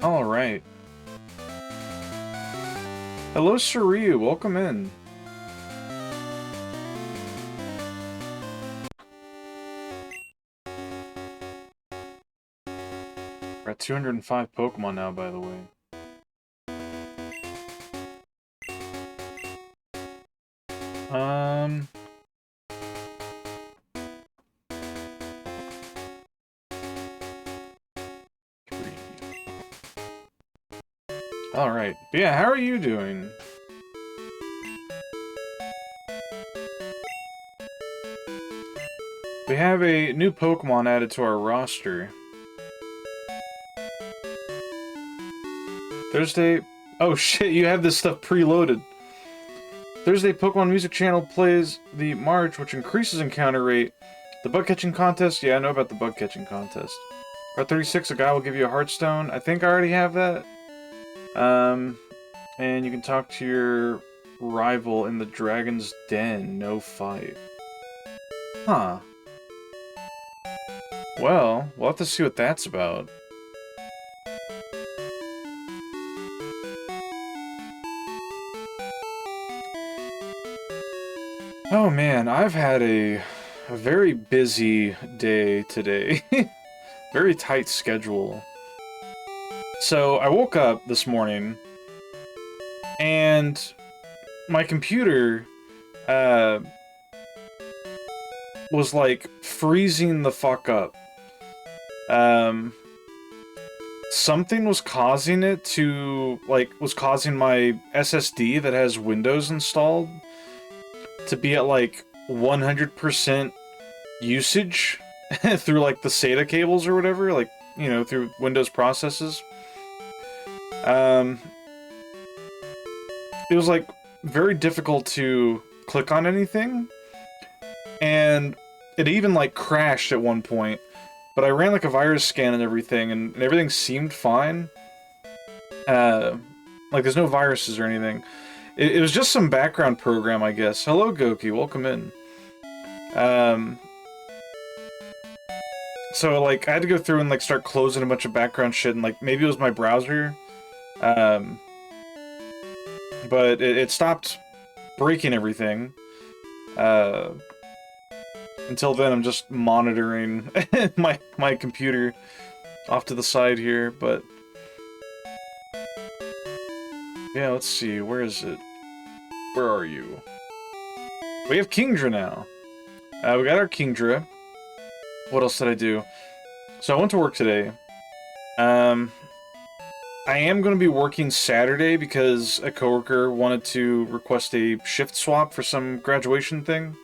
All right. Hello, Shiryu. Welcome in. We're at 205 Pokemon now, by the way. Um... Alright. Yeah, how are you doing? We have a new Pokemon added to our roster. Thursday... Oh shit, you have this stuff preloaded. Thursday Pokemon Music Channel plays the March, which increases encounter rate. The bug catching contest? Yeah, I know about the bug catching contest. Route 36, a guy will give you a Heartstone. I think I already have that. And you can talk to your rival in the Dragon's Den. No fight. Huh. Well, we'll have to see what that's about. Oh man, I've had a very busy day today. Very tight schedule. So, I woke up this morning, and my computer, was, like, freezing the fuck up. Something was causing it to, like, was causing my SSD that has Windows installed to be at, like, 100% usage through, like, the SATA cables or whatever, like, you know, through Windows processes. It was, like, very difficult to click on anything, and it even, like, crashed at one point, but I ran, like, a virus scan and everything, and everything seemed fine. Like, there's no viruses or anything. It was just some background program, I guess. Hello, Goki, welcome in. So, like, I had to go through and, like, start closing a bunch of background shit, and, like, maybe it was my browser. But it stopped breaking everything. Until then, I'm just monitoring my computer off to the side here, but... Yeah, let's see, where is it? Where are you? We have Kingdra now. We got our Kingdra. What else did I do? So I went to work today. I am going to be working Saturday because a coworker wanted to request a shift swap for some graduation thing.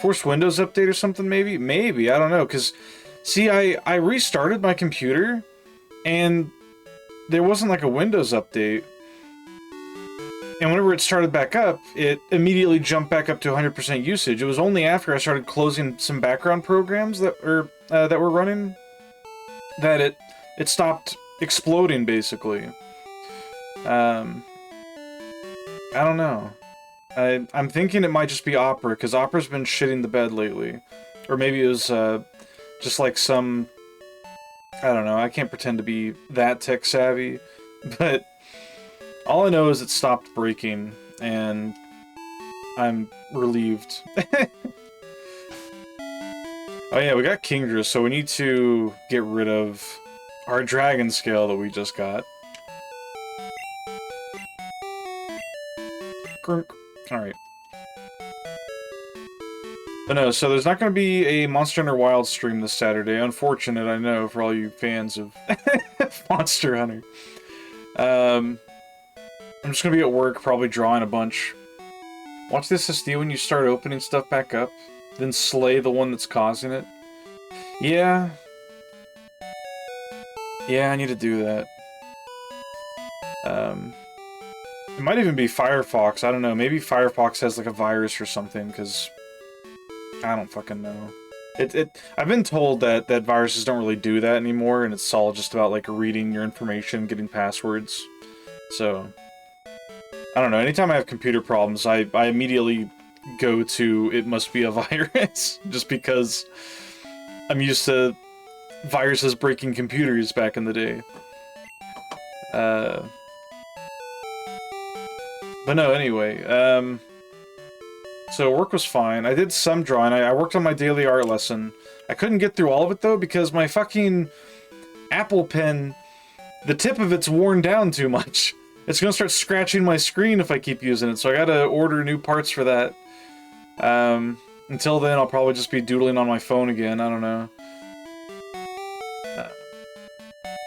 Forced Windows update or something, maybe? Maybe, I don't know, because... See, I restarted my computer, and there wasn't, like, a Windows update. And whenever it started back up, it immediately jumped back up to 100% usage. It was only after I started closing some background programs that were running that it stopped exploding, basically. I don't know. I'm thinking it might just be Opera, because Opera's been shitting the bed lately. Or maybe it was just like some... I don't know, I can't pretend to be that tech savvy, but all I know is it stopped breaking, and I'm relieved. Oh yeah, we got Kingdra, so we need to get rid of our Dragon Scale that we just got. Grunk. Alright. But no, so there's not going to be a Monster Hunter Wild stream this Saturday. Unfortunate, I know, for all you fans of Monster Hunter. I'm just going to be at work, probably drawing a bunch. Watch the SSD when you start opening stuff back up, then slay the one that's causing it. Yeah. Yeah, I need to do that. It might even be Firefox, I don't know. Maybe Firefox has like a virus or something, because I don't fucking know. I've been told that viruses don't really do that anymore, and it's all just about like reading your information, getting passwords. So, I don't know, anytime I have computer problems, I immediately go to it must be a virus, just because I'm used to viruses breaking computers back in the day. But no, anyway, so work was fine. I did some drawing. I worked on my daily art lesson. I couldn't get through all of it, though, because my fucking Apple Pen, the tip of it's worn down too much. It's gonna start scratching my screen if I keep using it, so I gotta order new parts for that. Until then, I'll probably just be doodling on my phone again, I don't know.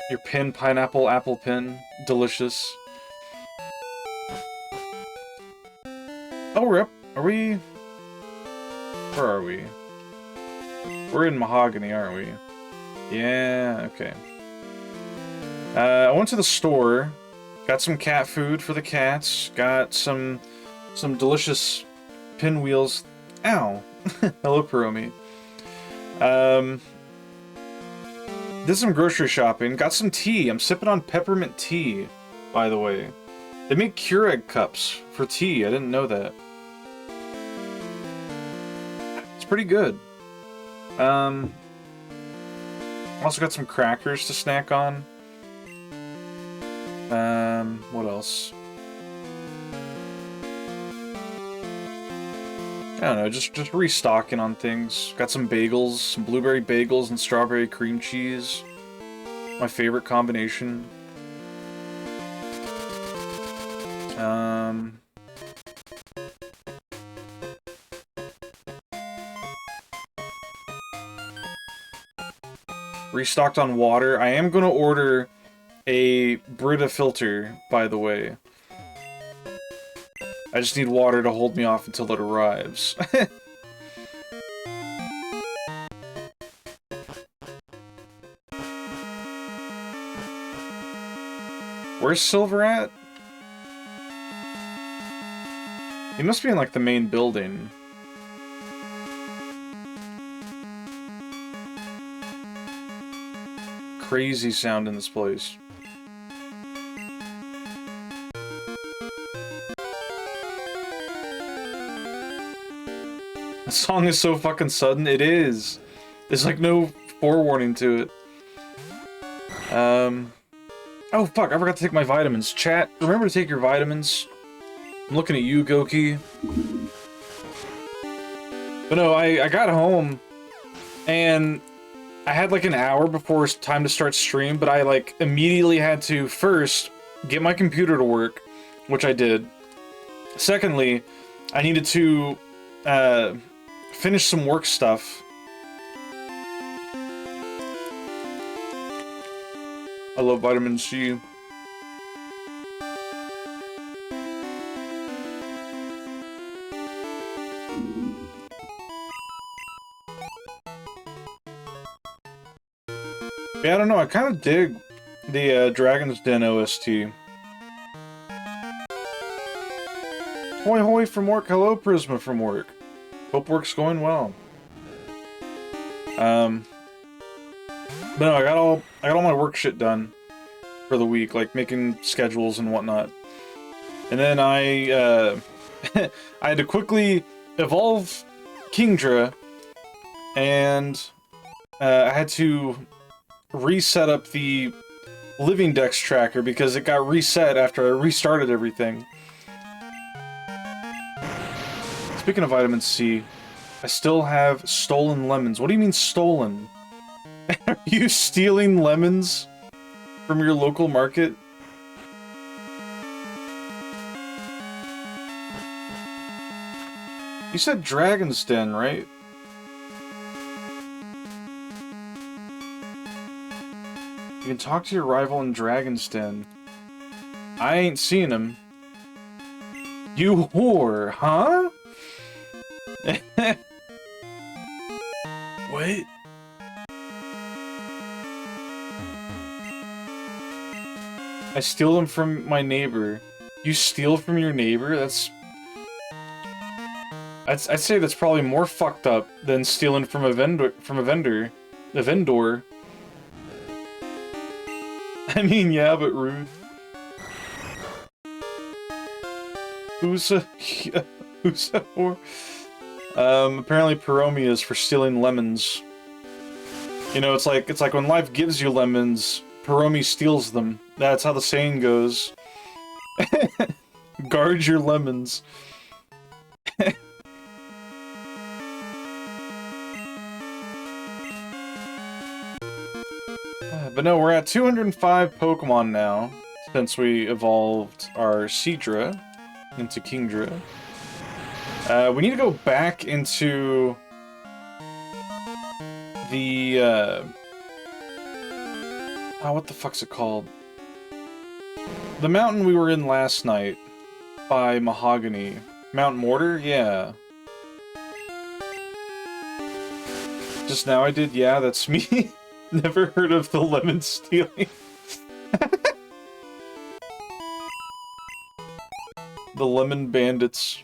Your pin, pineapple, apple pin, delicious. Oh, we're up. Are we... Where are we? We're in Mahogany, aren't we? Yeah, okay. I went to the store, got some cat food for the cats, got some delicious pinwheels. Ow! Hello, Kuromi. Did some grocery shopping, got some tea. I'm sipping on peppermint tea, by the way. They make Keurig cups for tea, I didn't know that. It's pretty good. Also got some crackers to snack on. What else? I don't know, just restocking on things. Got some bagels, some blueberry bagels and strawberry cream cheese. My favorite combination. Restocked on water. I am gonna order a Brita filter, by the way. I just need water to hold me off until it arrives. Where's Silver at? He must be in, like, the main building. Crazy sound in this place. The song is so fucking sudden. It is. There's like no forewarning to it. Oh fuck, I forgot to take my vitamins. Chat, remember to take your vitamins. I'm looking at you, Goki. But no, I got home and I had like an hour before it's time to start stream, but I like immediately had to first get my computer to work, which I did. Secondly, I needed to finish some work stuff. I love vitamin C. Yeah, I don't know, I kind of dig the Dragon's Den OST. Hoy hoy from work, hello Prisma from work. Hope work's going well. But no, I got all my work shit done for the week, like making schedules and whatnot. And then I I had to quickly evolve Kingdra, and I had to reset up the Living Dex tracker because it got reset after I restarted everything. Speaking of vitamin C, I still have stolen lemons. What do you mean stolen? Are you stealing lemons from your local market? You said Dragon's Den, right? You can talk to your rival in Dragon's Den. I ain't seen him. You whore, huh? What? I steal them from my neighbor. You steal from your neighbor? I'd say that's probably more fucked up than stealing from a vendor. A vendor. I mean, yeah, but rude. Who's a whore? Apparently Puromi is for stealing lemons. You know, it's like when life gives you lemons, Puromi steals them That's how the saying goes. Guard your lemons. But no, we're at 205 Pokemon now, since we evolved our Seadra into Kingdra. We need to go back into the, oh, what the fuck's it called? The mountain we were in last night by Mahogany. Mount Mortar? Yeah. Just now I did? Yeah, that's me. Never heard of the lemon stealing. The lemon bandits.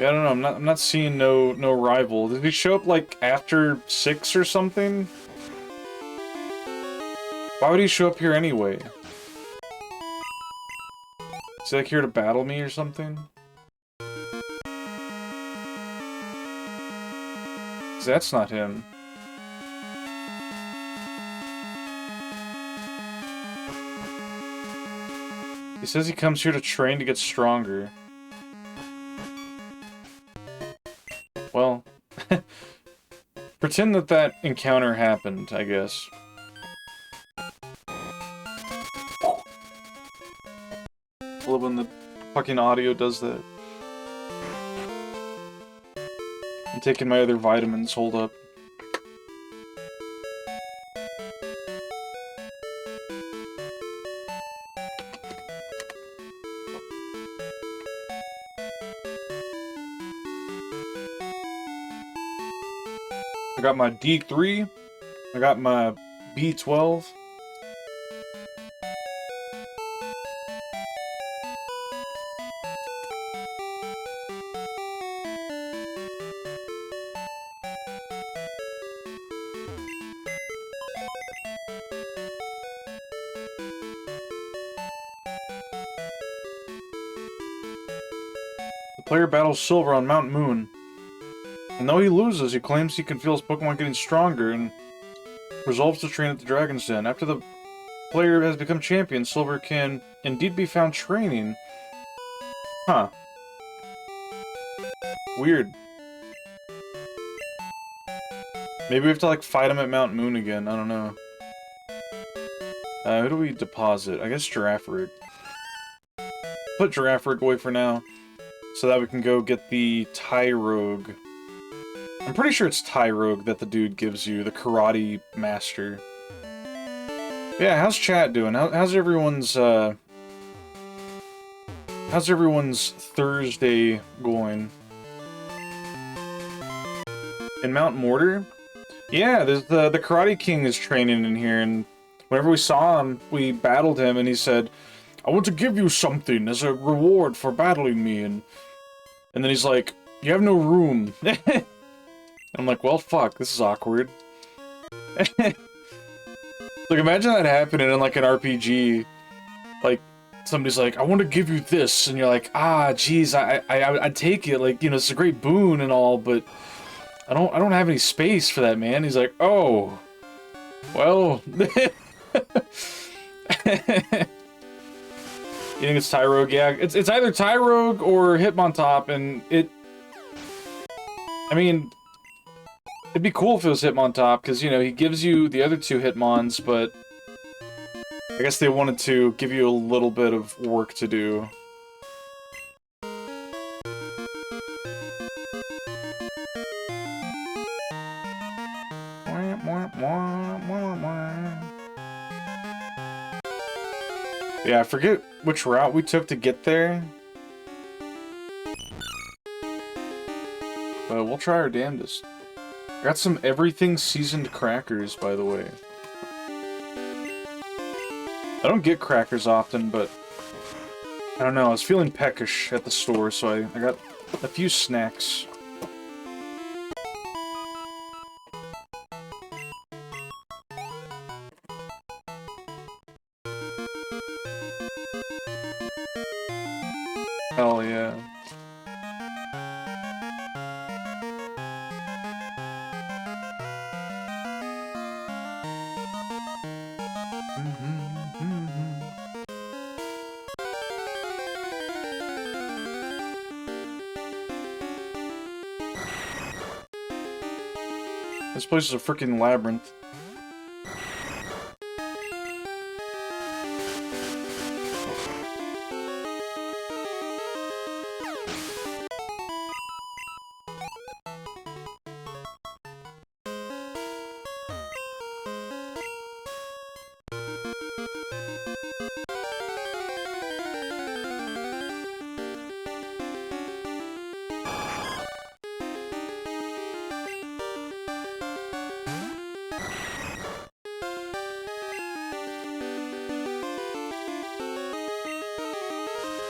Yeah, I don't know. I'm not seeing no rival. Did he show up like after 6 or something? Why would he show up here anyway? Is he like here to battle me or something? 'Cause that's not him. He says he comes here to train to get stronger. Well, pretend that encounter happened, I guess. I love when the fucking audio does that. I'm taking my other vitamins, hold up. I got my D3, I got my B12. The player battles Silver on Mount Moon. And though he loses, he claims he can feel his Pokemon getting stronger and resolves to train at the Dragon's Den. After the player has become champion, Silver can indeed be found training. Huh. Weird. Maybe we have to, like, fight him at Mount Moon again. I don't know. Who do we deposit? I guess Girafarig. Put Girafarig away for now, so that we can go get the Tyrogue. I'm pretty sure it's Tyrogue that the dude gives you, the Karate Master. Yeah, how's chat doing? How's everyone's Thursday going? In Mount Mortar? Yeah, there's the Karate King is training in here, and whenever we saw him, we battled him, and he said, "I want to give you something as a reward for battling me," and then he's like, "You have no room." I'm like, well, fuck, this is awkward. Like, imagine that happening in, like, an RPG. Like, somebody's like, "I want to give you this," and you're like, "Ah, geez, I'd take it, like, you know, it's a great boon and all, but I don't have any space for that, man." He's like, "Oh, well." You think it's Tyrogue? Yeah, it's either Tyrogue or Hitmontop, and I mean, it'd be cool if it was Hitmontop, because, you know, he gives you the other 2 Hitmons, but I guess they wanted to give you a little bit of work to do. Yeah, I forget which route we took to get there. But we'll try our damnedest. Got some everything seasoned crackers, by the way. I don't get crackers often, but I don't know, I was feeling peckish at the store, so I got a few snacks. Hell yeah. This place is a freaking labyrinth.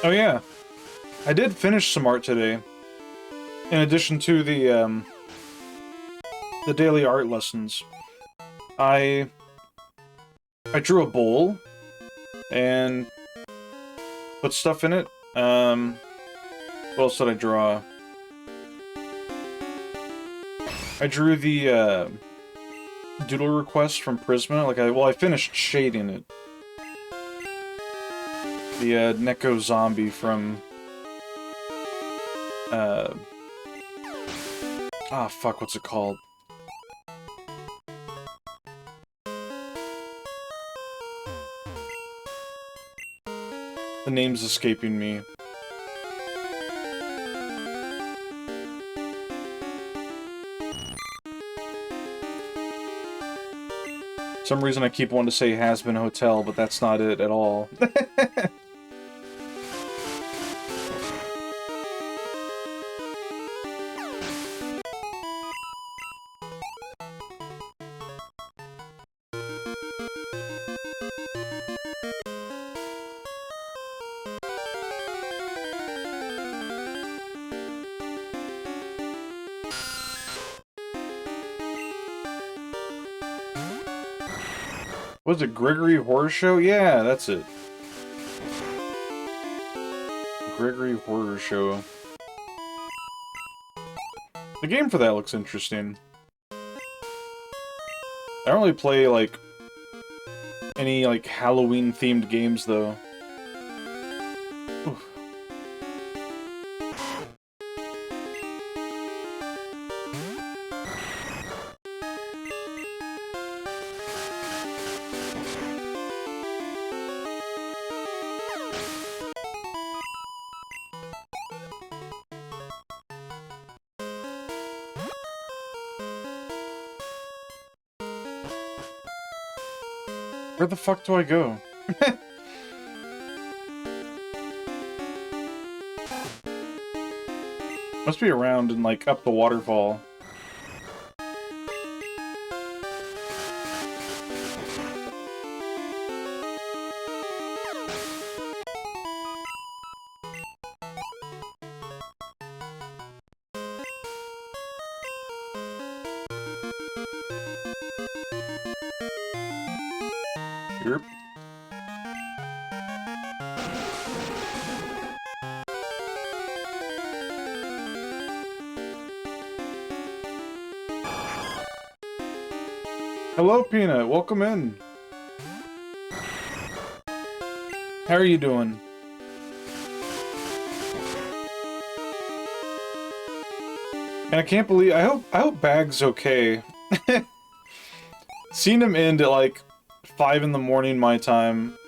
Oh yeah, I did finish some art today. In addition to the daily art lessons, I drew a bowl and put stuff in it. What else did I draw? I drew the doodle request from Prisma. Like I finished shading it. The Neko zombie from fuck, what's it called? The name's escaping me. For some reason I keep wanting to say Has-Been Hotel, but that's not it at all. Was it Gregory Horror Show? Yeah, that's it. Gregory Horror Show. The game for that looks interesting. I don't really play, like, any, like, Halloween-themed games, though. Oof. Where the fuck do I go? Must be around and, like, up the waterfall. Yep. Hello, Peanut. Welcome in. How are you doing? And I can't believe I hope Bag's okay. Seen him end at like 5 in the morning my time.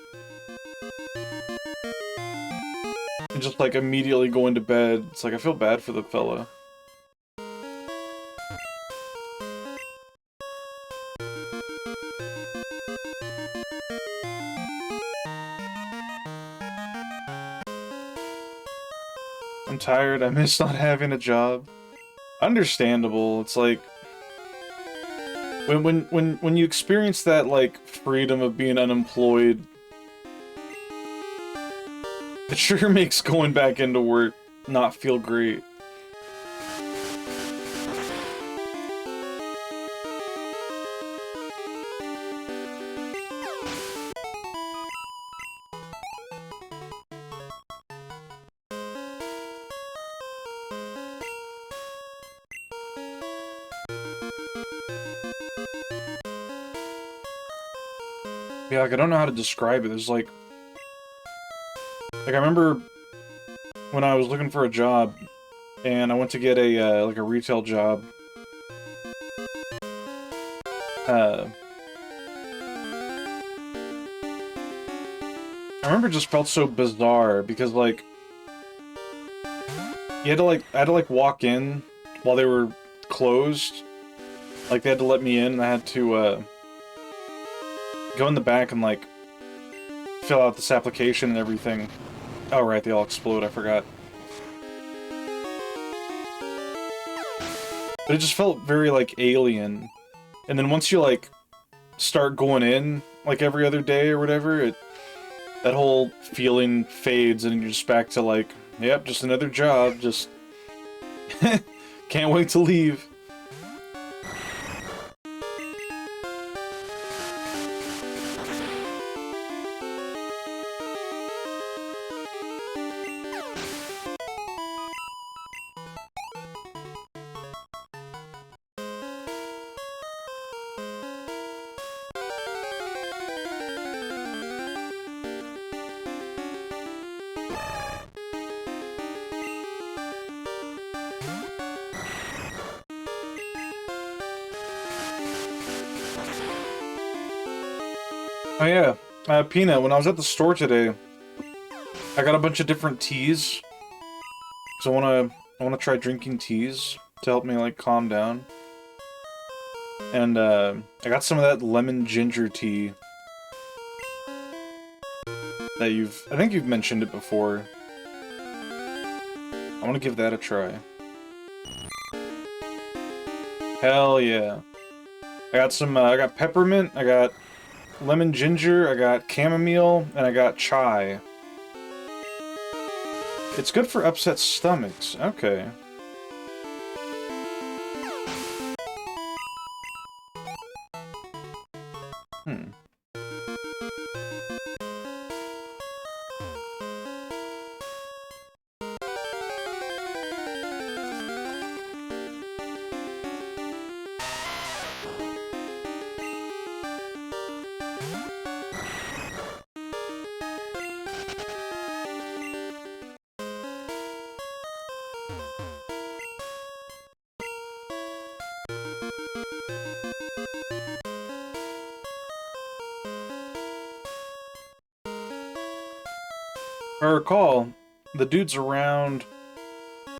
And just like immediately going to bed. It's like I feel bad for the fella. I'm tired, I miss not having a job. Understandable. It's like when you experience that like freedom of being unemployed, it sure makes going back into work not feel great. Yeah, like, I don't know how to describe it. There's like I remember when I was looking for a job, and I went to get a, like a retail job. I remember it just felt so bizarre, because, like, I had to, like, walk in while they were closed. Like, they had to let me in, and I had to, go in the back and, like, fill out this application and everything. Oh, right, they all explode, I forgot. But it just felt very, like, alien. And then once you, like, start going in, like, every other day or whatever, that whole feeling fades, and you're just back to, like, yep, just another job, just... can't wait to leave. Oh yeah, Peanut, when I was at the store today, I got a bunch of different teas. So I wanna try drinking teas to help me, like, calm down. And, I got some of that lemon ginger tea that I think you've mentioned it before. I wanna give that a try. Hell yeah. I got peppermint, I got lemon ginger, I got chamomile, and I got chai. It's good for upset stomachs. Okay. Hmm. If I recall, the dude's around...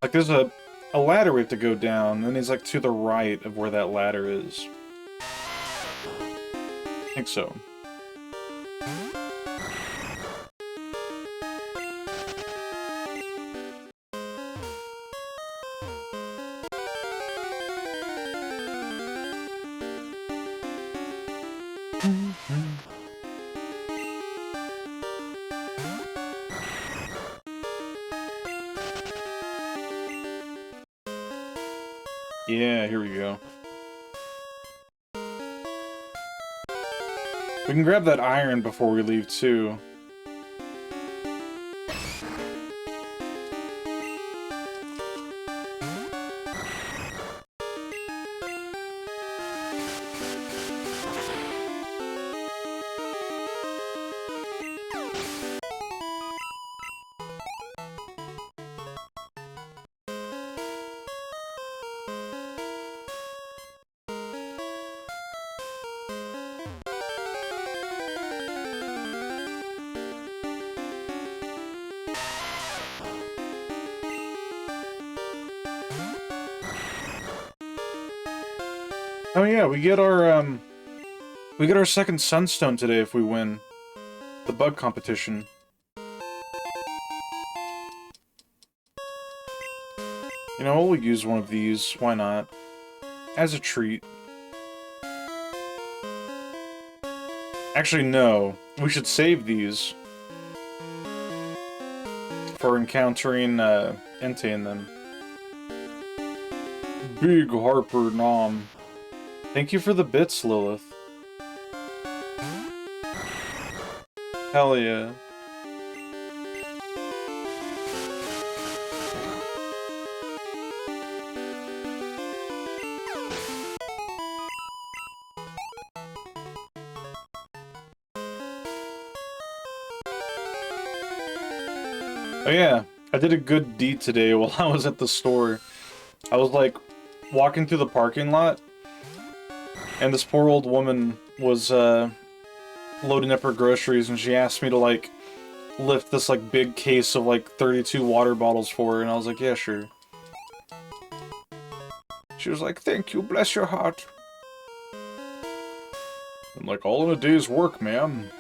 Like, there's a ladder we have to go down, and he's, like, to the right of where that ladder is. I think so. Yeah, here we go. We can grab that iron before we leave, too. Oh yeah, we get our second sunstone today if we win the bug competition. You know, we'll use one of these, why not? As a treat. Actually, no. We should save these for encountering, Entei in them. Big Harper Nom. Thank you for the bits, Lilith. Hell yeah. Oh yeah, I did a good deed today while I was at the store. I was like walking through the parking lot, and this poor old woman was loading up her groceries, and she asked me to like lift this like big case of like 32 water bottles for her, and I was like, yeah, sure. She was like, thank you, bless your heart. I'm like, all in a day's work, ma'am.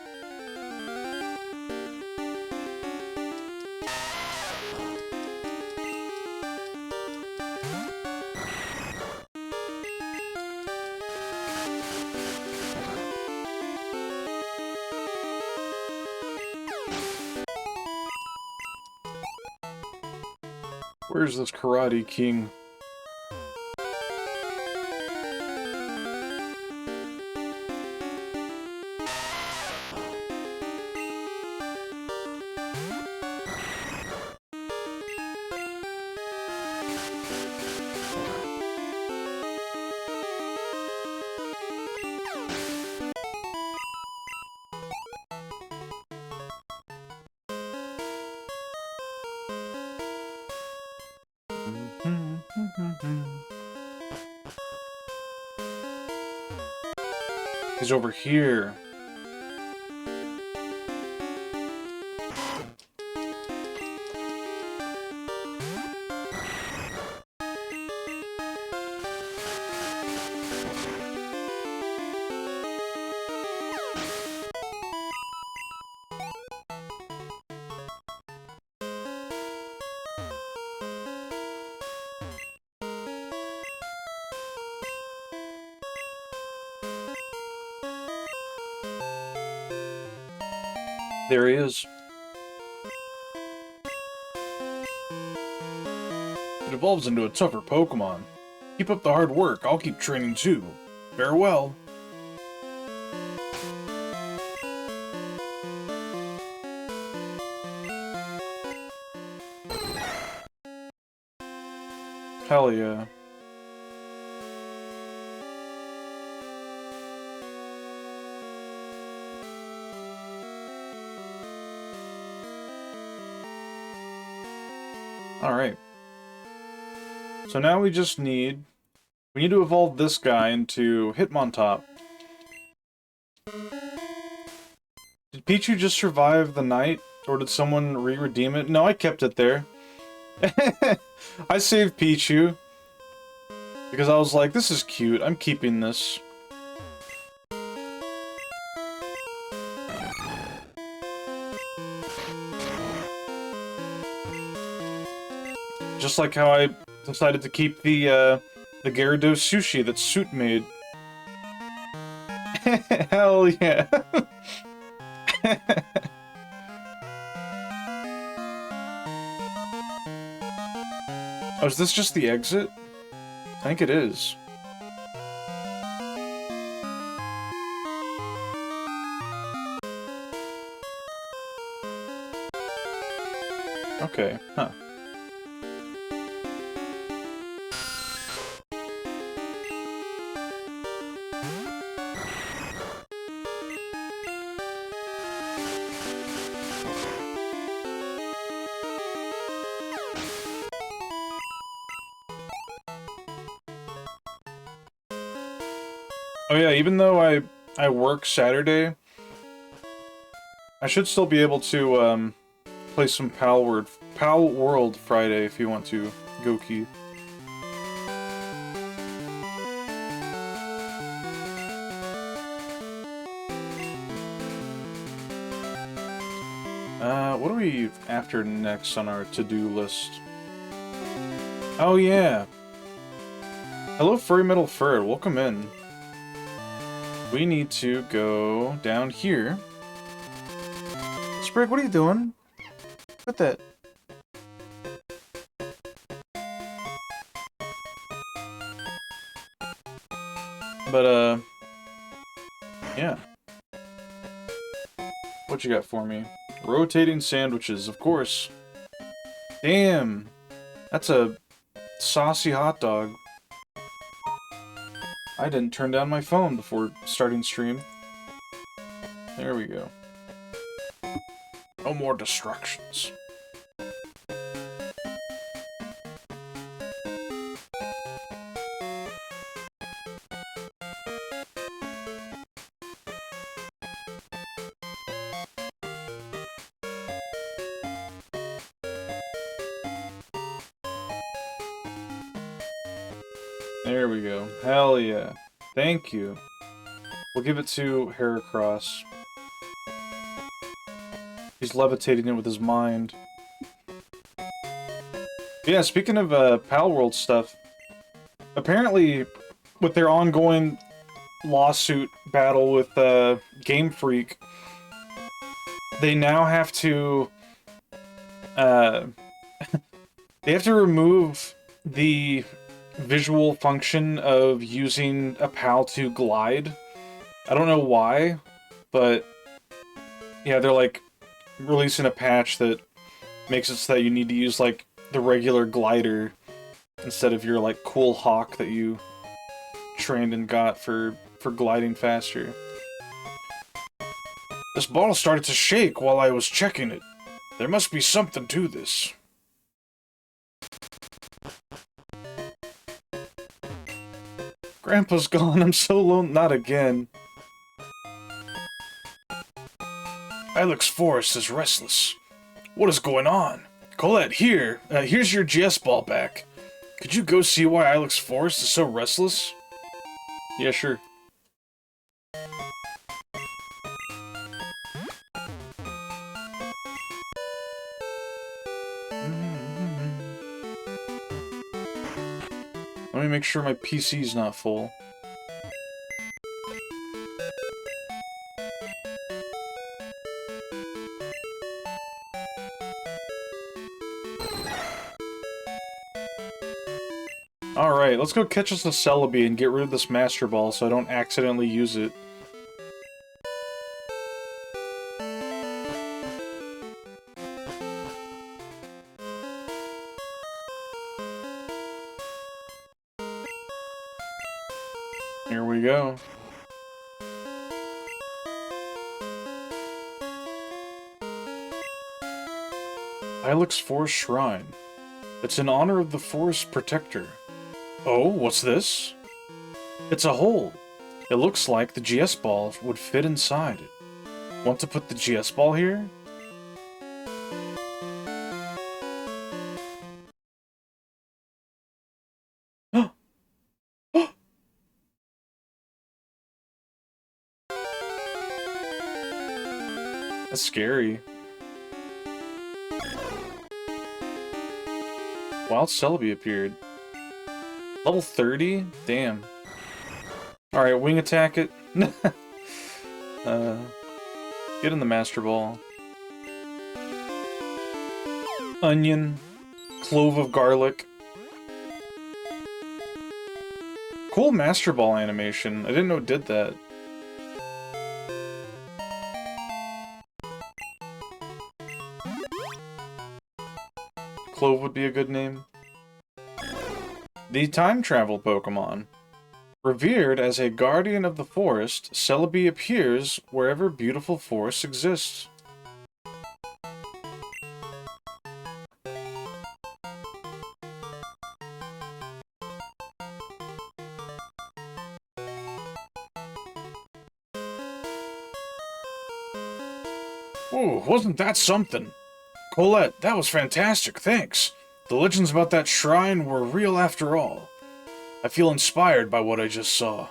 Where's this Karate King? He's over here. There he is. It evolves into a tougher Pokemon. Keep up the hard work, I'll keep training too. Farewell. Hell yeah. Alright. So now we just need... We need to evolve this guy into Hitmontop. Did Pichu just survive the night? Or did someone re-redeem it? No, I kept it there. I saved Pichu. Because I was like, this is cute, I'm keeping this. Just like how I decided to keep the Gyarados sushi that Suit made. Hell yeah. Oh, is this just the exit? I think it is. Okay, huh. Oh yeah, even though I work Saturday, I should still be able to play some Pal World Friday if you want to, Goki. What are we after next on our to-do list? Oh yeah. Hello Furry Metal Fur, welcome in. We need to go down here. Sprig, what are you doing? Put that. But, yeah. What you got for me? Rotating sandwiches, of course. Damn! That's a saucy hot dog. I didn't turn down my phone before starting stream. There we go. No more distractions. There we go. Hell yeah. Thank you. We'll give it to Heracross. He's levitating it with his mind. Yeah, speaking of Palworld stuff, apparently with their ongoing lawsuit battle with Game Freak, they now have to they have to remove the visual function of using a PAL to glide. I don't know why, but yeah, they're like releasing a patch that makes it so that you need to use like the regular glider instead of your like cool hawk that you trained and got for gliding faster. This ball started to shake while I was checking it. There must be something to this. Grandpa's gone, I'm so alone. Not again. Ilex Forest is restless. What is going on? Colette, here's your GS ball back. Could you go see why Ilex Forest is so restless? Yeah, sure. Let me make sure my PC's not full. Alright, let's go catch us a Celebi and get rid of this Master Ball so I don't accidentally use it. Here we go. Ilex Forest Shrine. It's in honor of the Forest Protector. Oh, what's this? It's a hole. It looks like the GS ball would fit inside it. Want to put the GS ball here? That's scary. Wild Celebi appeared. Level 30? Damn. Alright, wing attack it. Get in the Master Ball. Onion. Clove of garlic. Cool Master Ball animation. I didn't know it did that. Clove would be a good name. The Time Travel Pokemon. Revered as a guardian of the forest, Celebi appears wherever beautiful forests exist. Ooh, wasn't that something? Colette, that was fantastic, thanks. The legends about that shrine were real after all. I feel inspired by what I just saw.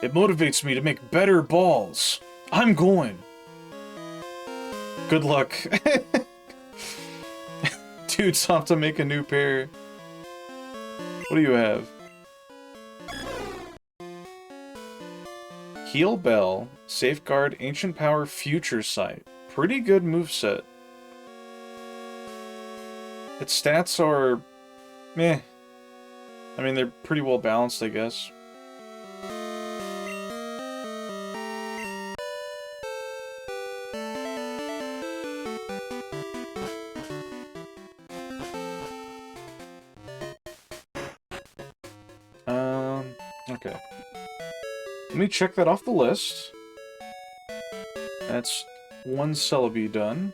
It motivates me to make better balls. I'm going. Good luck. Dude's off to make a new pair. What do you have? Heal Bell, Safeguard, Ancient Power, Future Sight. Pretty good moveset. Its stats are meh. I mean, they're pretty well balanced, I guess. Okay. Let me check that off the list. That's one Celebi done.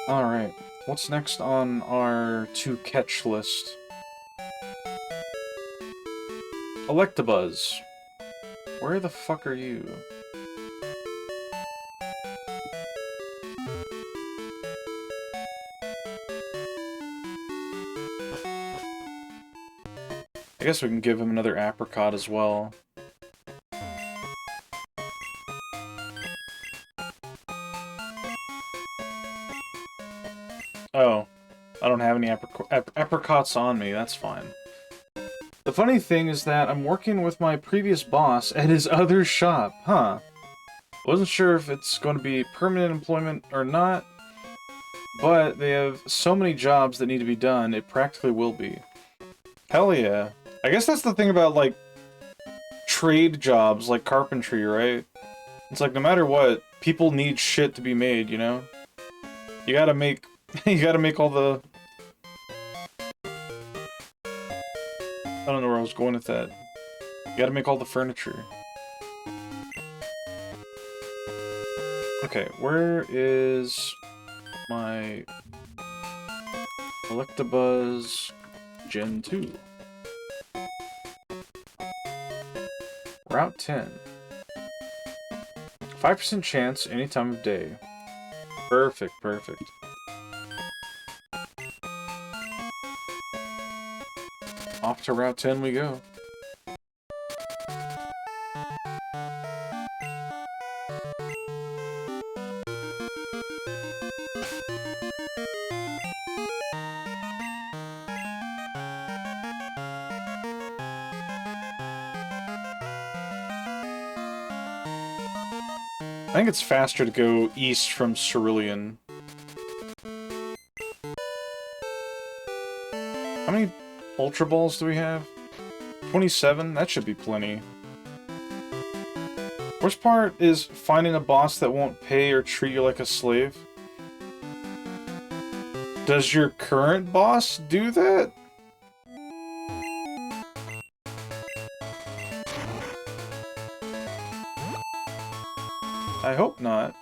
Alright. What's next on our to-catch list? Electabuzz. Where the fuck are you? I guess we can give him another apricot as well. Oh, I don't have any apricots on me, that's fine. The funny thing is that I'm working with my previous boss at his other shop, huh? Wasn't sure if it's going to be permanent employment or not, but they have so many jobs that need to be done, it practically will be. Hell yeah. I guess that's the thing about, like, trade jobs, like carpentry, right? It's like, no matter what, people need shit to be made, you know? You gotta make... you gotta make all the... I don't know where I was going with that. You gotta make all the furniture. Okay, where is my Electabuzz Gen 2? Route 10. 5% chance any time of day. Perfect, perfect. Off to Route 10 we go. I think it's faster to go east from Cerulean. How many Ultra Balls do we have? 27? That should be plenty. Worst part is finding a boss that won't pay or treat you like a slave. Does your current boss do that? I hope not.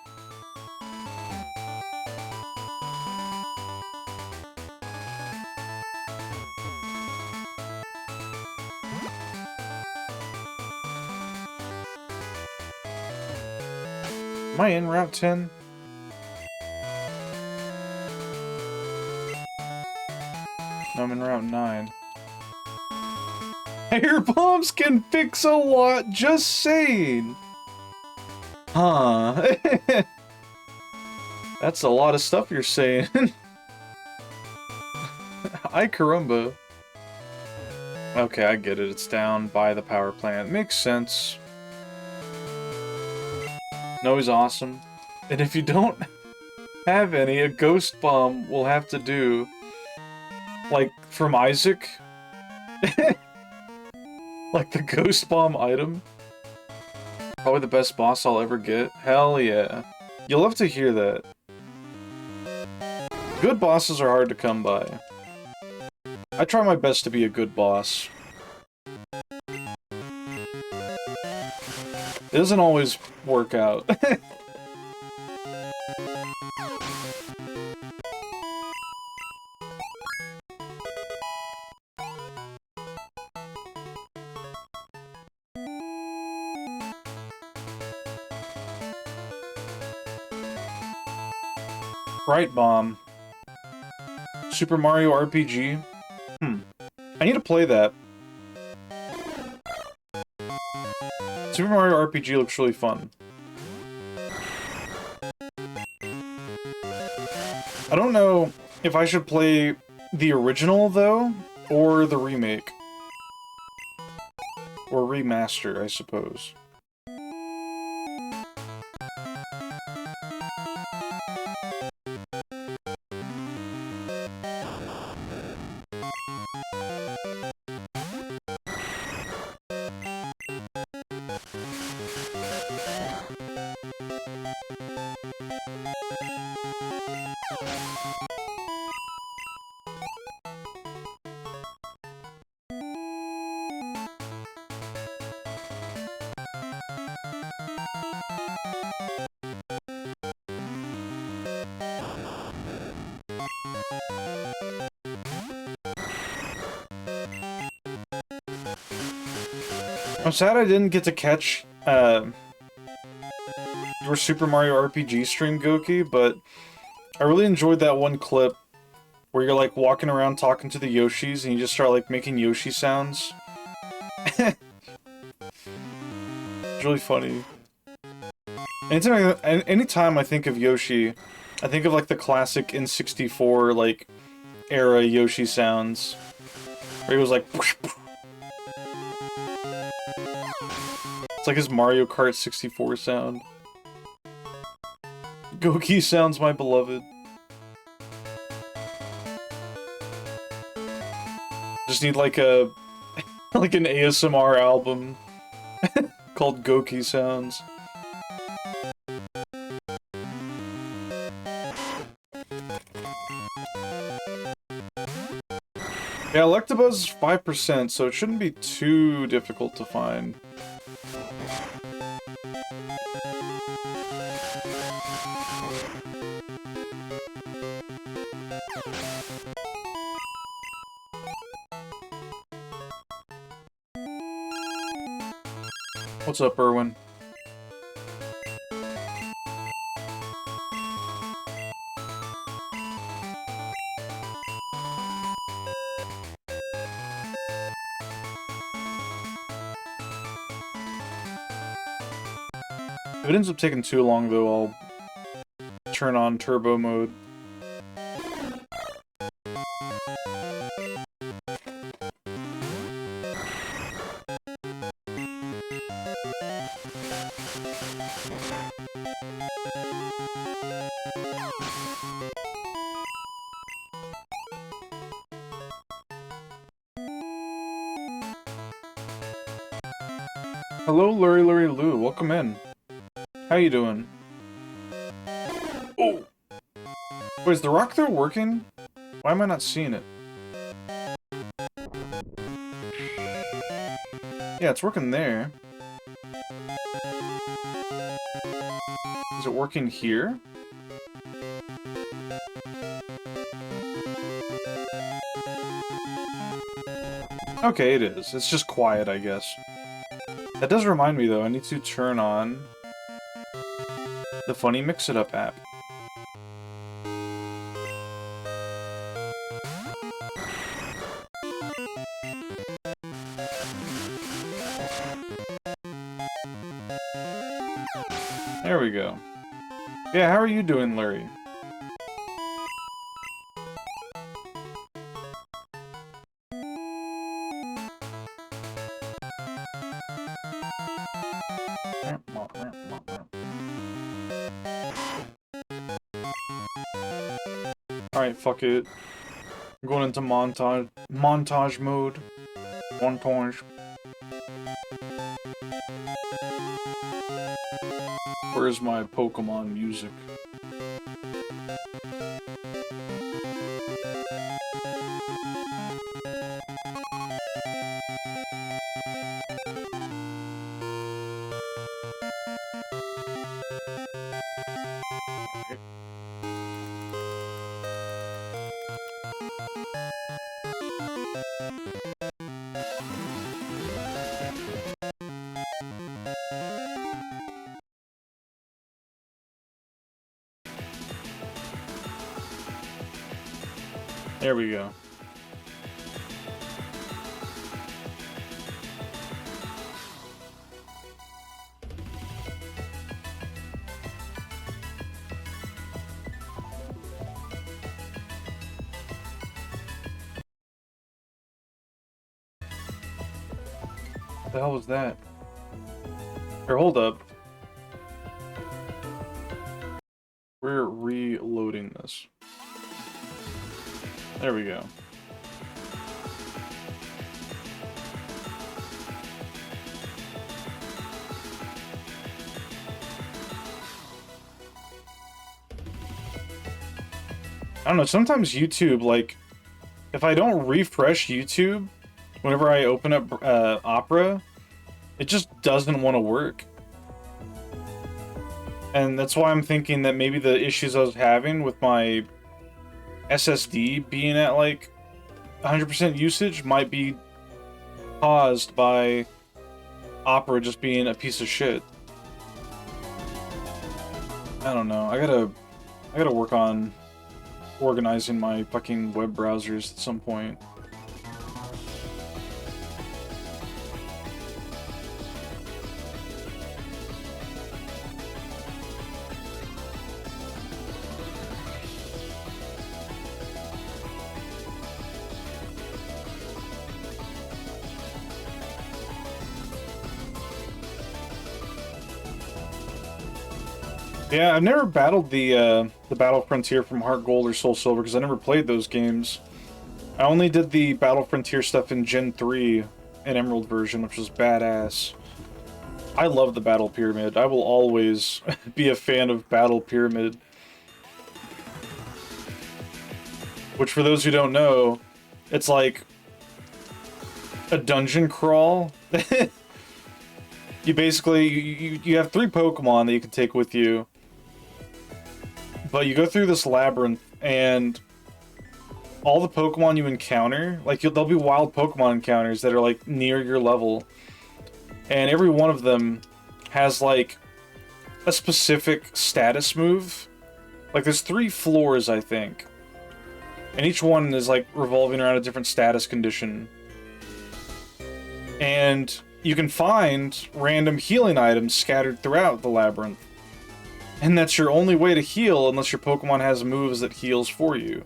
Am I in Route 10? No, I'm in Route 9. Air bombs can fix a lot, just saying! Huh. That's a lot of stuff you're saying. Ay caramba. Okay, I get it. It's down by the power plant. Makes sense. No, he's awesome. And if you don't have any, a ghost bomb will have to do. Like, from Isaac? Like the ghost bomb item? Probably the best boss I'll ever get. Hell yeah. You'll love to hear that. Good bosses are hard to come by. I try my best to be a good boss. It doesn't always work out. Bright Bomb. Super Mario RPG? I need to play that. Super Mario RPG looks really fun. I don't know if I should play the original, though, or the remake. Or remaster, I suppose. I'm sad I didn't get to catch your Super Mario RPG stream, Goki, but I really enjoyed that one clip where you're like walking around talking to the Yoshis and you just start like making Yoshi sounds. It's really funny. Anytime I think of Yoshi, I think of like the classic N64 like era Yoshi sounds. Where he was like it's like his Mario Kart 64 sound. Goki sounds my beloved. Just need like a like an ASMR album called Goki Sounds. Yeah, Electabuzz is 5%, so it shouldn't be too difficult to find. What's up, Erwin? If it ends up taking too long, though, I'll turn on turbo mode. Hello, Lury Lou. Welcome in. How you doing? Oh! Wait, is the rock throw working? Why am I not seeing it? Yeah, it's working there. Is it working here? Okay, it is. It's just quiet, I guess. That does remind me, though, I need to turn on the Funny Mix-It-Up app. There we go. Yeah, how are you doing, Larry? Alright, fuck it. I'm going into montage mode. Montage. Where's my Pokemon music? There we go. What the hell was that? Here, hold up. We're reloading this. There we go. I don't know, sometimes YouTube, like, if I don't refresh YouTube whenever I open up Opera, it just doesn't want to work. And that's why I'm thinking that maybe the issues I was having with my SSD being at like 100% usage might be caused by Opera just being a piece of shit. I don't know. I gotta work on organizing my fucking web browsers at some point. Yeah, I've never battled the Battle Frontier from Heart Gold or Soul Silver because I never played those games. I only did the Battle Frontier stuff in Gen 3 and Emerald version, which was badass. I love the Battle Pyramid. I will always be a fan of Battle Pyramid. Which, for those who don't know, it's like a dungeon crawl. You basically, you have 3 Pokemon that you can take with you. But you go through this labyrinth, and all the Pokemon you encounter, like, there'll be wild Pokemon encounters that are, like, near your level. And every one of them has, like, a specific status move. Like, there's 3 floors, I think. And each one is, like, revolving around a different status condition. And you can find random healing items scattered throughout the labyrinth. And that's your only way to heal unless your Pokemon has moves that heals for you.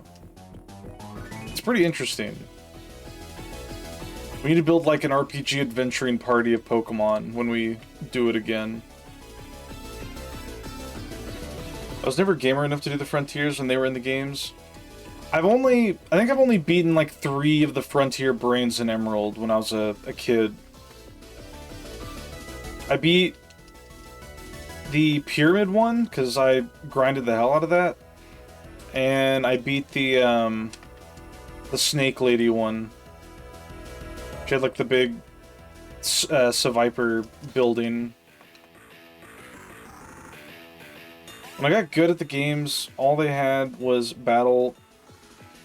It's pretty interesting. We need to build like an RPG adventuring party of Pokemon when we do it again. I was never gamer enough to do the Frontiers when they were in the games. I think I've only beaten like 3 of the Frontier Brains in Emerald when I was a kid. I beat the Pyramid one, because I grinded the hell out of that. And I beat the Snake Lady one. She had like the big Seviper building. When I got good at the games, all they had was Battle,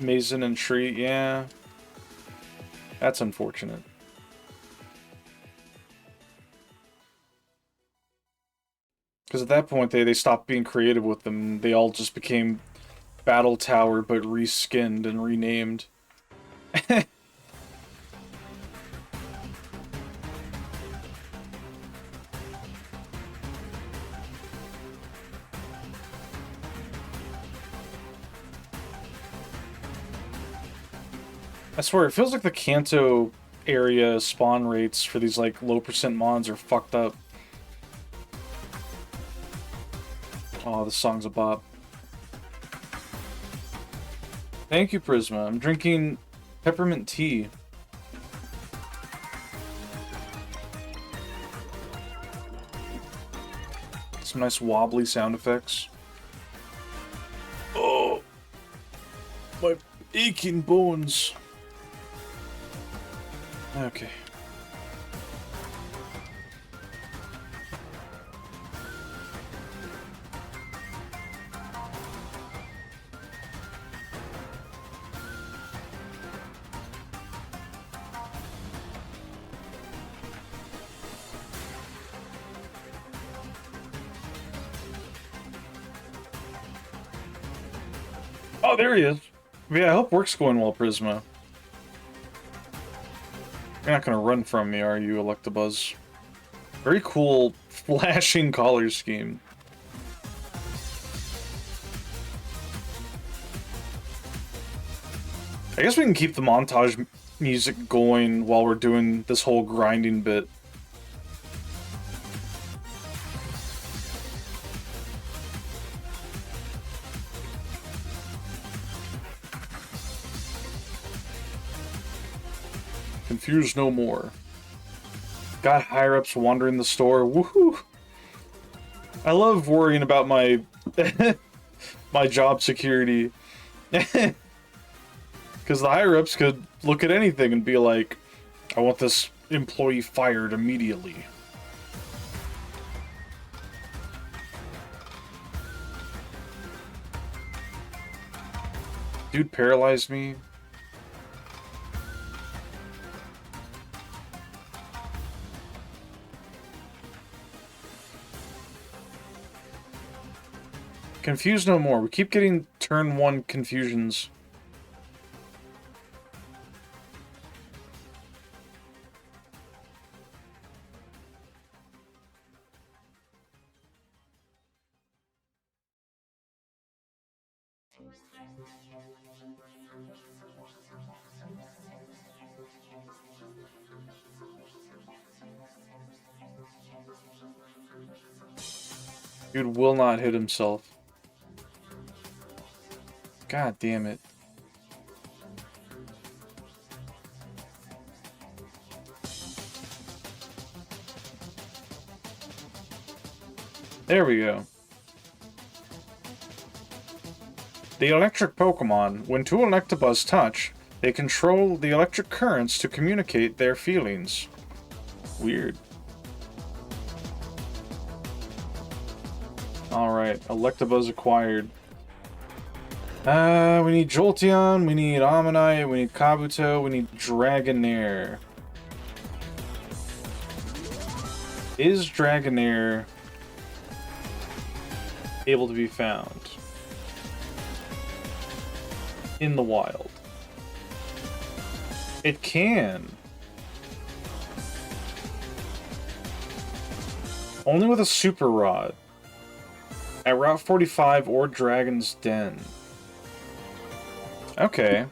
Mazen, and Tree. Yeah. That's unfortunate. Because at that point, they stopped being creative with them. They all just became Battle Tower, but reskinned and renamed. I swear, it feels like the Kanto area spawn rates for these, like, low percent mons are fucked up. Oh, this song's a bop. Thank you, Prisma. I'm drinking peppermint tea. Some nice wobbly sound effects. Oh, my aching bones. Okay. Oh, there he is. Yeah, I hope work's going well, Prisma. You're not gonna run from me, are you, Electabuzz? Very cool, flashing color scheme. I guess we can keep the montage music going while we're doing this whole grinding bit. Confused no more. Got higher-ups wandering the store. Woohoo! I love worrying about my my job security. Because the higher-ups could look at anything and be like, I want this employee fired immediately. Dude paralyzed me. Confuse no more. We keep getting turn 1 confusions. Dude will not hit himself. God damn it. There we go. The electric Pokemon. When two Electabuzz touch, they control the electric currents to communicate their feelings. Weird. Alright, Electabuzz acquired. We need Jolteon, we need Ammonite, we need Kabuto, we need Dragonair. Is Dragonair able to be found in the wild? It can. Only with a Super Rod. At Route 45 or Dragon's Den. Okay.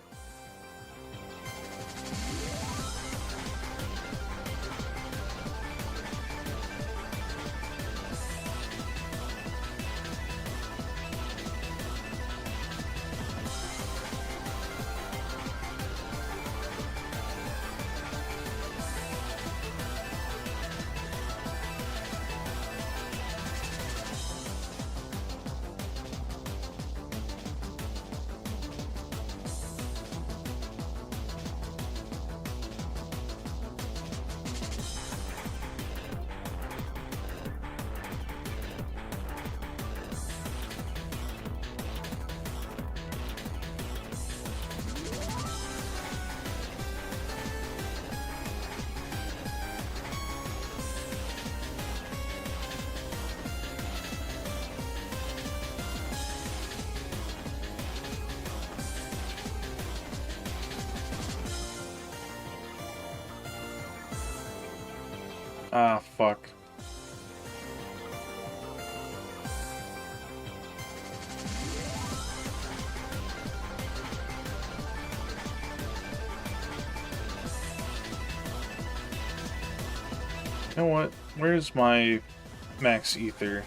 Ah, fuck. You know what? Where's my Max Ether?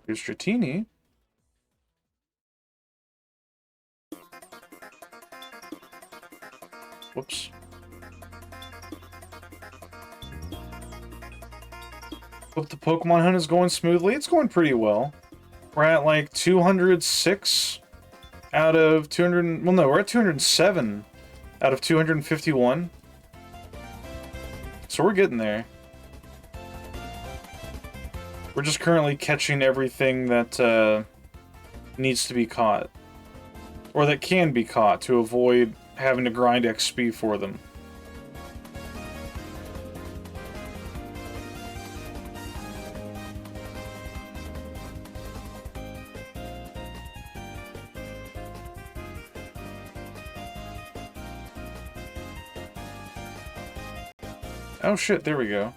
Here's Dratini. Whoops. Hope the Pokemon hunt is going smoothly. It's going pretty well. We're at like 206 out of 200... Well, no, we're at 207 out of 251. So we're getting there. We're just currently catching everything that needs to be caught. Or that can be caught to avoid having to grind XP for them. Oh shit, there we go.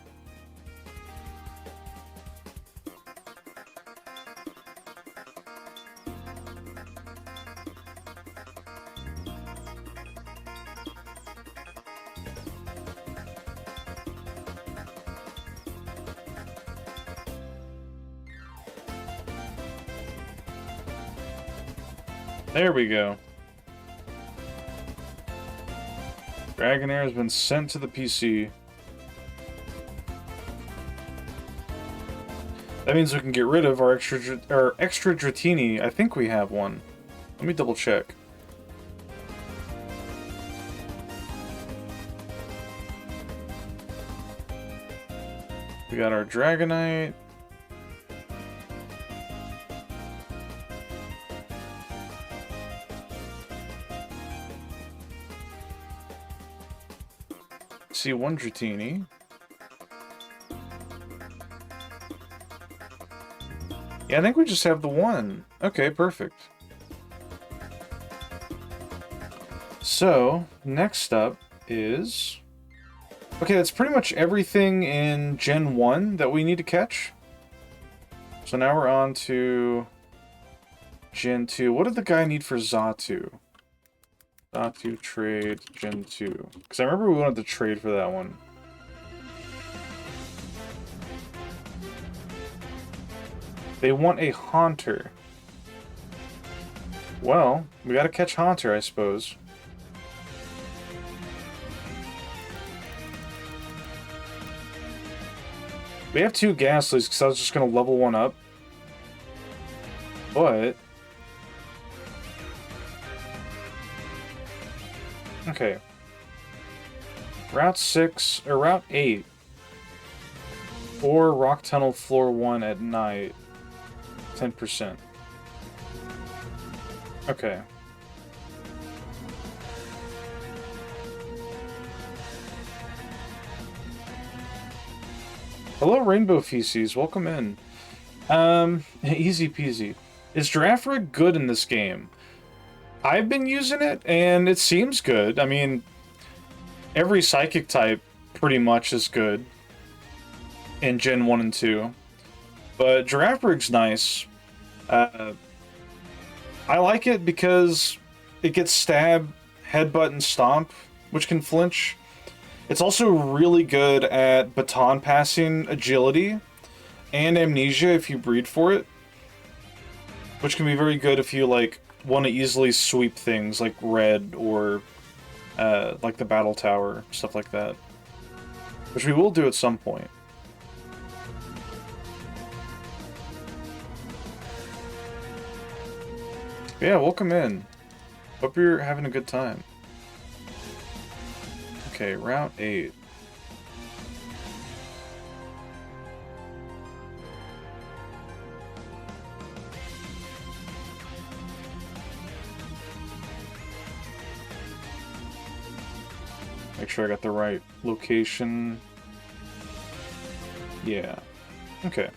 There we go. Dragonair has been sent to the PC. That means we can get rid of our extra Dratini. I think we have one. Let me double check. We got our Dragonite. See one Dratini. Yeah, I think we just have the one. Okay, perfect. So, next up is... Okay, that's pretty much everything in Gen 1 that we need to catch. So now we're on to Gen 2. What did the guy need for Xatu? Xatu trade Gen 2. Because I remember we wanted to trade for that one. They want a Haunter. Well, we gotta catch Haunter, I suppose. We have 2 Ghastlies because I was just going to level one up. But... Okay. Route 6, or Route 8. Or Rock Tunnel Floor 1 at night. 10%. Okay. Hello, Rainbow Feces. Welcome in. Easy peasy. Is Girafarig good in this game? I've been using it, and it seems good. I mean, every Psychic type pretty much is good in Gen 1 and 2. But Girafarig's nice. I like it because it gets Stab, Headbutt, and Stomp, which can flinch. It's also really good at baton passing, agility, and amnesia if you breed for it. Which can be very good if you, like, want to easily sweep things like red or, like the battle tower, stuff like that. Which we will do at some point. But yeah, welcome in. Hope you're having a good time. Okay, Route 8. Make sure I got the right location. Yeah. Okay.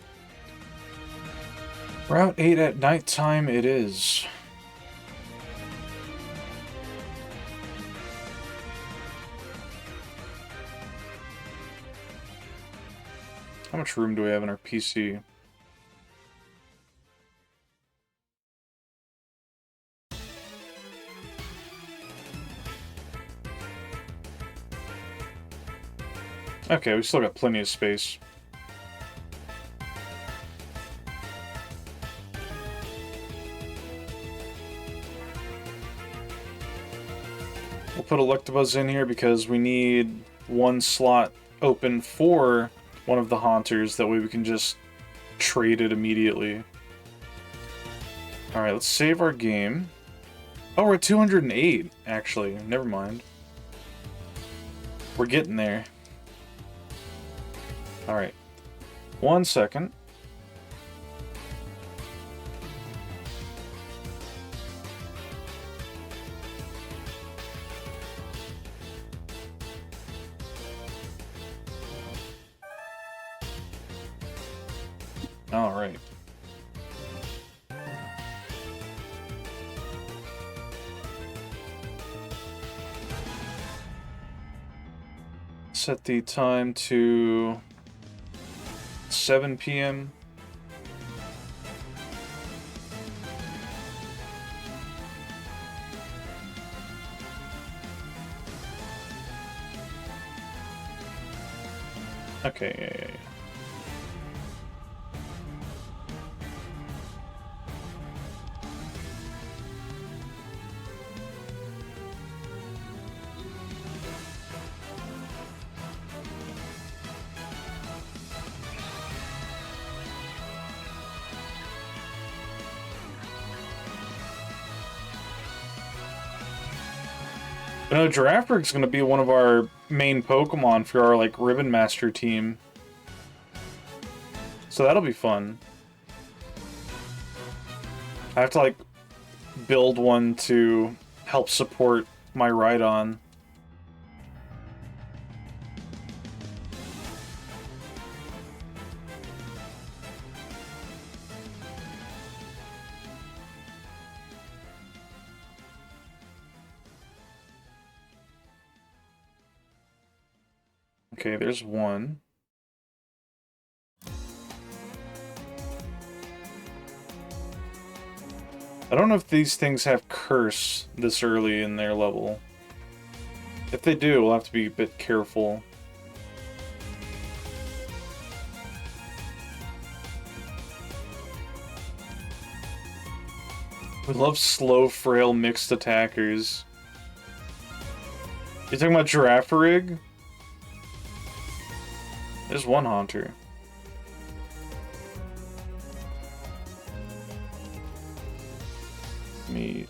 Route 8 at nighttime it is. How much room do we have in our PC? Okay, we still got plenty of space. We'll put Electabuzz in here because we need one slot open for one of the Haunters, that way we can just trade it immediately. Alright, let's save our game. Oh, we're at 208, actually. Never mind. We're getting there. Alright. 1 second. Alright. Set the time to 7 p.m. Okay, yeah. But no, Giraffrig's gonna be one of our main Pokemon for our, like, Ribbon Master team. So that'll be fun. I have to, like, build one to help support my Rhydon. Okay, there's one. I don't know if these things have Curse this early in their level. If they do, we'll have to be a bit careful. We love slow, frail, mixed attackers. You talking about Girafarig? There's one Haunter. Let me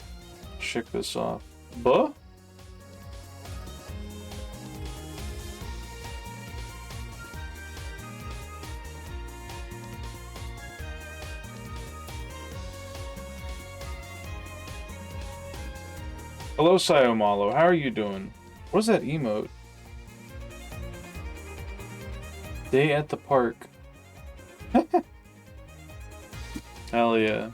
check this off. Buh? Hello, Sayomalo. How are you doing? What is that emote? Day at the park. Hell yeah.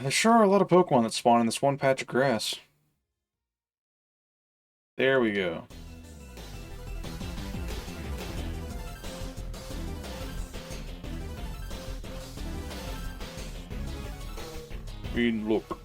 There sure are a lot of Pokemon that spawn in this one patch of grass. There we go. Look.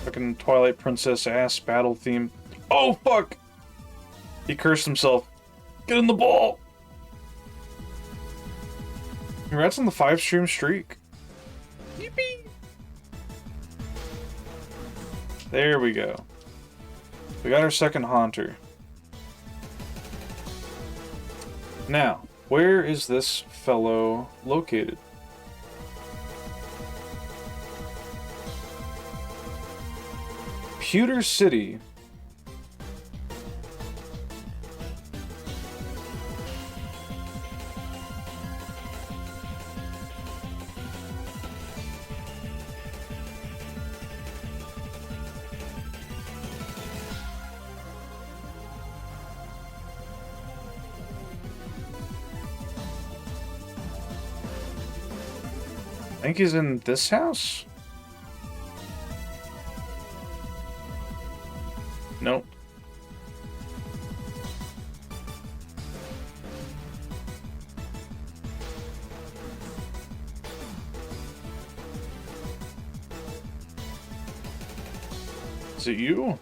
Fucking Twilight Princess ass battle theme. Oh fuck! He cursed himself. Get in the ball! Congrats on the 5-stream streak. Yippee! There we go. We got our second Haunter. Now, where is this fellow located? Pewter City. I think he's in this house? Nope. Is it you?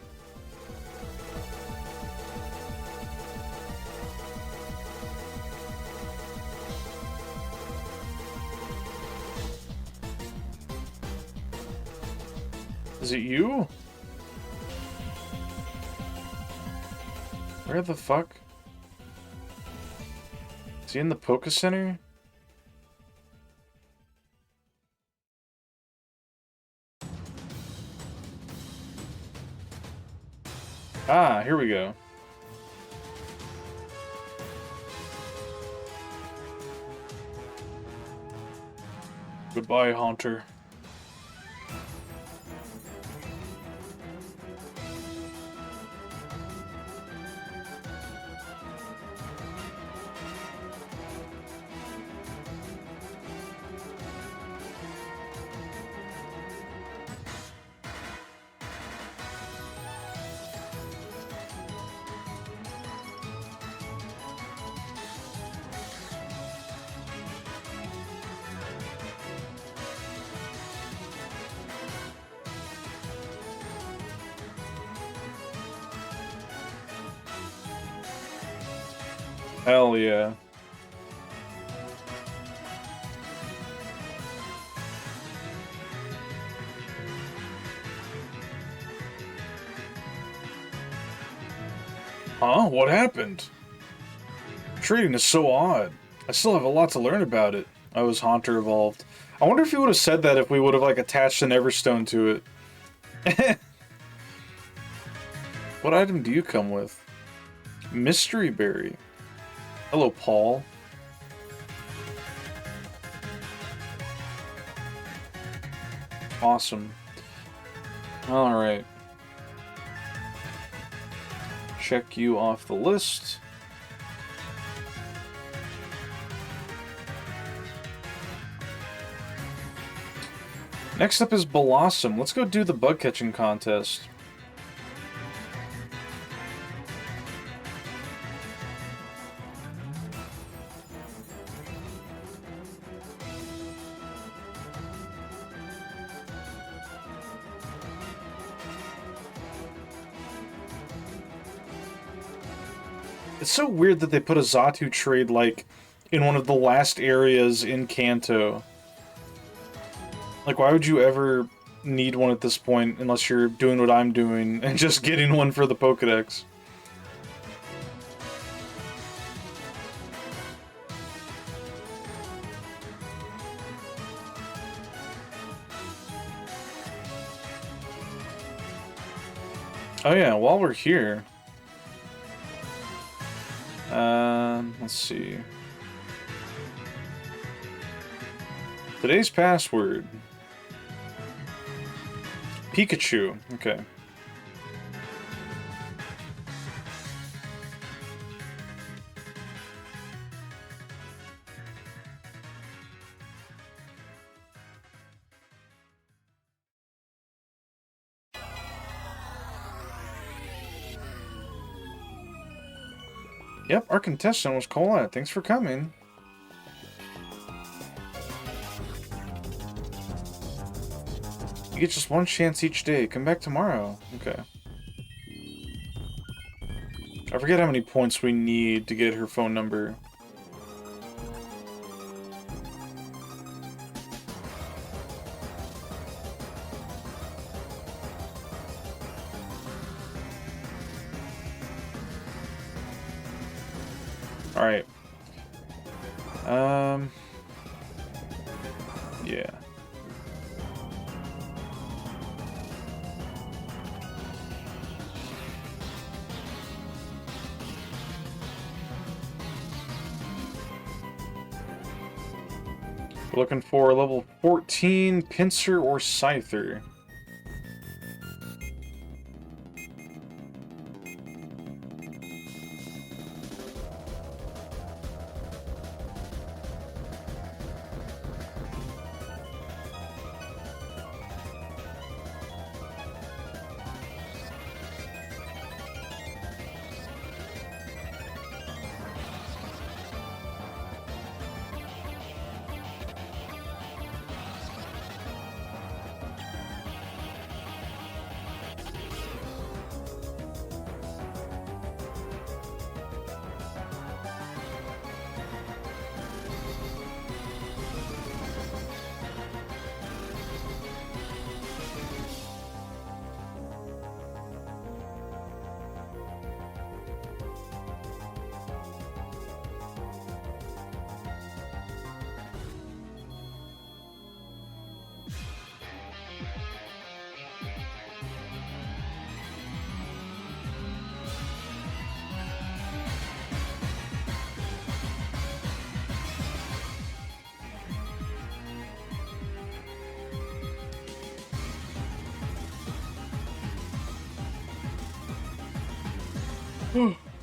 Is it you? Where the fuck? Is he in the Poké Center? Ah, here we go. Goodbye, Haunter. Hell yeah. Huh? What happened? Trading is so odd. I still have a lot to learn about it. I was Haunter evolved. I wonder if he would have said that if we would have, like, attached an Everstone to it. What item do you come with? Mystery Berry. Hello, Paul. Awesome. Alright. Check you off the list. Next up is Blossom. Let's go do the bug catching contest. It's so weird that they put a Xatu trade, like, in one of the last areas in Kanto. Like, why would you ever need one at this point unless you're doing what I'm doing and just getting one for the Pokédex? Oh yeah, while we're here... let's see. Today's password. Pikachu. Okay. Yep, our contestant was Colette. Thanks for coming. You get just one chance each day. Come back tomorrow. Okay. I forget how many points we need to get her phone number. Alright. Yeah. We're looking for a level 14 Pinsir or Scyther.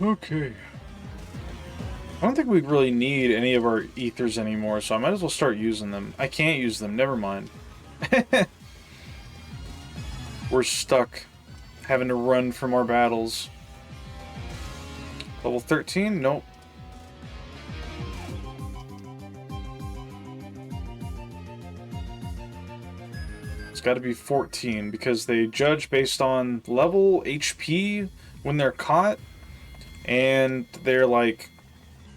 Okay. I don't think we really need any of our ethers anymore, so I might as well start using them. I can't use them, never mind. We're stuck having to run from our battles. Level 13? Nope. It's got to be 14 because they judge based on level, HP when they're caught, and their like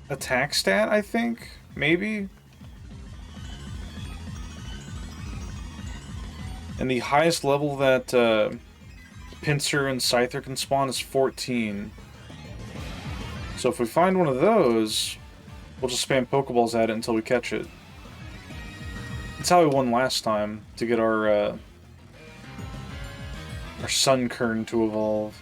attack stat, I think, maybe. And the highest level that Pinsir and Scyther can spawn is 14. So if we find one of those, we'll just spam Pokeballs at it until we catch it. That's how we won last time, to get our Sunkern to evolve.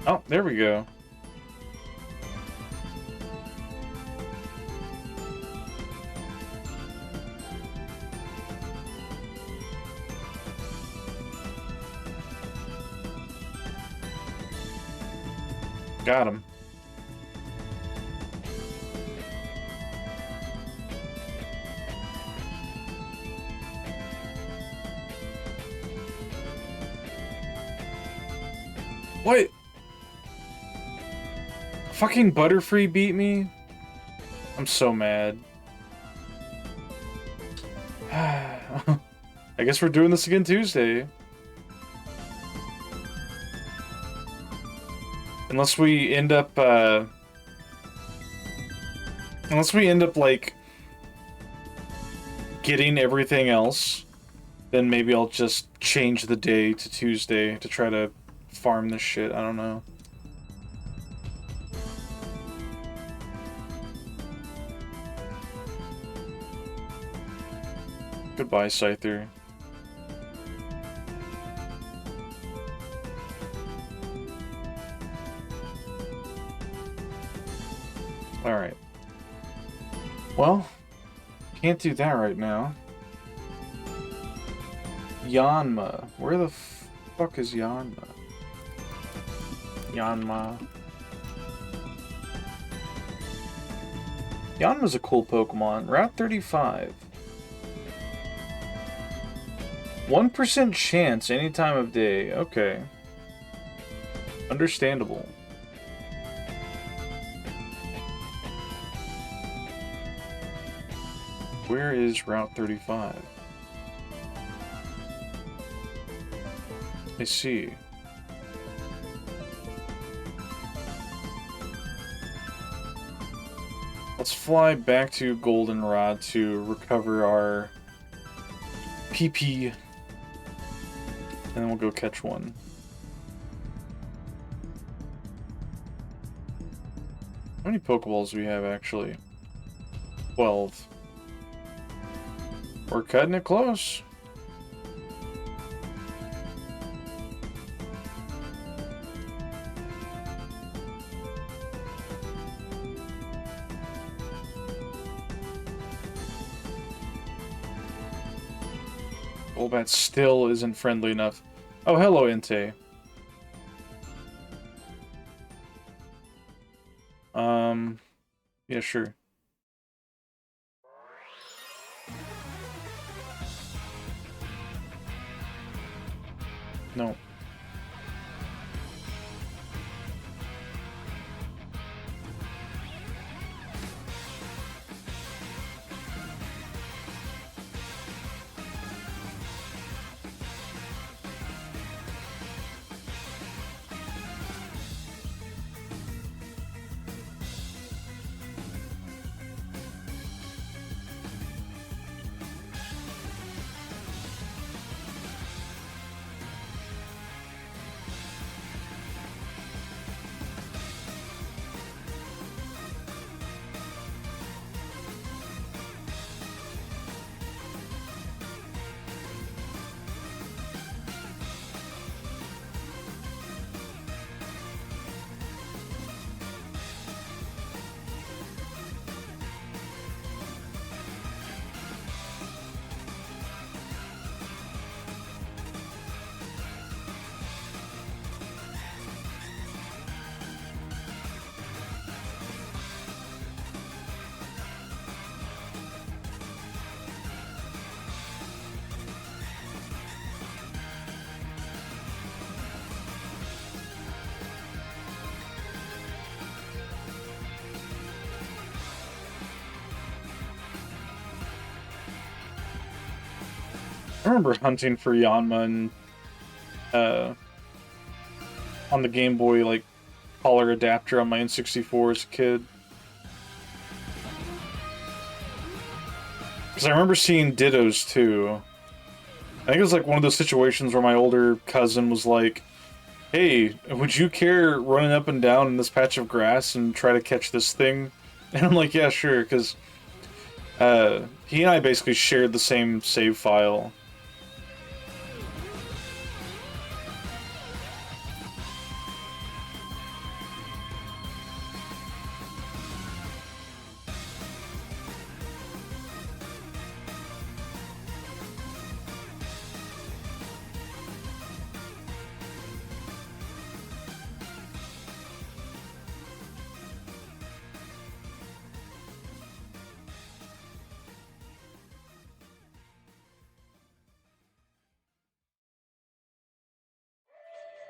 Oh, there we go. Got him. What? Fucking Butterfree beat me? I'm so mad. I guess we're doing this again Tuesday. Unless we end up, like, getting everything else, then maybe I'll just change the day to Tuesday to try to farm this shit. I don't know. Goodbye, Scyther. Alright. Well, can't do that right now. Yanma. Where the fuck is Yanma? Yanma. Yanma's a cool Pokemon. Route 35. 1% chance any time of day. Okay. Understandable. Where is Route 35? I see. Let's fly back to Goldenrod to recover our PP. And then we'll go catch one. How many Pokeballs do we have, actually? 12. We're cutting it close. Golbat still isn't friendly enough. Oh, hello, Entei. Yeah, sure. No. I remember hunting for Yanma and on the Game Boy, like, collar adapter on my N64 as a kid. Because I remember seeing Dittos, too. I think it was, like, one of those situations where my older cousin was like, hey, would you care running up and down in this patch of grass and try to catch this thing? And I'm like, yeah, sure, because he and I basically shared the same save file.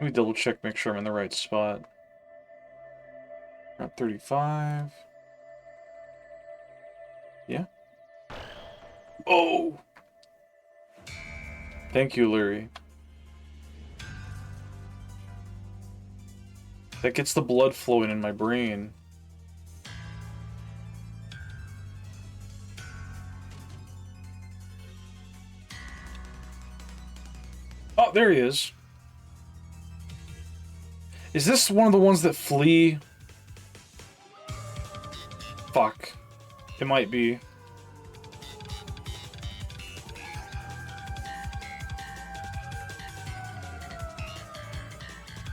Let me double check, make sure I'm in the right spot. Route 35. Yeah. Oh! Thank you, Lurie. That gets the blood flowing in my brain. Oh, there he is. Is this one of the ones that flee? Fuck. It might be.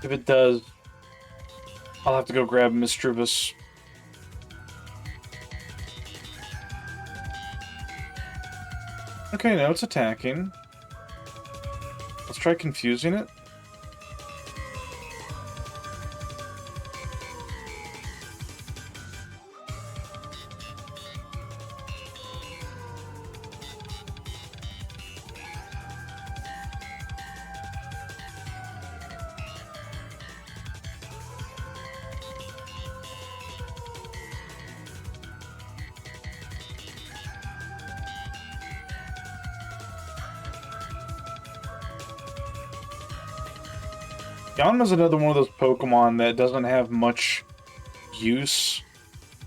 If it does, I'll have to go grab Misdreavus. Okay, now it's attacking. Let's try confusing it. Yanma's another one of those Pokemon that doesn't have much use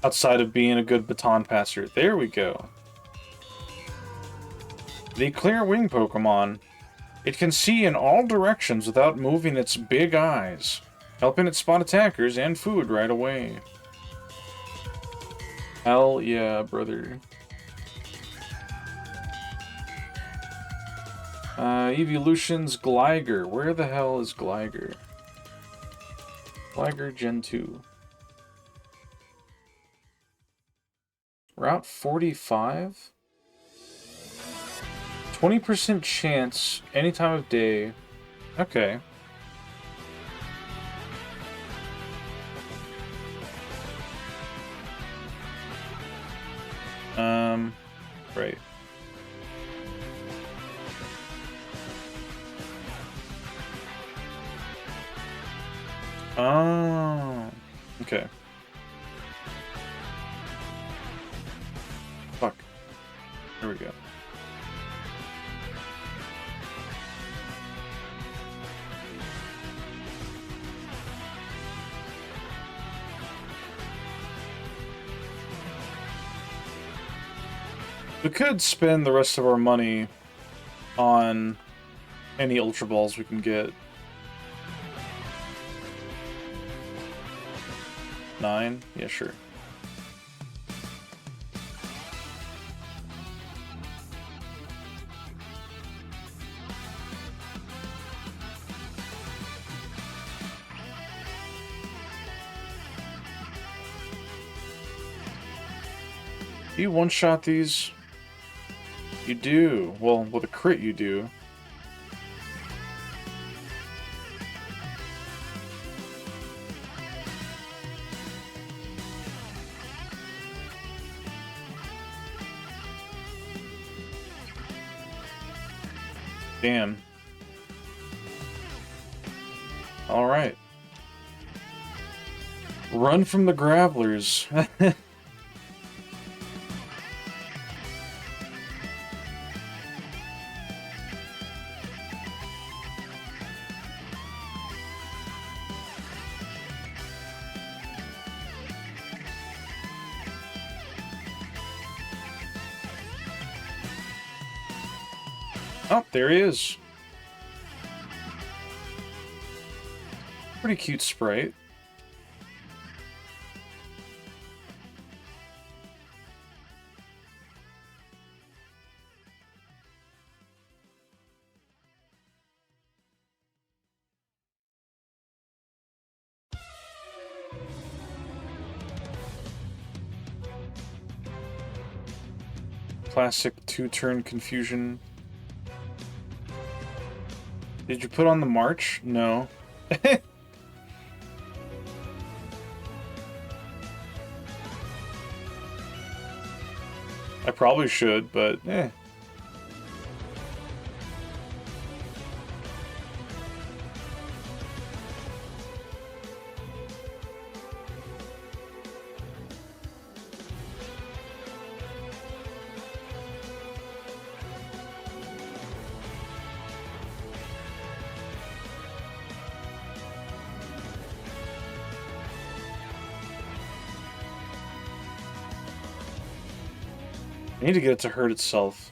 outside of being a good baton passer. There we go. The Clear Wing Pokemon. It can see in all directions without moving its big eyes, helping it spot attackers and food right away. Hell yeah, brother. Evolution's Gligar. Where the hell is Gligar? Gligar Gen 2. Route 45? 20% chance any time of day. Okay. Right. Oh, okay. Fuck. There we go. We could spend the rest of our money on any Ultra Balls we can get. 9? Yeah, sure. You one-shot these? You do. Well, with a crit you do. Damn. Alright. Run from the Gravelers. Oh, there he is. Pretty cute sprite. Classic two-turn confusion. Did you put on the march? No. I probably should, but eh. I need to get it to hurt itself.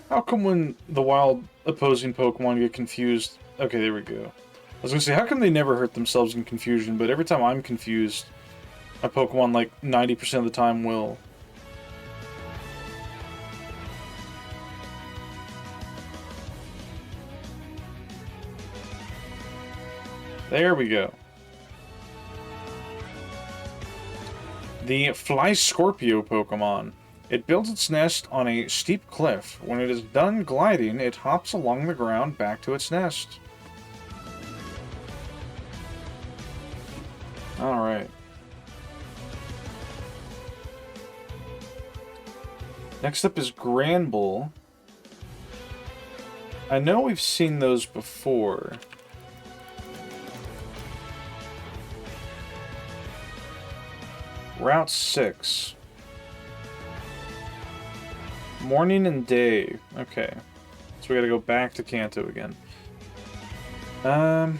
How come when the wild opposing Pokemon get confused... Okay, there we go. I was gonna say, how come they never hurt themselves in confusion, but every time I'm confused, my Pokemon, like, 90% of the time will. There we go. The Fly Scorpio Pokemon. It builds its nest on a steep cliff. When it is done gliding, it hops along the ground back to its nest. Alright. Next up is Granbull. I know we've seen those before. Route 6. Morning and day. Okay. So we gotta go back to Kanto again. Alright.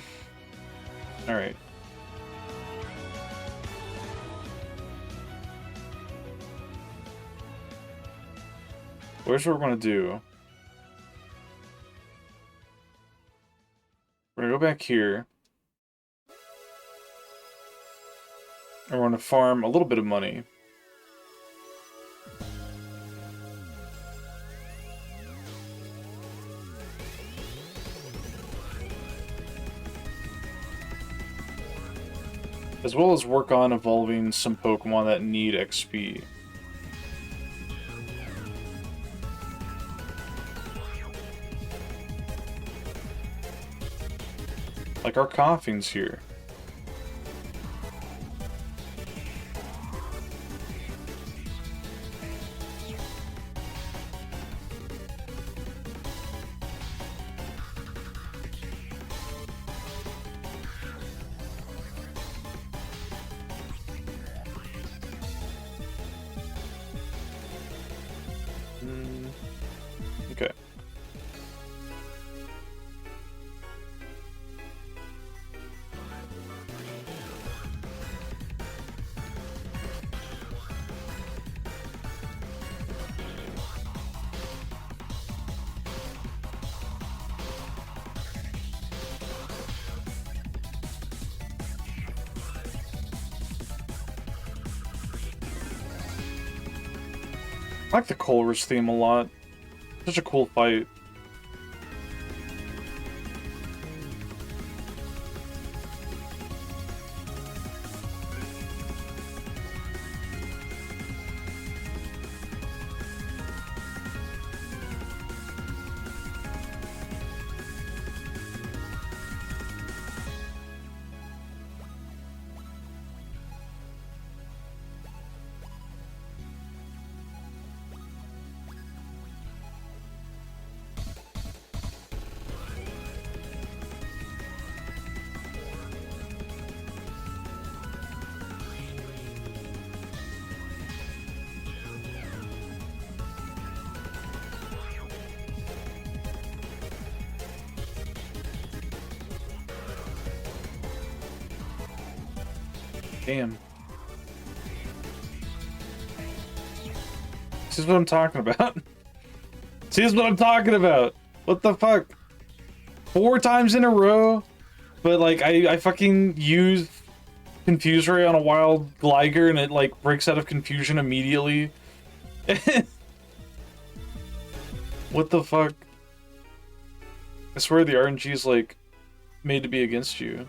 Here's what we're gonna do. We're gonna go back here. And we're gonna farm a little bit of money. As well as work on evolving some Pokemon that need XP. Like our Coughing's here. Okay. I like the Colress theme a lot. Such a cool fight. Damn. This is what I'm talking about. See, this is what I'm talking about. What the fuck? 4 times in a row? But, like, I fucking use Confuse Ray on a wild Gligar and it, like, breaks out of confusion immediately. What the fuck? I swear the RNG is, like, made to be against you.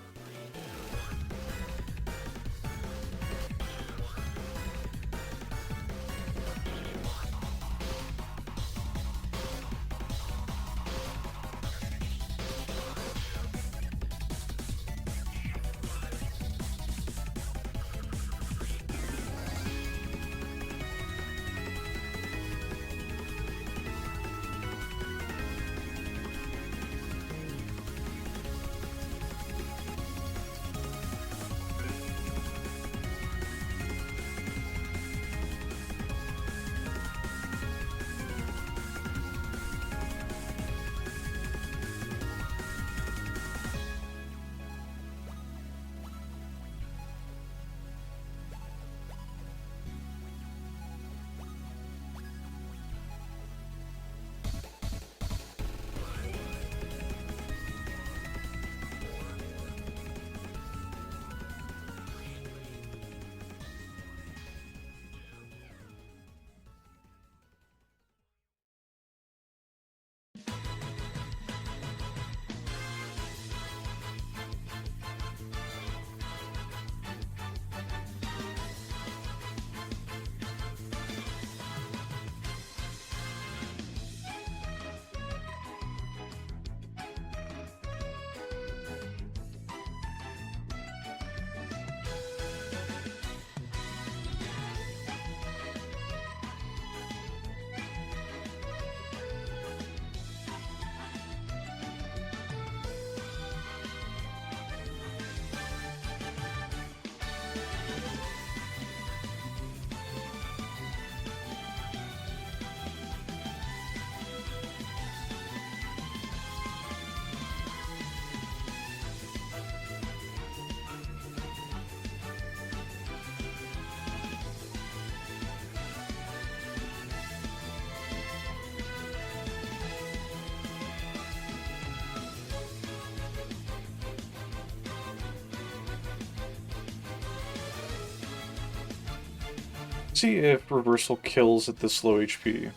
See if reversal kills at this low HP.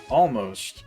Almost.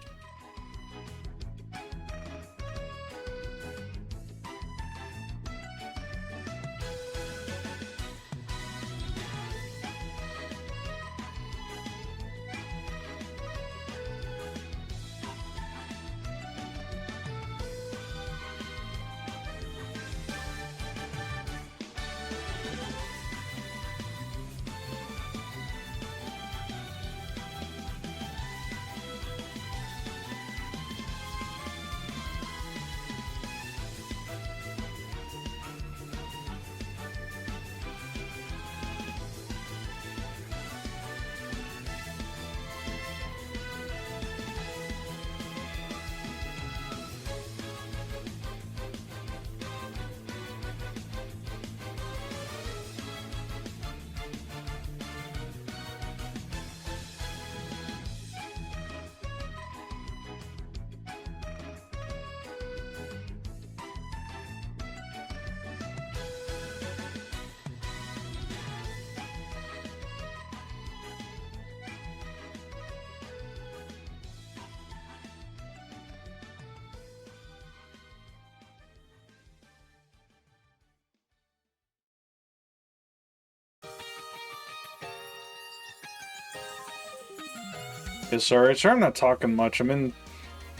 Yeah, sorry, I'm not talking much. I'm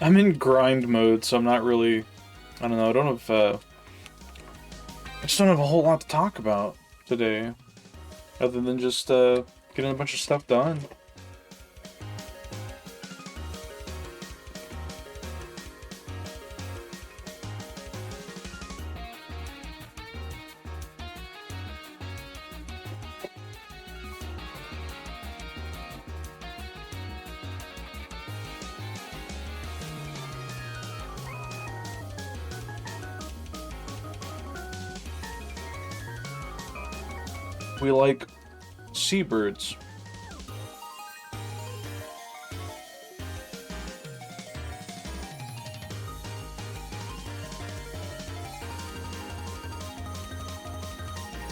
in grind mode, so I'm not really. I don't know. I don't have. I just don't have a whole lot to talk about today, other than just getting a bunch of stuff done. We like seabirds.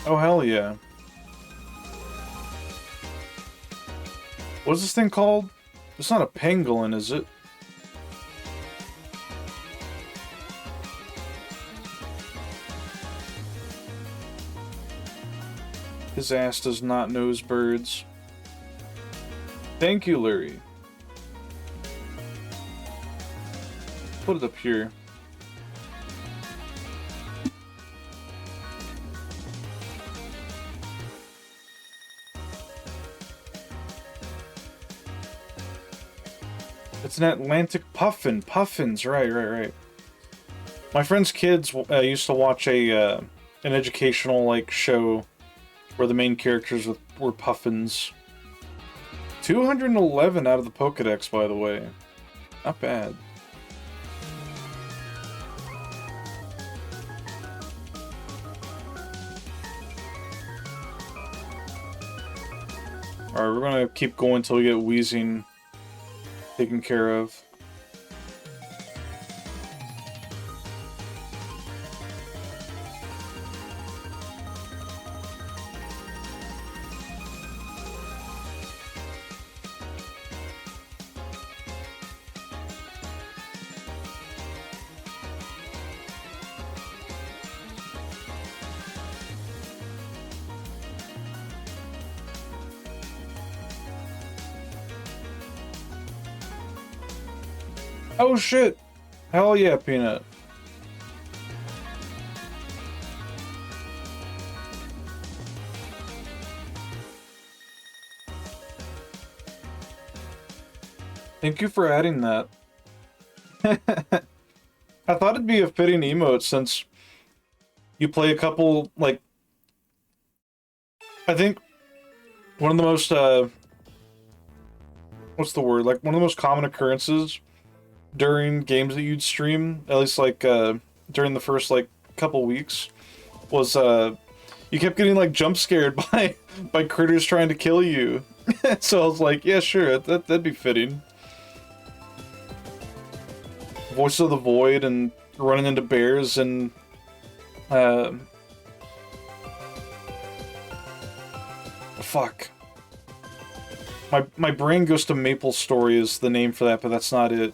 Oh, hell yeah. What's this thing called? It's not a pangolin, is it? His ass does not nose birds. Thank you, Lurie. Put it up here. It's an Atlantic puffin. Puffins, right. My friend's kids used to watch an educational like show where the main characters were puffins. 211 out of the Pokedex, by the way. Not bad. Alright, we're gonna keep going until we get Weezing taken care of. Oh shit! Hell yeah, Peanut. Thank you for adding that. I thought it'd be a fitting emote since you play a couple, like... I think one of the most, what's the word? Like, one of the most common occurrences during games that you'd stream, at least like during the first like couple weeks, was you kept getting like jump scared by critters trying to kill you. So I was like, yeah, sure, that'd be fitting. Voice of the Void and running into bears and fuck. My brain goes to Maple Story is the name for that, but that's not it.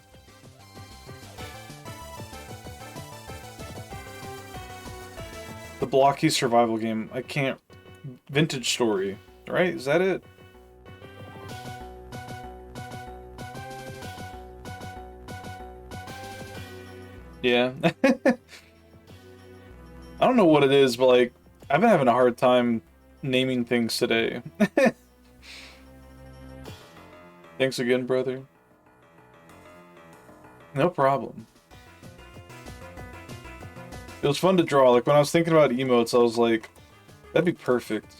The blocky survival game. I can't... Vintage Story. Right? Is that it? Yeah. I don't know what it is, but like, I've been having a hard time naming things today. Thanks again, brother. No problem. It was fun to draw. Like, when I was thinking about emotes, I was like, that'd be perfect.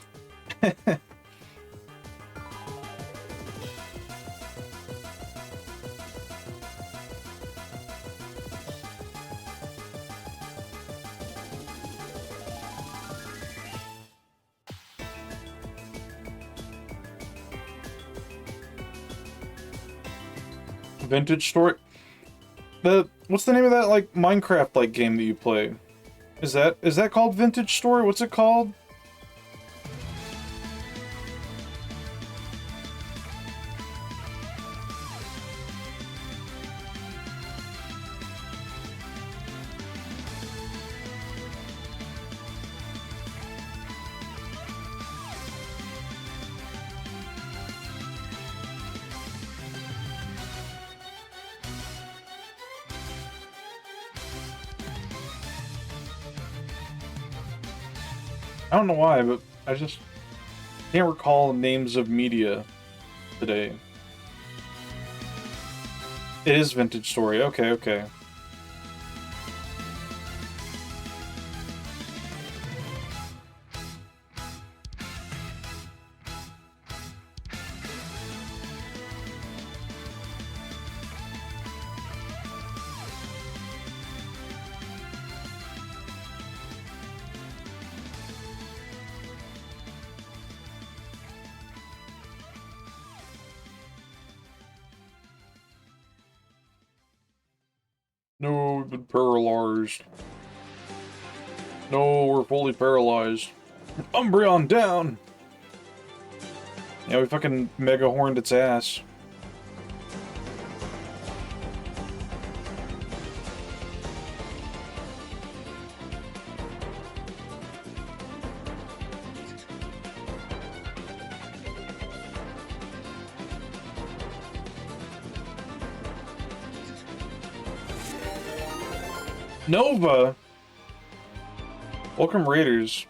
Vintage Story? What's the name of that, like, Minecraft-like game that you play? Is that called Vintage Story? What's it called? I don't know why, but I just can't recall names of media today. It is Vintage Story. Okay. we've been paralyzed. No, we're fully paralyzed. Umbreon down! Yeah, we fucking mega horned its ass. Nova! Welcome, Raiders.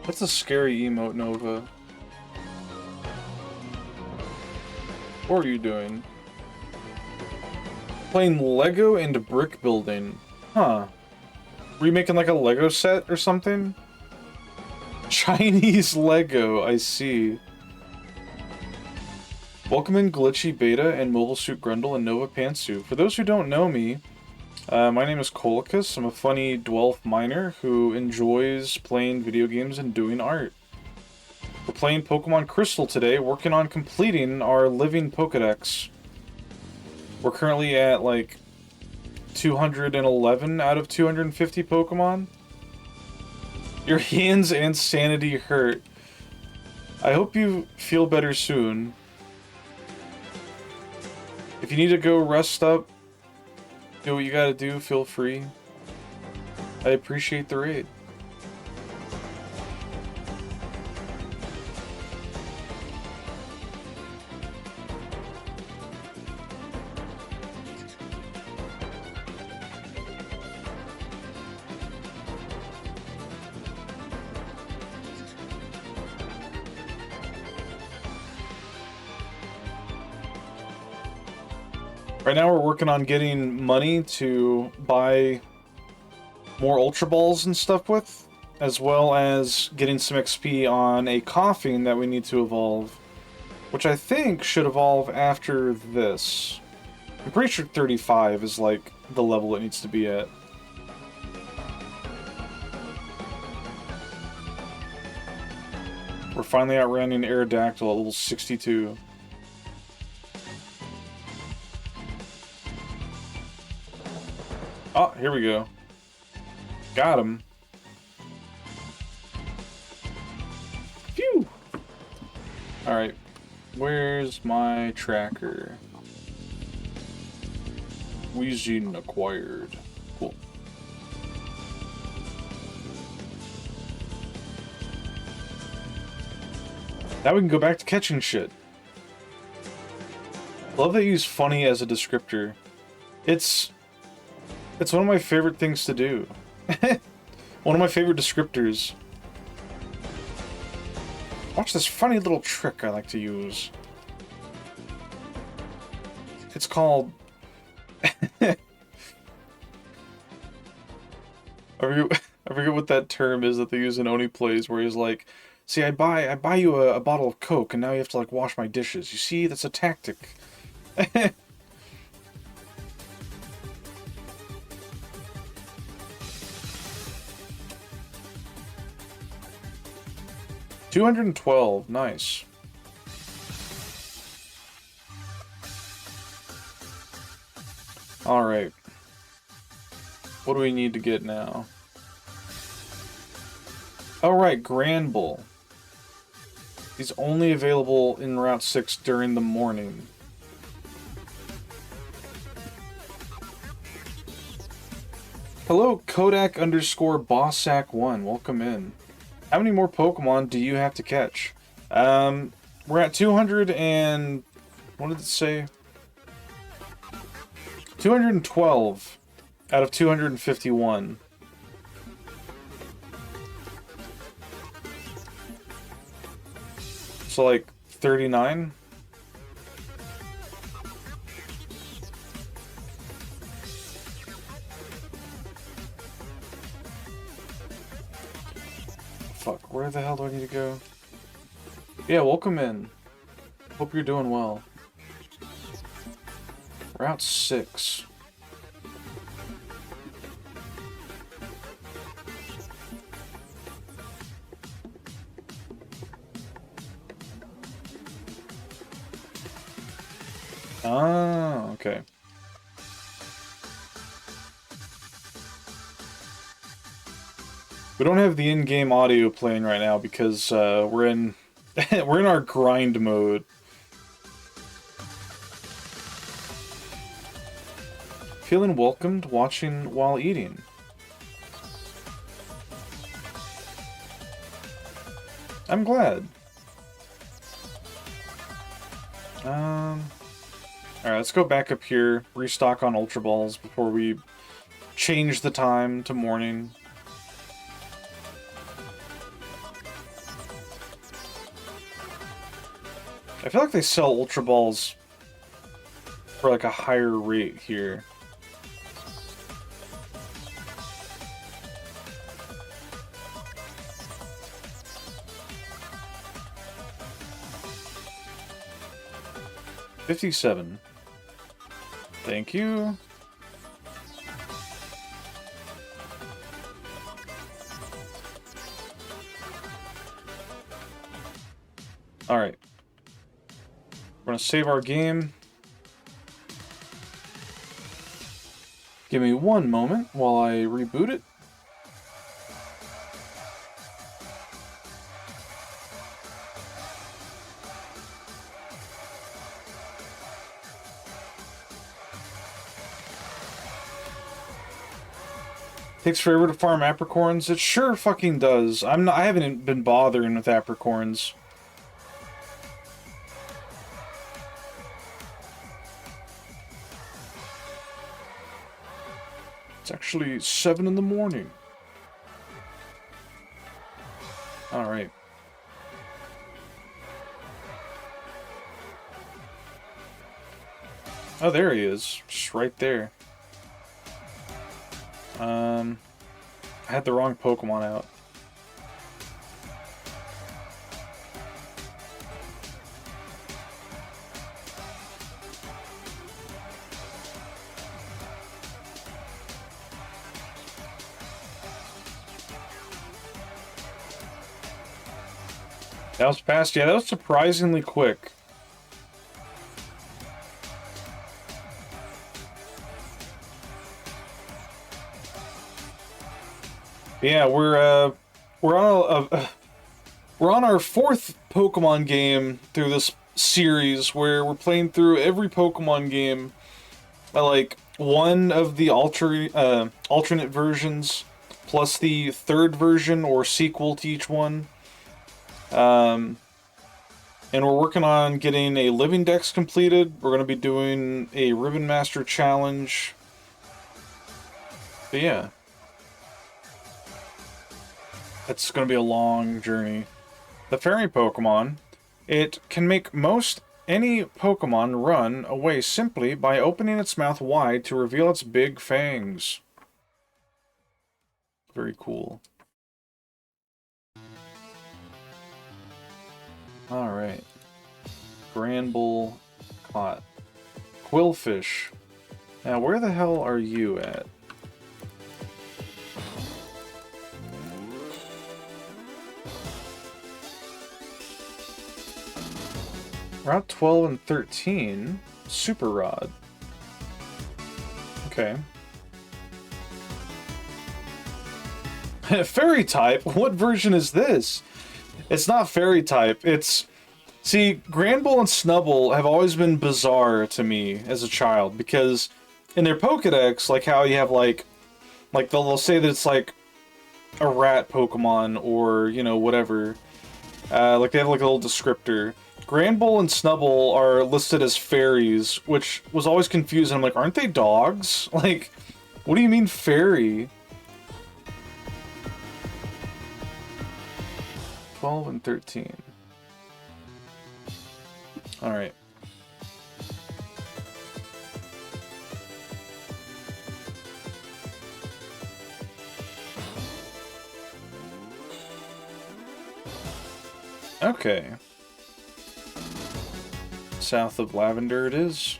That's a scary emote, Nova. What are you doing? Playing Lego and brick building. Huh. Were you making like a Lego set or something? Chinese Lego, I see. Welcome in Glitchy Beta and Mobile Suit Grundle and Nova Pantsuit. For those who don't know me, my name is Colicus. I'm a funny Dwelf miner who enjoys playing video games and doing art. We're playing Pokemon Crystal today, working on completing our living Pokedex. We're currently at like 211 out of 250 Pokemon. Your hands and sanity hurt. I hope you feel better soon. If you need to go rest up, do what you gotta do, feel free. I appreciate the raid. Right now we're working on getting money to buy more Ultra Balls and stuff with, as well as getting some XP on a Koffing that we need to evolve, which I think should evolve after this. I'm pretty sure 35 is like the level it needs to be at. We're finally outrunning Aerodactyl at level 62. Oh, here we go. Got him. Phew! Alright. Where's my tracker? Weezing acquired. Cool. Now we can go back to catching shit. Love that you use funny as a descriptor. It's one of my favorite things to do. One of my favorite descriptors. Watch this funny little trick I like to use. It's called... I forget what that term is that they use in Oni Plays, where he's like, see, I buy you a bottle of Coke, and now you have to, like, wash my dishes. You see? That's a tactic. 212, nice. Alright. What do we need to get now? Alright, Granbull. He's only available in Route 6 during the morning. Hello, Kodak _ Bossack1. Welcome in. How many more Pokemon do you have to catch? We're at 200 and... what did it say? 212 out of 251. So like 39? Fuck, where the hell do I need to go? Yeah, welcome in. Hope you're doing well. Route 6. Ah, okay. We don't have the in-game audio playing right now because we're in we're in our grind mode. Feeling welcomed watching while eating. I'm glad. Alright, let's go back up here, restock on Ultra Balls before we change the time to morning. I feel like they sell Ultra Balls for like a higher rate here. $57. Thank you. Alright. We're gonna save our game. Give me one moment while I reboot it. Takes forever to farm apricorns. It sure fucking does. I haven't been bothering with apricorns. It's actually 7 in the morning. Alright. Oh, there he is. Just right there. I had the wrong Pokemon out. That was fast. Yeah, that was surprisingly quick. Yeah, we're on our 4th Pokemon game through this series where we're playing through every Pokemon game by like one of the alternate versions plus the 3rd version or sequel to each one. And we're working on getting a Living Dex completed. We're going to be doing a Ribbon Master challenge. But yeah. It's going to be a long journey. The Fairy Pokemon. It can make most any Pokemon run away simply by opening its mouth wide to reveal its big fangs. Very cool. Alright. Granbull caught. Quillfish. Now, where the hell are you at? Route 12 and 13. Super Rod. Okay. Fairy type? What version is this? It's not fairy type. It's... See, Granbull and Snubbull have always been bizarre to me as a child, because in their Pokedex, like how you have like they'll say that it's like a rat Pokemon or, you know, whatever. Like they have like a little descriptor. Granbull and Snubbull are listed as fairies, which was always confusing. I'm like, aren't they dogs? Like, what do you mean fairy? 12 and 13. Alright. Okay. South of Lavender it is.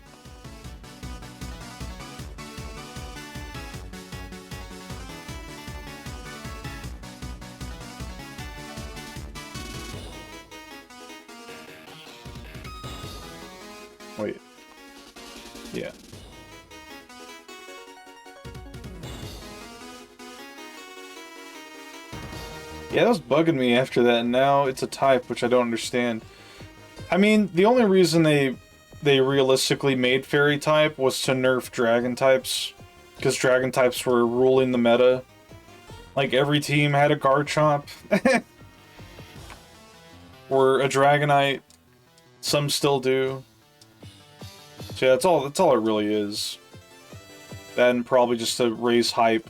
Wait. Yeah. Yeah, that was bugging me after that, and now it's a type, which I don't understand. I mean, the only reason they realistically made fairy type was to nerf dragon types, because dragon types were ruling the meta. Like, every team had a Garchomp, or a Dragonite. Some still do. So yeah, that's all it really is. That and probably just to raise hype.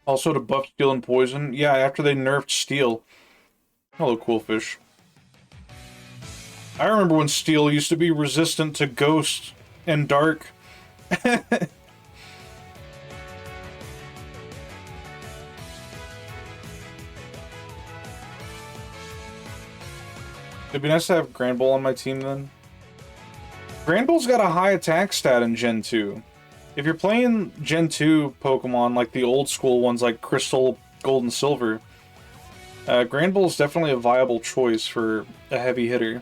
Also to buff Steel and Poison. Yeah, after they nerfed Steel. Hello, Coolfish. I remember when Steel used to be resistant to Ghost and Dark. It'd be nice to have Granbull on my team then. Granbull's got a high attack stat in Gen 2. If you're playing Gen 2 Pokemon, like the old school ones like Crystal, Gold, and Silver, Granbull is definitely a viable choice for a heavy hitter.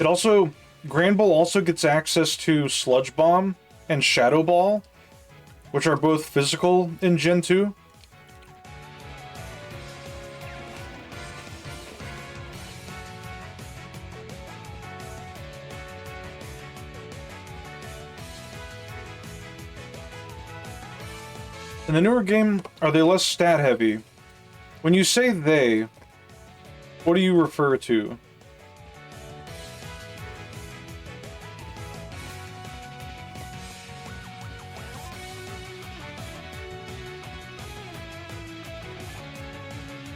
It also... Granbull also gets access to Sludge Bomb and Shadow Ball, which are both physical in Gen 2. In the newer game, are they less stat heavy? When you say they, what do you refer to?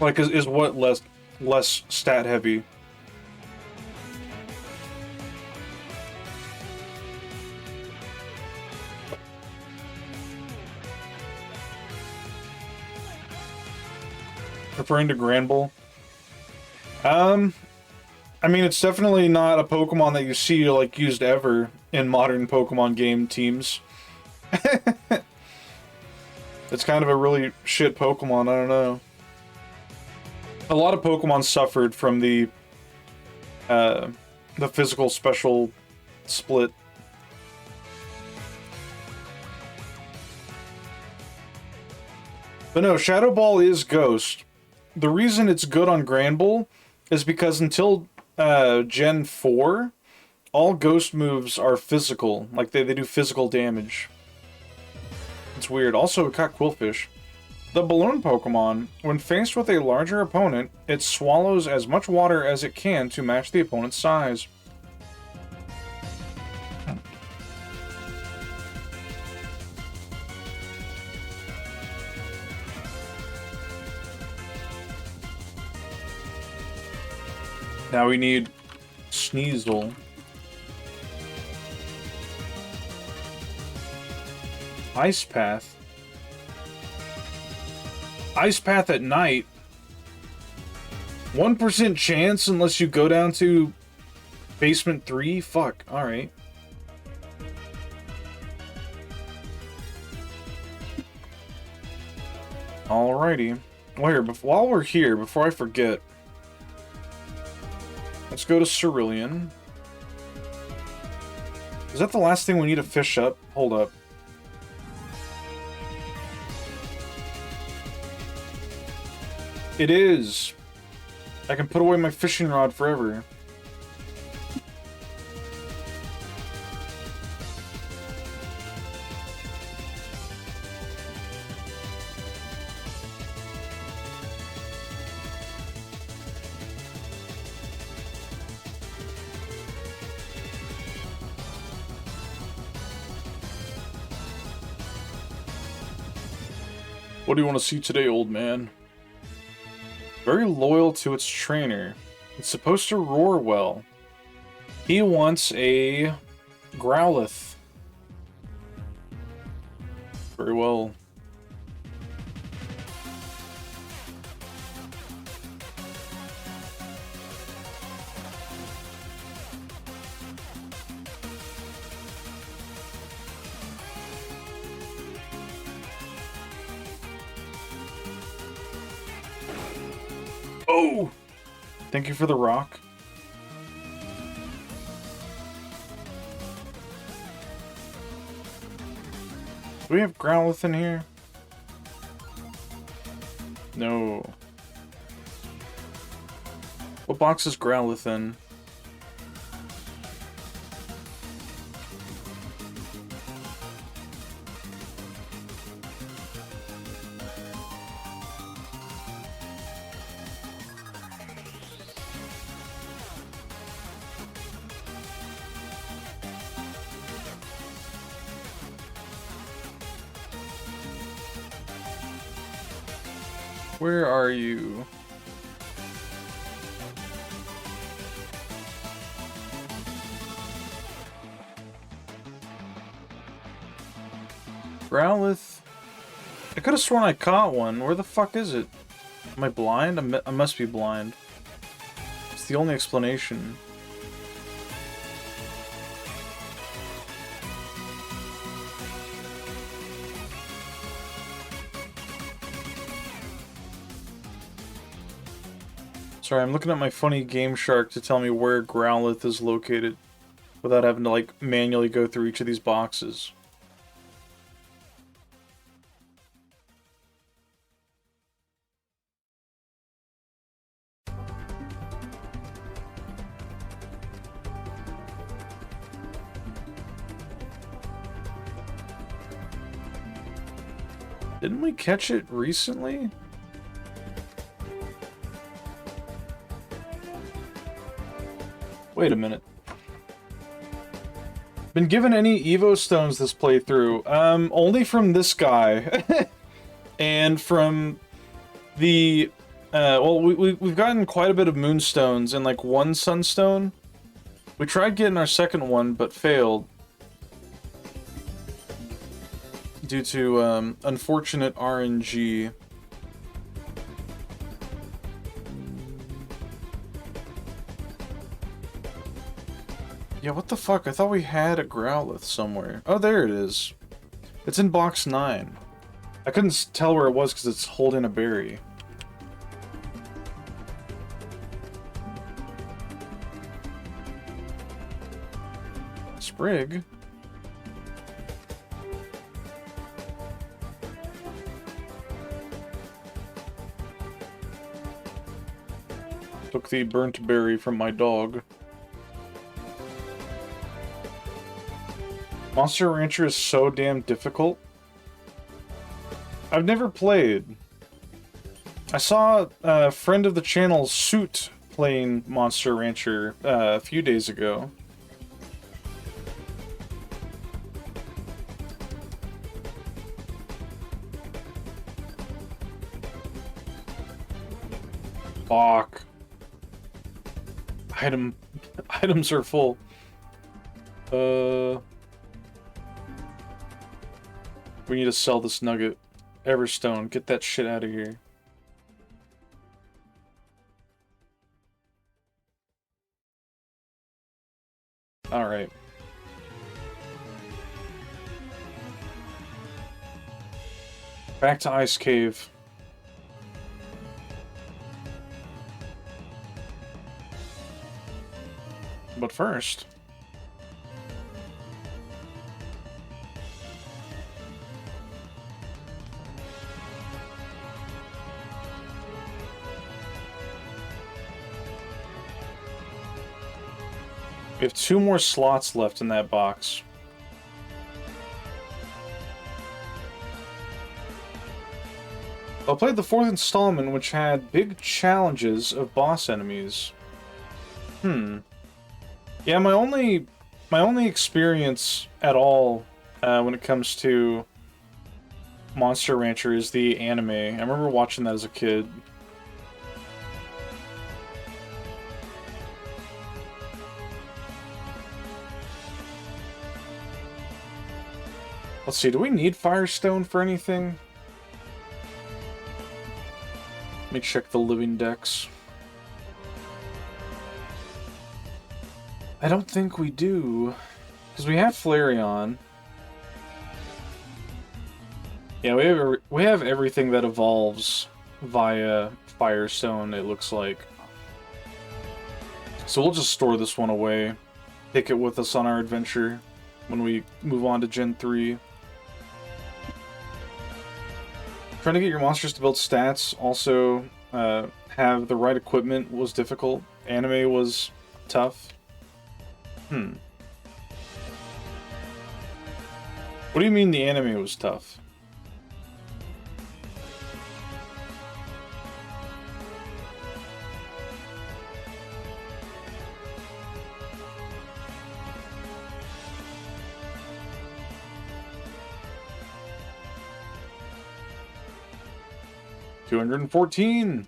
Like, is what less stat heavy? Referring to Granbull? I mean, it's definitely not a Pokemon that you see, like, used ever in modern Pokemon game teams. It's kind of a really shit Pokemon, I don't know. A lot of Pokemon suffered from the physical special split. But no, Shadow Ball is Ghost. The reason it's good on Granbull is because until Gen 4, all Ghost moves are physical. Like, they do physical damage. It's weird. Also, it caught Quillfish. The Balloon Pokemon, when faced with a larger opponent, it swallows as much water as it can to match the opponent's size. Now we need Sneasel. Ice Path. Ice Path at night. 1% chance unless you go down to Basement 3? Fuck, alright. Alrighty. While we're here, before I forget, let's go to Cerulean. Is that the last thing we need to fish up? Hold up. It is. I can put away my fishing rod forever. What do you want to see today, old man? Very loyal to its trainer. It's supposed to roar well. He wants a Growlithe. Very well. Oh! Thank you for the rock. Do we have Growlithe in here? No. What box is Growlithe in? Where are you? Growlithe? I could have sworn I caught one. Where the fuck is it? Am I blind? I must be blind. It's the only explanation. Sorry, I'm looking at my funny Game Shark to tell me where Growlithe is located without having to, like, manually go through each of these boxes. Didn't we catch it recently? Wait a minute. Been given any Evo Stones this playthrough? Only from this guy. And from the... well, we've gotten quite a bit of Moonstones and, like, one Sunstone. We tried getting our second one, but failed. Due to, unfortunate RNG. Yeah, what the fuck? I thought we had a Growlithe somewhere. Oh, there it is. It's in box 9. I couldn't tell where it was because it's holding a berry. Sprig? Took the burnt berry from my dog. Monster Rancher is so damn difficult. I've never played. I saw a friend of the channel, Suit, playing Monster Rancher a few days ago. Fuck. Items are full. We need to sell this nugget. Everstone, get that shit out of here. Alright. Back to Ice Cave. But first... we have 2 more slots left in that box. I played the 4th installment, which had big challenges of boss enemies. Yeah, my only experience at all when it comes to Monster Rancher is the anime. I remember watching that as a kid. Let's see, do we need Firestone for anything? Let me check the living dex. I don't think we do. Because we have Flareon. Yeah, we have everything that evolves via Firestone, it looks like. So we'll just store this one away. Take it with us on our adventure when we move on to Gen 3. Trying to get your monsters to build stats, also have the right equipment was difficult. Anime was tough. What do you mean the anime was tough? $214.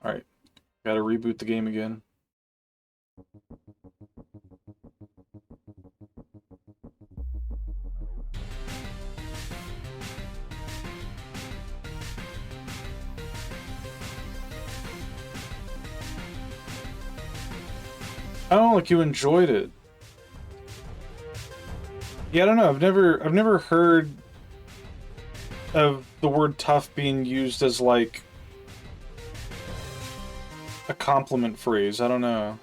All right, gotta reboot the game again. Oh, like you enjoyed it. Yeah, I don't know. I've never heard of the word tough being used as like a compliment phrase. I don't know.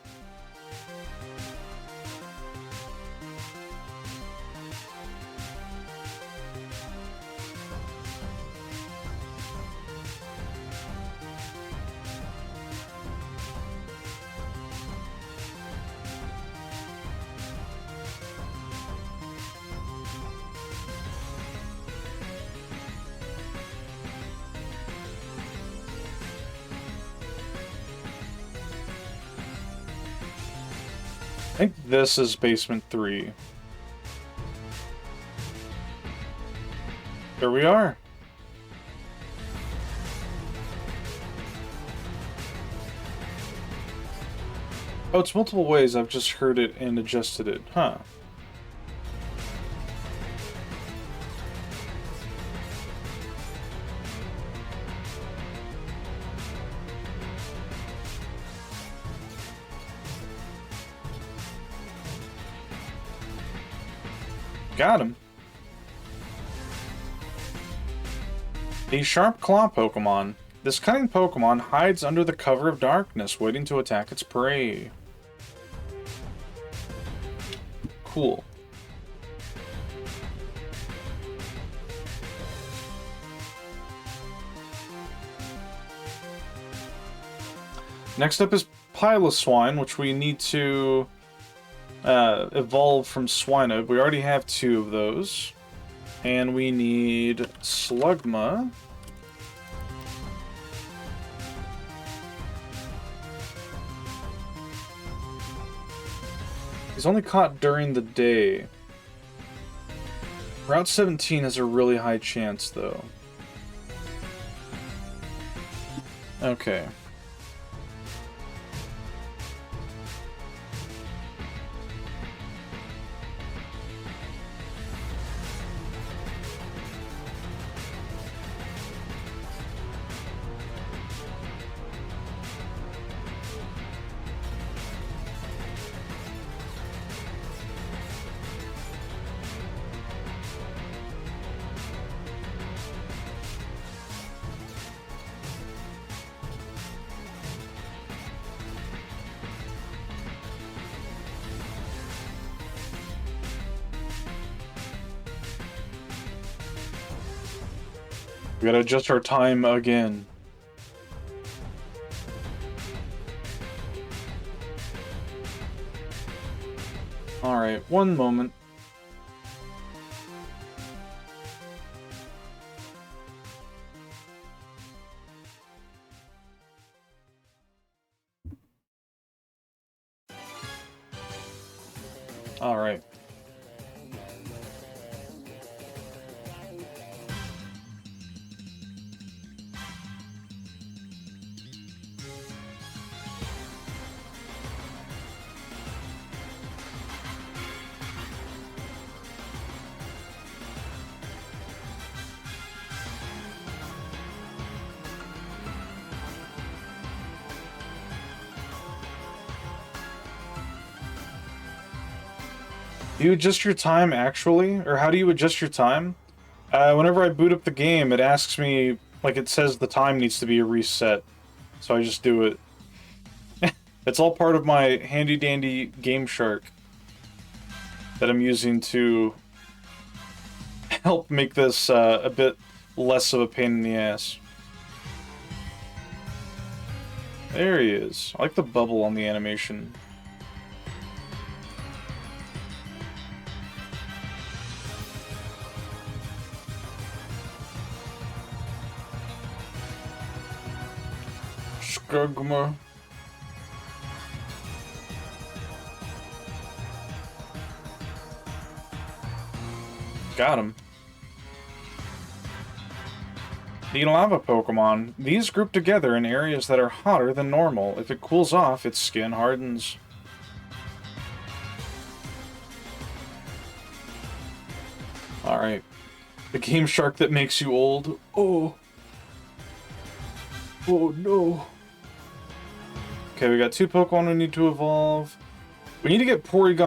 I think this is Basement 3. There we are. Oh, it's multiple ways. I've just heard it and adjusted it. Huh. Got him. A Sharp Claw Pokemon. This cunning Pokemon hides under the cover of darkness, waiting to attack its prey. Cool. Next up is Piloswine, which we need to evolve from Swinub. We already have 2 of those. And we need Slugma. He's only caught during the day. Route 17 has a really high chance, though. Okay. We gotta adjust our time again. Alright, one moment. Alright. Do you adjust your time actually? Or how do you adjust your time? Whenever I boot up the game, it asks me, like it says the time needs to be reset. So I just do it. It's all part of my handy dandy Game Shark that I'm using to help make this a bit less of a pain in the ass. There he is. I like the bubble on the animation. Skugma. Got him. The lava Pokemon. These group together in areas that are hotter than normal. If it cools off, its skin hardens. Alright. The Game Shark that makes you old. Oh. Oh no. Okay, we got 2 Pokemon we need to evolve. We need to get Porygon.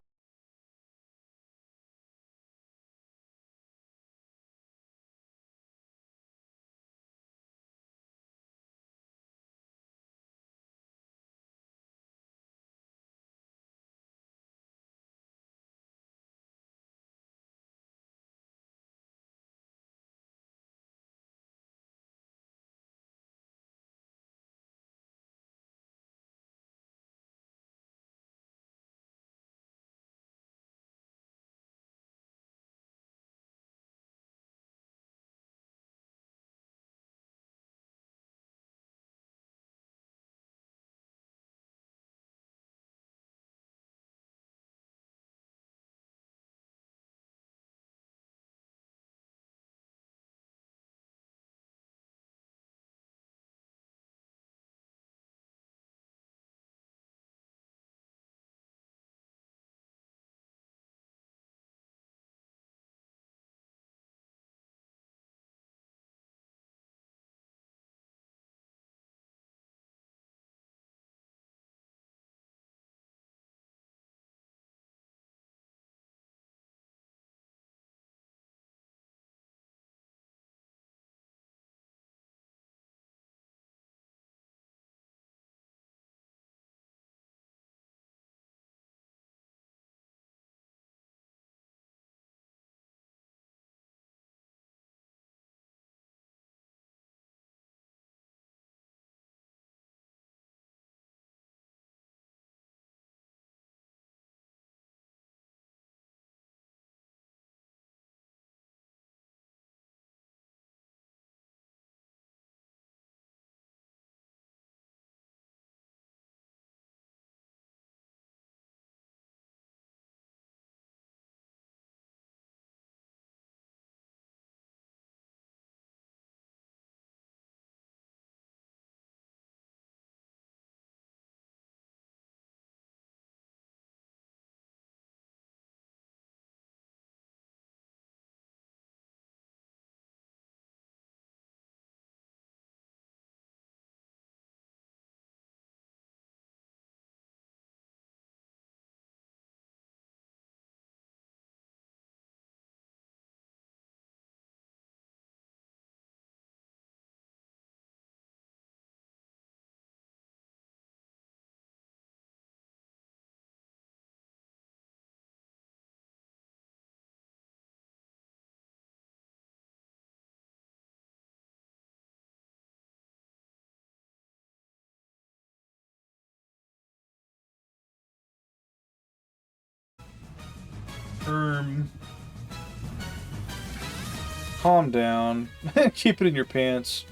Calm down. Keep it in your pants.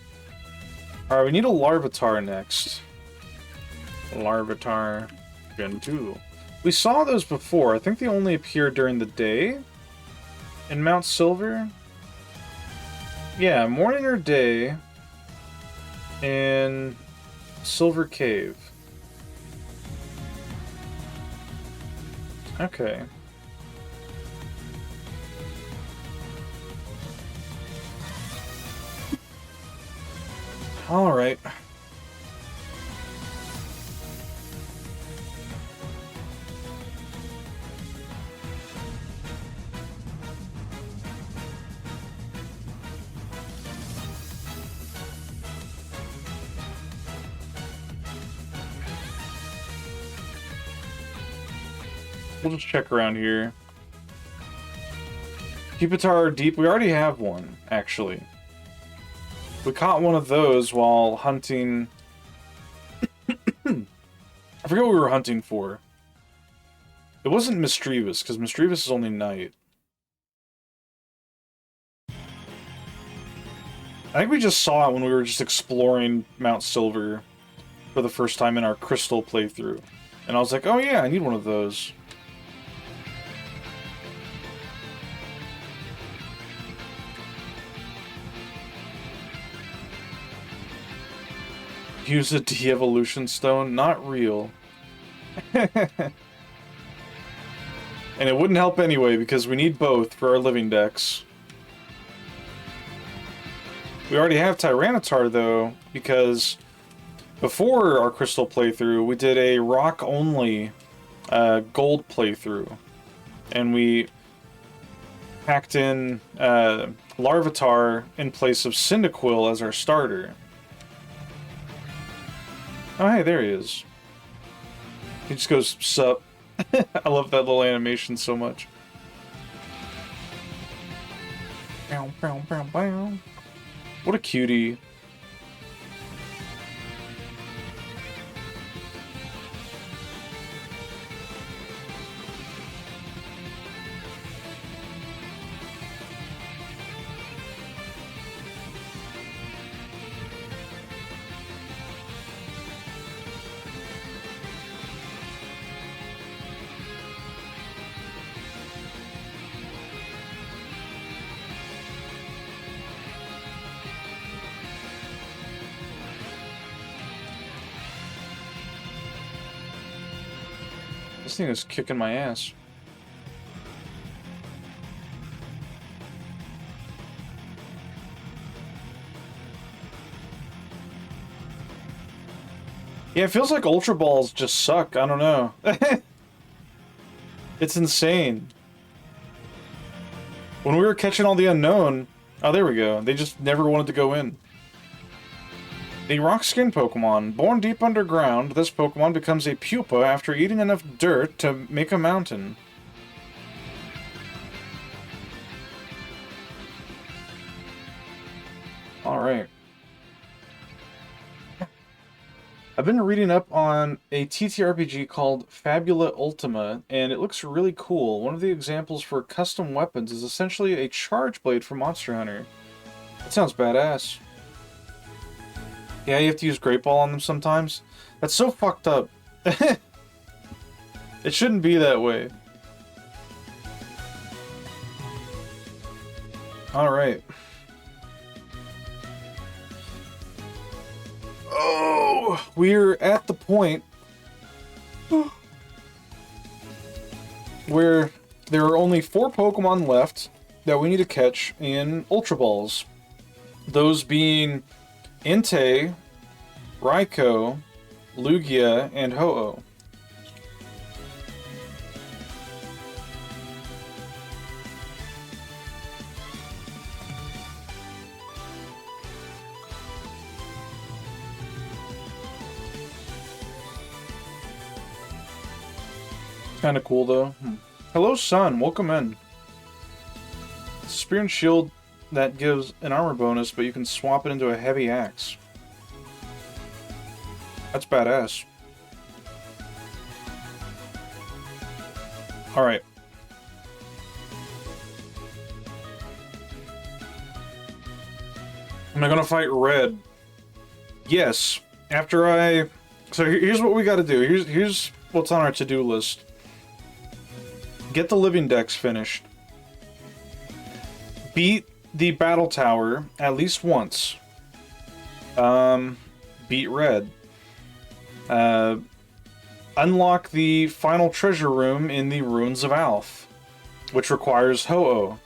Alright, we need a Larvitar next. Larvitar Gen 2. We saw those before. I think they only appear during the day in Mount Silver. Yeah, morning or day in Silver Cave. Okay. Alright. We'll just check around here. Pupitar Deep, we already have one, actually. We caught one of those while hunting... I forget what we were hunting for. It wasn't Misdreavus, because Misdreavus is only night. I think we just saw it when we were just exploring Mount Silver for the first time in our Crystal playthrough. And I was like, oh yeah, I need one of those. Use a de-evolution stone? Not real. And it wouldn't help anyway, because we need both for our living decks. We already have Tyranitar, though, because before our Crystal playthrough, we did a rock-only gold playthrough. And we packed in Larvitar in place of Cyndaquil as our starter. Oh, hey, there he is. He just goes, sup. I love that little animation so much. Bow, bow, bow, bow. What a cutie. This thing is kicking my ass. Yeah, it feels like Ultra Balls just suck. I don't know. It's insane. When we were catching all the unknown... Oh, there we go. They just never wanted to go in. The Rock Skin Pokemon. Born deep underground, this Pokemon becomes a pupa after eating enough dirt to make a mountain. Alright. I've been reading up on a TTRPG called Fabula Ultima, and it looks really cool. One of the examples for custom weapons is essentially a Charge Blade from Monster Hunter. That sounds badass. Yeah, you have to use Great Ball on them sometimes. That's so fucked up. It shouldn't be that way. Alright. Oh, we're at the point where there are only 4 Pokemon left that we need to catch in Ultra Balls. Those being Entei, Raikou, Lugia, and Ho-Oh. Kinda cool though. Hello, Sun. Welcome in. Spear and Shield that gives an armor bonus, but you can swap it into a heavy axe. That's badass. Alright. Am I gonna fight Red? Yes. After I... So here's what we gotta do. Here's what's on our to-do list. Get the living decks finished. Beat the battle tower at least once. Beat Red. Unlock the final treasure room in the Ruins of Alph, which requires Ho-Oh.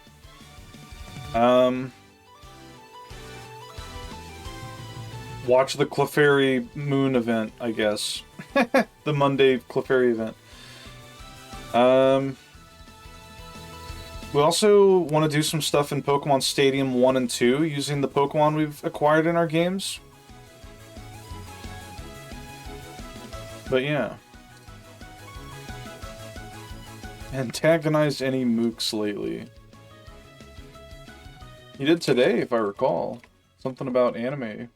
Watch the Clefairy Moon event, I guess. The Monday Clefairy event. We also want to do some stuff in Pokemon Stadium 1 and 2 using the Pokemon we've acquired in our games. But yeah. antagonized any mooks lately? You did today, if I recall. Something about anime.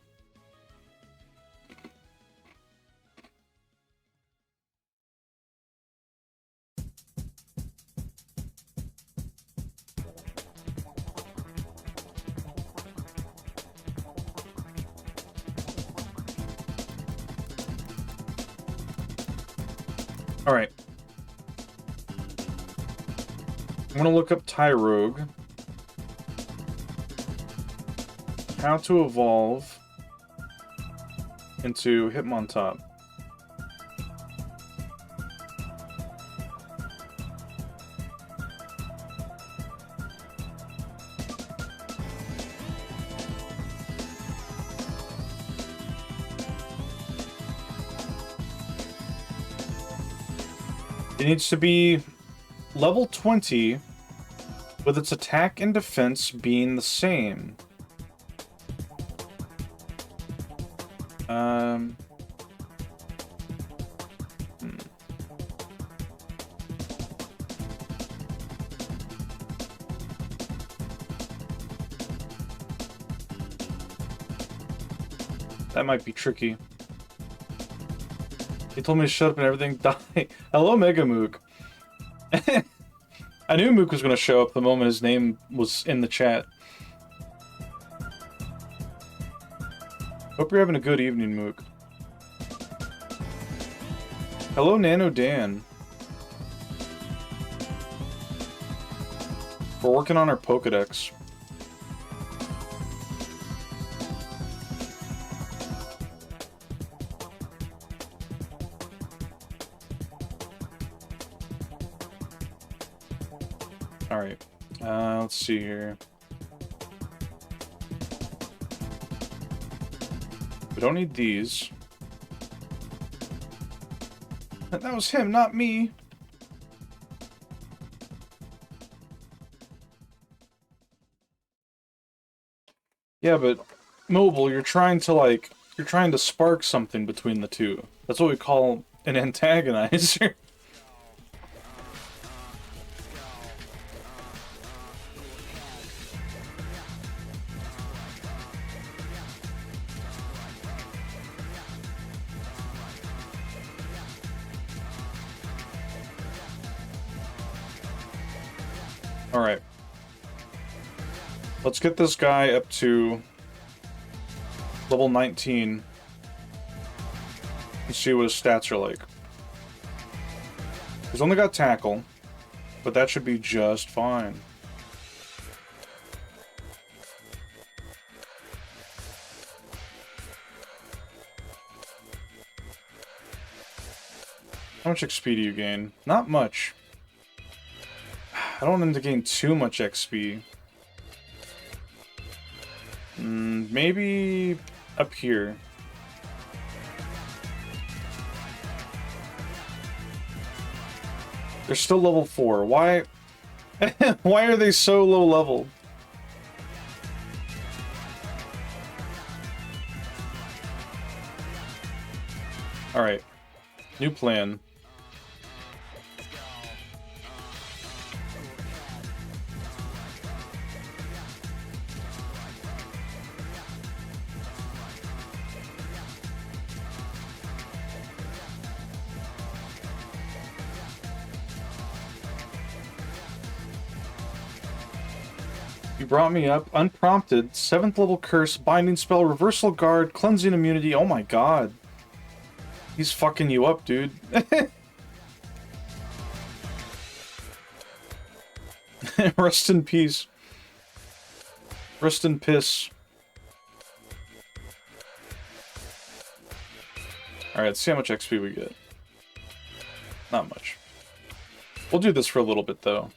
Alright. I'm gonna look up Tyrogue. How to evolve into Hitmontop. It needs to be level 20 with its attack and defense being the same. That might be tricky. He told me to shut up and everything die. Hello, Mega Mook. I knew Mook was going to show up the moment his name was in the chat. Hope you're having a good evening, Mook. Hello, Nano Dan. We're working on our Pokedex. Alright. Let's see here. We don't need these. That was him, not me. Yeah, but Mobile, you're trying to spark something between the two. That's what we call an antagonizer. Alright. Let's get this guy up to level 19 and see what his stats are like. He's only got tackle, but that should be just fine. How much XP do you gain? Not much. I don't want him to gain too much XP. Maybe up here. They're still level 4. Why? Why are they so low level? Alright. New plan. You brought me up, unprompted, 7th level curse, binding spell, reversal guard, cleansing immunity, oh my god. He's fucking you up, dude. Rest in peace. Rest in piss. Alright, let's see how much XP we get. Not much. We'll do this for a little bit, though.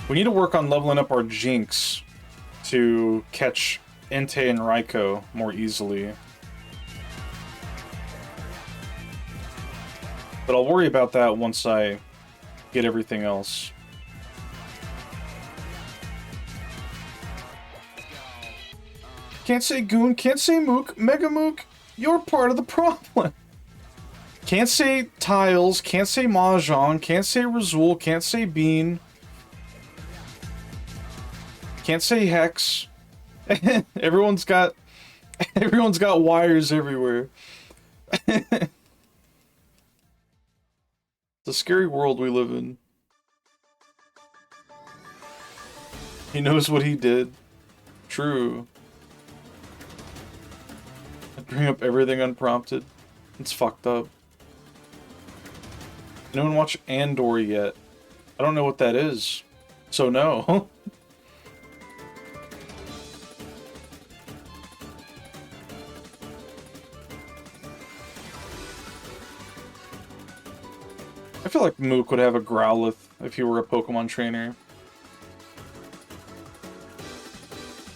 We need to work on leveling up our Jinx to catch Entei and Raikou more easily. But I'll worry about that once I get everything else. Can't say Goon, can't say Mook, Mega Mook, you're part of the problem. Can't say Tiles, can't say Mahjong, can't say Razul, can't say Bean. Can't say Hex. Everyone's got wires everywhere. It's a scary world we live in. He knows what he did. True. I bring up everything unprompted. It's fucked up. No one watched Andor yet. I don't know what that is. So no. I feel like Mook would have a Growlithe if he were a Pokemon trainer.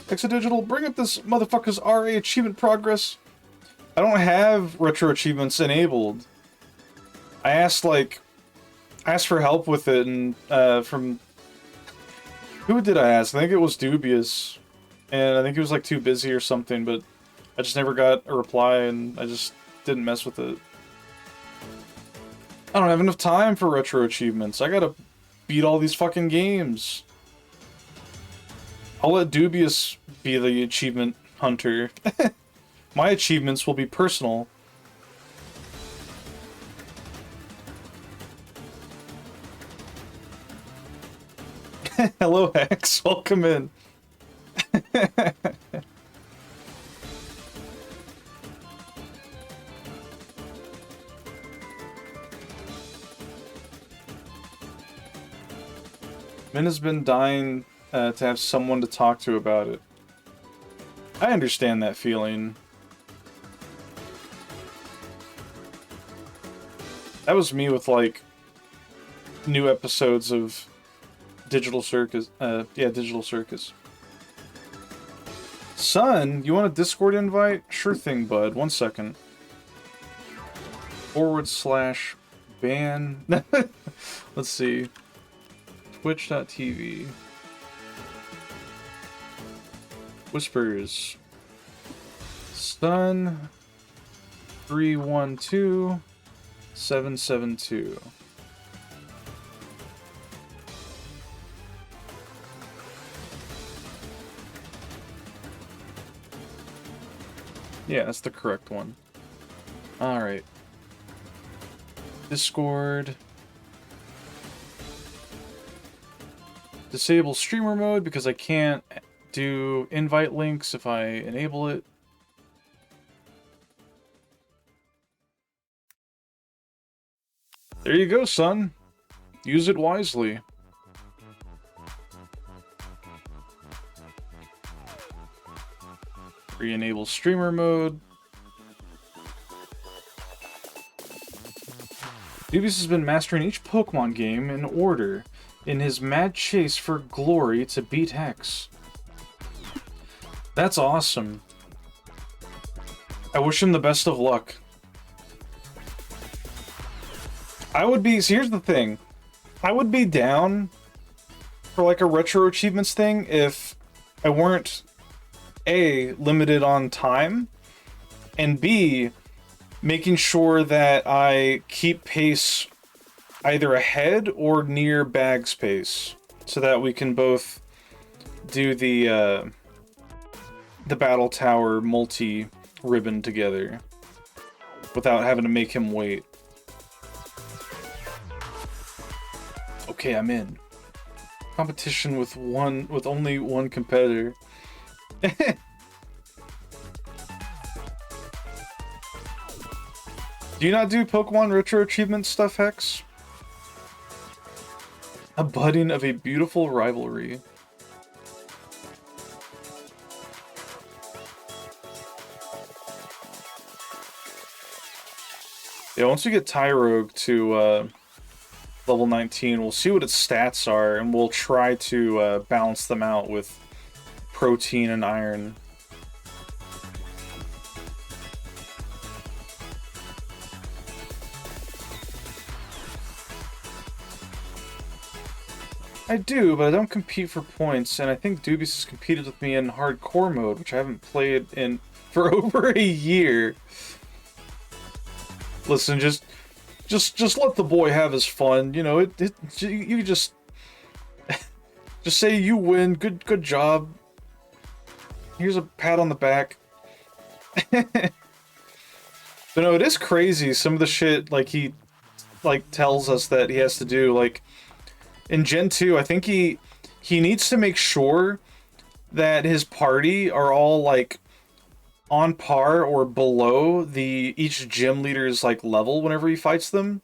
Exadigital, bring up this motherfucker's RA achievement progress. I don't have retro achievements enabled. I asked for help with it, and from who did I ask? I think it was Dubious, and I think he was like too busy or something. But I just never got a reply, and I just didn't mess with it. I don't have enough time for retro achievements. I gotta beat all these fucking games. I'll let Dubious be the achievement hunter. My achievements will be personal. Hello, Hex. Welcome in. Min has been dying to have someone to talk to about it. I understand that feeling. That was me with, like, new episodes of Digital Circus. Yeah, Digital Circus. Son, you want a Discord invite? Sure thing, bud. 1 second. /ban. Let's see. Twitch.tv. Whispers. Sun 312772. Yeah, that's the correct one. Alright. Discord. Disable streamer mode because I can't do invite links if I enable it. There you go, son. Use it wisely. Re-enable streamer mode. Dubious has been mastering each Pokemon game in order in his mad chase for glory to beat Hex. That's awesome. I wish him the best of luck. I would be... So here's the thing. I would be down for like a retro achievements thing if I weren't A, limited on time, and B, making sure that I keep pace either ahead or near Bag's pace, so that we can both do the Battle Tower multi-ribbon together without having to make him wait. Okay, I'm in. Competition with only one competitor. Do you not do Pokemon Retro Achievement stuff, Hex? A budding of a beautiful rivalry. Yeah, once we get Tyrogue to level 19, we'll see what its stats are, and we'll try to balance them out with protein and iron. I do, but I don't compete for points, and I think Dubious has competed with me in hardcore mode, which I haven't played in for over a year. Listen, just just let the boy have his fun. You know, you just say you win. Good job. Here's a pat on the back. But no, it is crazy. Some of the shit like he tells us that he has to do. Like in Gen 2, I think he needs to make sure that his party are all like on par or below each gym leader's like level whenever he fights them.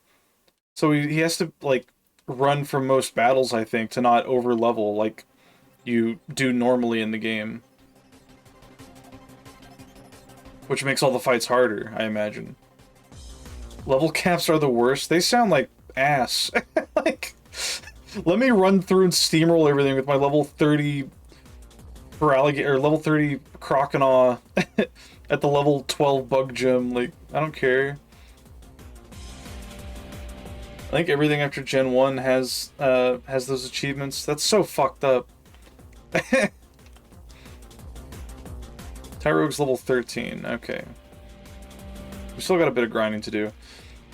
So he has to like run from most battles, I think, to not over level like you do normally in the game. Which makes all the fights harder, I imagine. Level caps are the worst. They sound like ass. Like, let me run through and steamroll everything with my level 30 Feraligatr, or level 30 Croconaw at the level 12 bug gym. Like, I don't care. I think everything after Gen 1 has those achievements. That's so fucked up. Tyrogue's level 13. Okay. We still got a bit of grinding to do.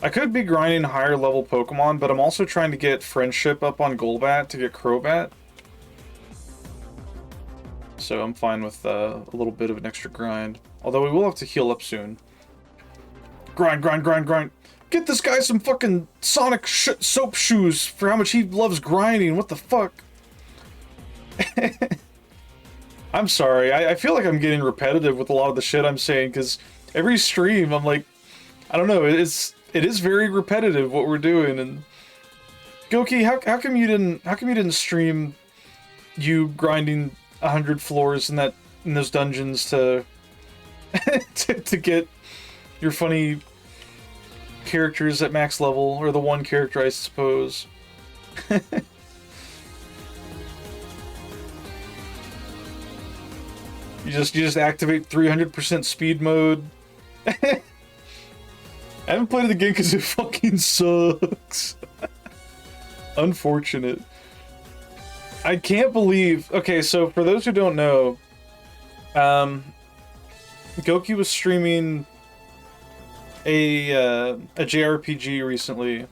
I could be grinding higher level Pokemon, but I'm also trying to get Friendship up on Golbat to get Crobat. So I'm fine with a little bit of an extra grind. Although we will have to heal up soon. Grind, grind, grind, grind. Get this guy some fucking Sonic soap shoes for how much he loves grinding. What the fuck? I'm sorry. I feel like I'm getting repetitive with a lot of the shit I'm saying, because every stream I'm like, I don't know, it is very repetitive what we're doing. And Goki, how come you didn't stream you grinding 100 floors in those dungeons to to get your funny characters at max level, or the one character, I suppose. You just activate 300% speed mode. I haven't played it again because it fucking sucks. Unfortunate. I can't believe... Okay, so for those who don't know, Goki was streaming a JRPG recently.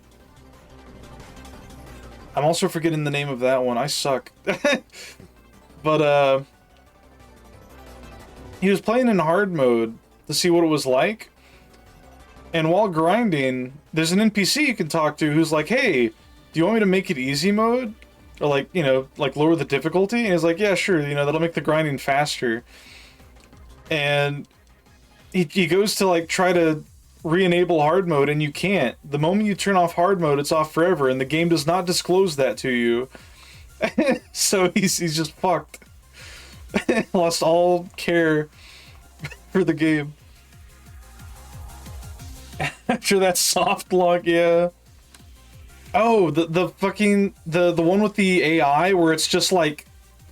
I'm also forgetting the name of that one. I suck. But, he was playing in hard mode to see what it was like. And while grinding, there's an NPC you can talk to who's like, hey, do you want me to make it easy mode? Or like, you know, like lower the difficulty? And he's like, yeah, sure, you know, that'll make the grinding faster. And he goes to like try to re-enable hard mode, and you can't. The moment you turn off hard mode, it's off forever, and the game does not disclose that to you. So he's just fucked. Lost all care for the game. After that soft lock, yeah. Oh, the fucking the one with the AI where it's just like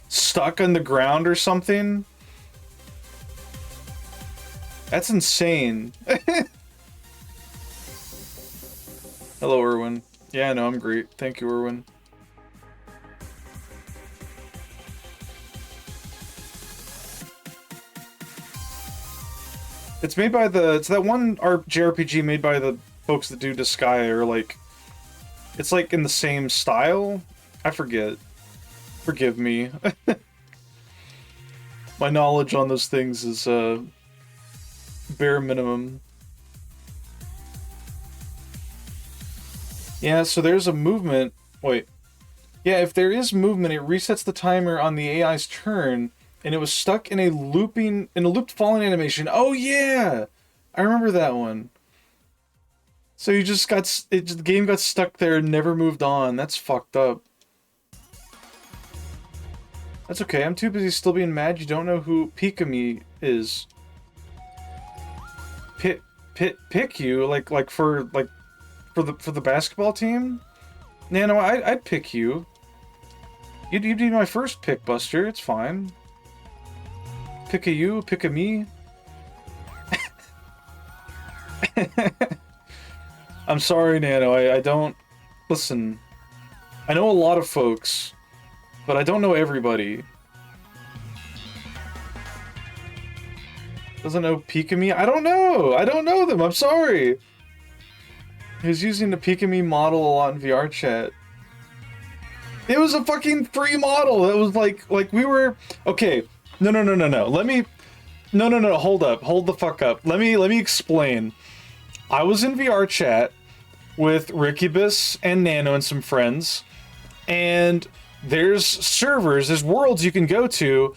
stuck on the ground or something. That's insane. Hello, Erwin. Yeah, no, I'm great. Thank you, Erwin. It's made by it's that one JRPG made by the folks that do Disgaea, or like, it's like in the same style? I forget. Forgive me. My knowledge on those things is, bare minimum. Yeah, so there's a movement. Wait. Yeah, if there is movement, it resets the timer on the AI's turn, and it was stuck in a looped falling animation. Oh yeah! I remember that one. So you just the game got stuck there and never moved on. That's fucked up. That's okay, I'm too busy still being mad you don't know who Pikami is. Pick you? Like for the basketball team? Nano, I'd pick you. You'd be my first pick, Buster. It's fine. Pick a you, pick a me. I'm sorry, Nano. I don't... Listen. I know a lot of folks, but I don't know everybody. Doesn't know Pikami? I don't know! I don't know them! I'm sorry! He was using the Pikami model a lot in VR chat. It was a fucking free model. It was like we were okay. No. Let me. No. Hold up. Hold the fuck up. Let me explain. I was in VR chat with Rickybus and Nano and some friends, and there's servers, there's worlds you can go to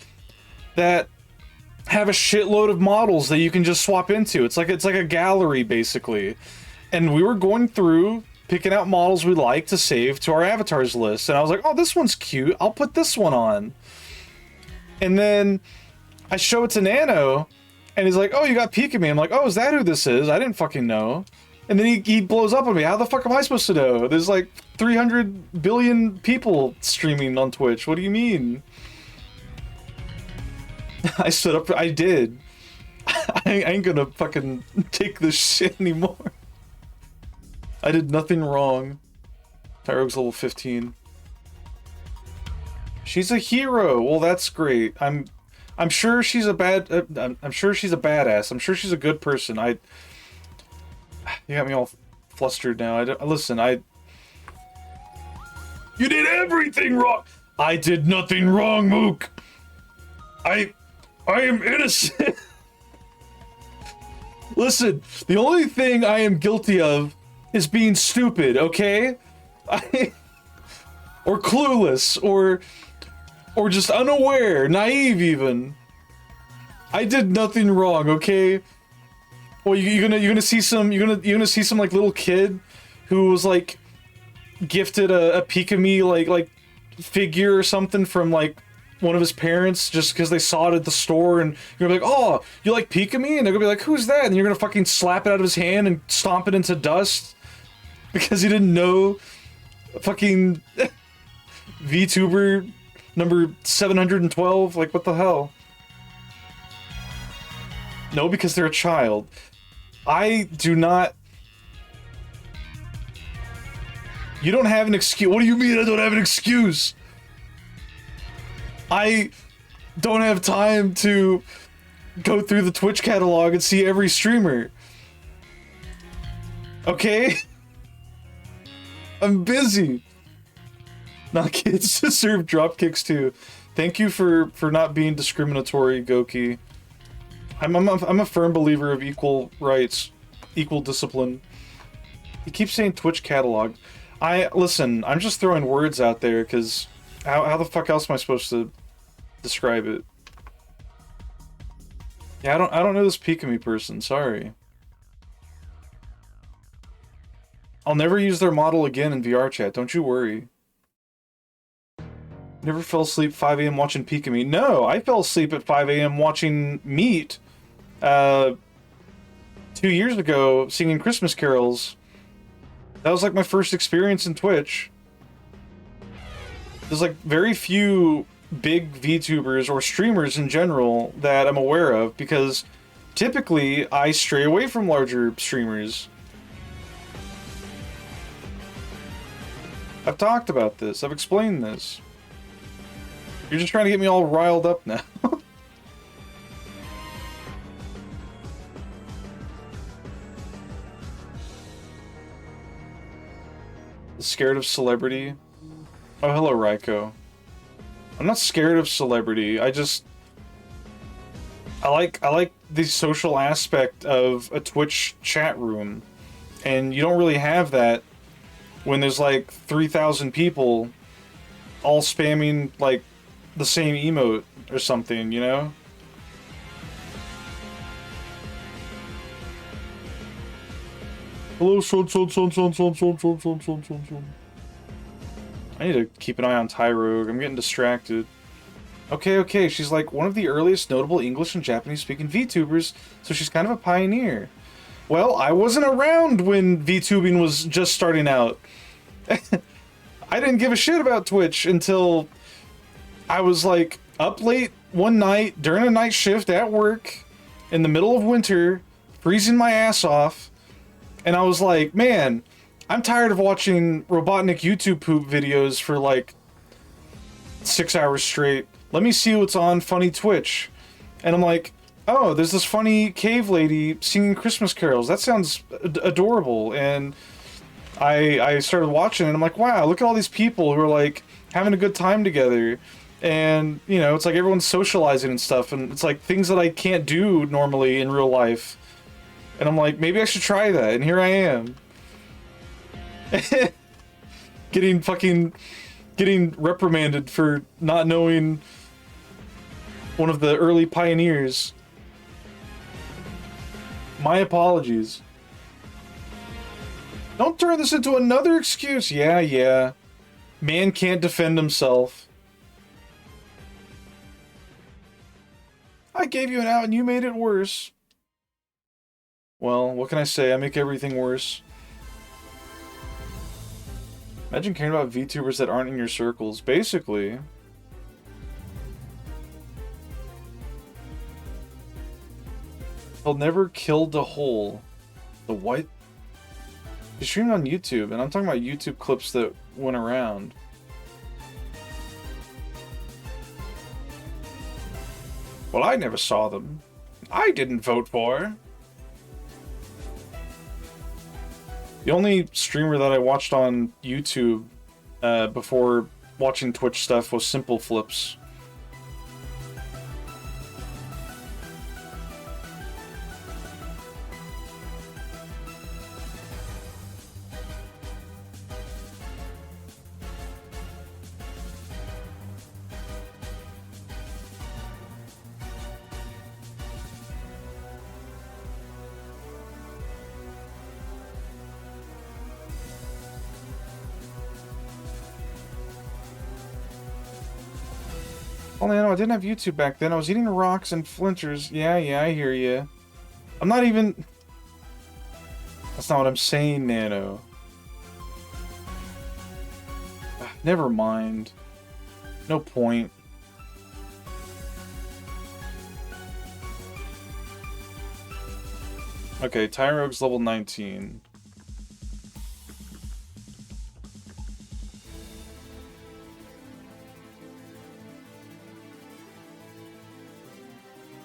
that have a shitload of models that you can just swap into. It's like a gallery basically. And we were going through picking out models we like to save to our avatars list, and I was like, oh, this one's cute, I'll put this one on. And then I show it to Nano, and he's like, oh, you got Pikami. I'm like, oh, is that who this is? I didn't fucking know. And then he blows up on me. How the fuck am I supposed to know? There's like 300 billion people streaming on Twitch. What do you mean? I stood up. I did. I ain't gonna fucking take this shit anymore. I did nothing wrong. Tyrogue's level 15. She's a hero. Well, that's great. I'm sure she's a I'm sure she's a badass. I'm sure she's a good person. You got me all flustered now. Listen, you did everything wrong. I did nothing wrong, Mook. I am innocent. Listen, the only thing I am guilty of is being stupid, okay? Or clueless, or just unaware, naive even. I did nothing wrong, okay? Well, you're gonna see some like little kid who was like gifted a Pikami like figure or something from like one of his parents just because they saw it at the store, and you're gonna be like, oh, you like Pikami? And they're gonna be like, who's that? And you're gonna fucking slap it out of his hand and stomp it into dust because he didn't know fucking VTuber number 712. Like, what the hell? No, because they're a child. I do not. You don't have an excuse. What do you mean I don't have an excuse? I don't have time to go through the Twitch catalog and see every streamer. Okay? I'm busy. Not kids deserve dropkicks too. Thank you for not being discriminatory, Goki. I'm a firm believer of equal rights, equal discipline. He keeps saying Twitch catalog. Listen, I'm just throwing words out there because how the fuck else am I supposed to describe it? Yeah, I don't know this Pikami person, sorry. I'll never use their model again in VR chat, don't you worry. Never fell asleep 5 a.m. watching Pikami. No, I fell asleep at 5 a.m. watching Meat 2 years ago singing Christmas carols. That was like my first experience in Twitch. There's like very few big VTubers or streamers in general that I'm aware of because typically I stray away from larger streamers. I've talked about this, I've explained this. You're just trying to get me all riled up now. Scared of celebrity? Oh, hello, Raiko. I'm not scared of celebrity. I like the social aspect of a Twitch chat room, and you don't really have that when there's like 3,000 people all spamming like the same emote or something, you know? Hello, son. I need to keep an eye on Tyrogue. I'm getting distracted. Okay, she's like one of the earliest notable English and Japanese speaking VTubers, so she's kind of a pioneer. Well, I wasn't around when VTubing was just starting out. I didn't give a shit about Twitch until I was like up late one night during a night shift at work in the middle of winter, freezing my ass off, and I was like, man, I'm tired of watching Robotnik YouTube poop videos for like 6 hours straight. Let me see what's on funny Twitch. And I'm like, oh, there's this funny cave lady singing Christmas carols. That sounds adorable. And I started watching it and I'm like, wow, look at all these people who are like having a good time together. And, you know, it's like everyone's socializing and stuff, and it's like things that I can't do normally in real life. And I'm like, maybe I should try that, and here I am. Getting reprimanded for not knowing one of the early pioneers. My apologies. Don't turn this into another excuse. Yeah. Man can't defend himself. I gave you an out and you made it worse. Well, what can I say? I make everything worse. Imagine caring about VTubers that aren't in your circles. Basically. He'll never killed a hole. The what? He's streaming on YouTube, and I'm talking about YouTube clips that went around. Well, I never saw them. I didn't vote for. The only streamer that I watched on YouTube before watching Twitch stuff was Simple Flips. Only I know I didn't have YouTube back then. I was eating rocks and flinters. Yeah, I hear you. I'm not even... That's not what I'm saying, Nano. Never mind. No point. Okay, Tyrogue's level 19.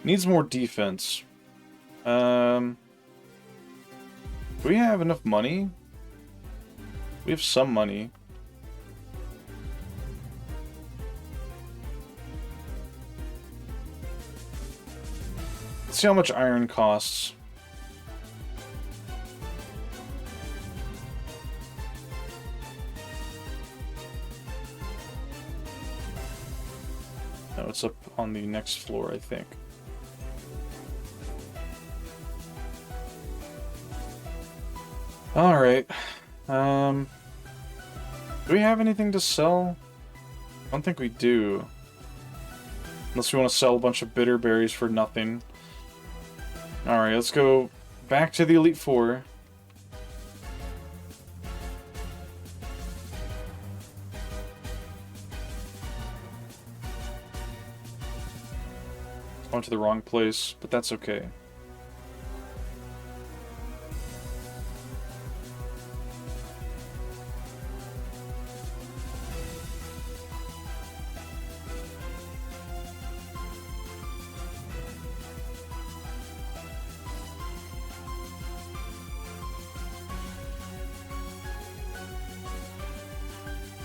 Needs more defense. Do we have enough money? We have some money. Let's see how much iron costs. No, it's up on the next floor, I think. Alright. Do we have anything to sell? I don't think we do. Unless we want to sell a bunch of bitter berries for nothing. Alright, let's go back to the Elite Four. I went to the wrong place, but that's okay.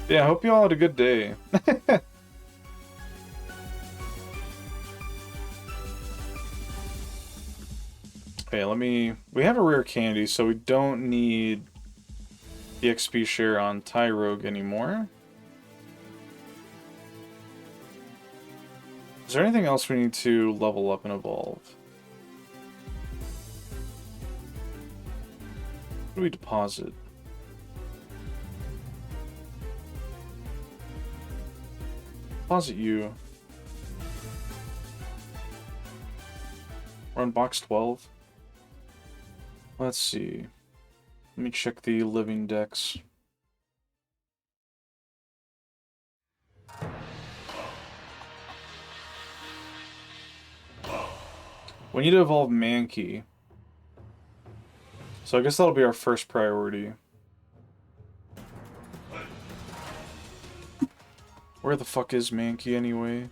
Yeah, I hope you all had a good day. Okay, we have a rare candy, so we don't need the XP share on Tyrogue anymore. Is there anything else we need to level up and evolve? What do we deposit? Deposit you. We're on box 12. Let's see. Let me check the living dex. We need to evolve Mankey. So I guess that'll be our first priority. Where the fuck is Mankey anyway?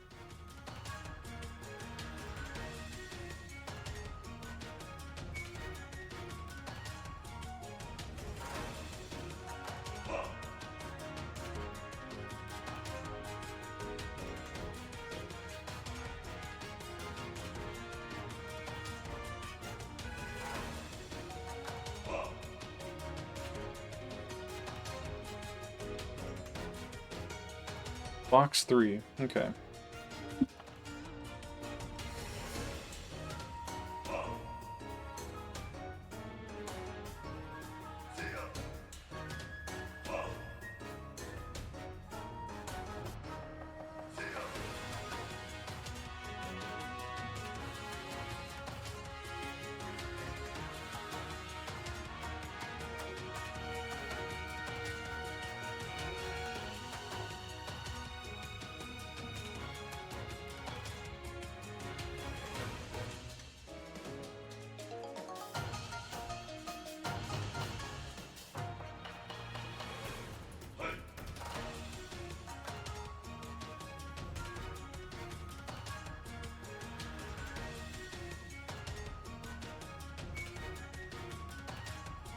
Box 3. Okay.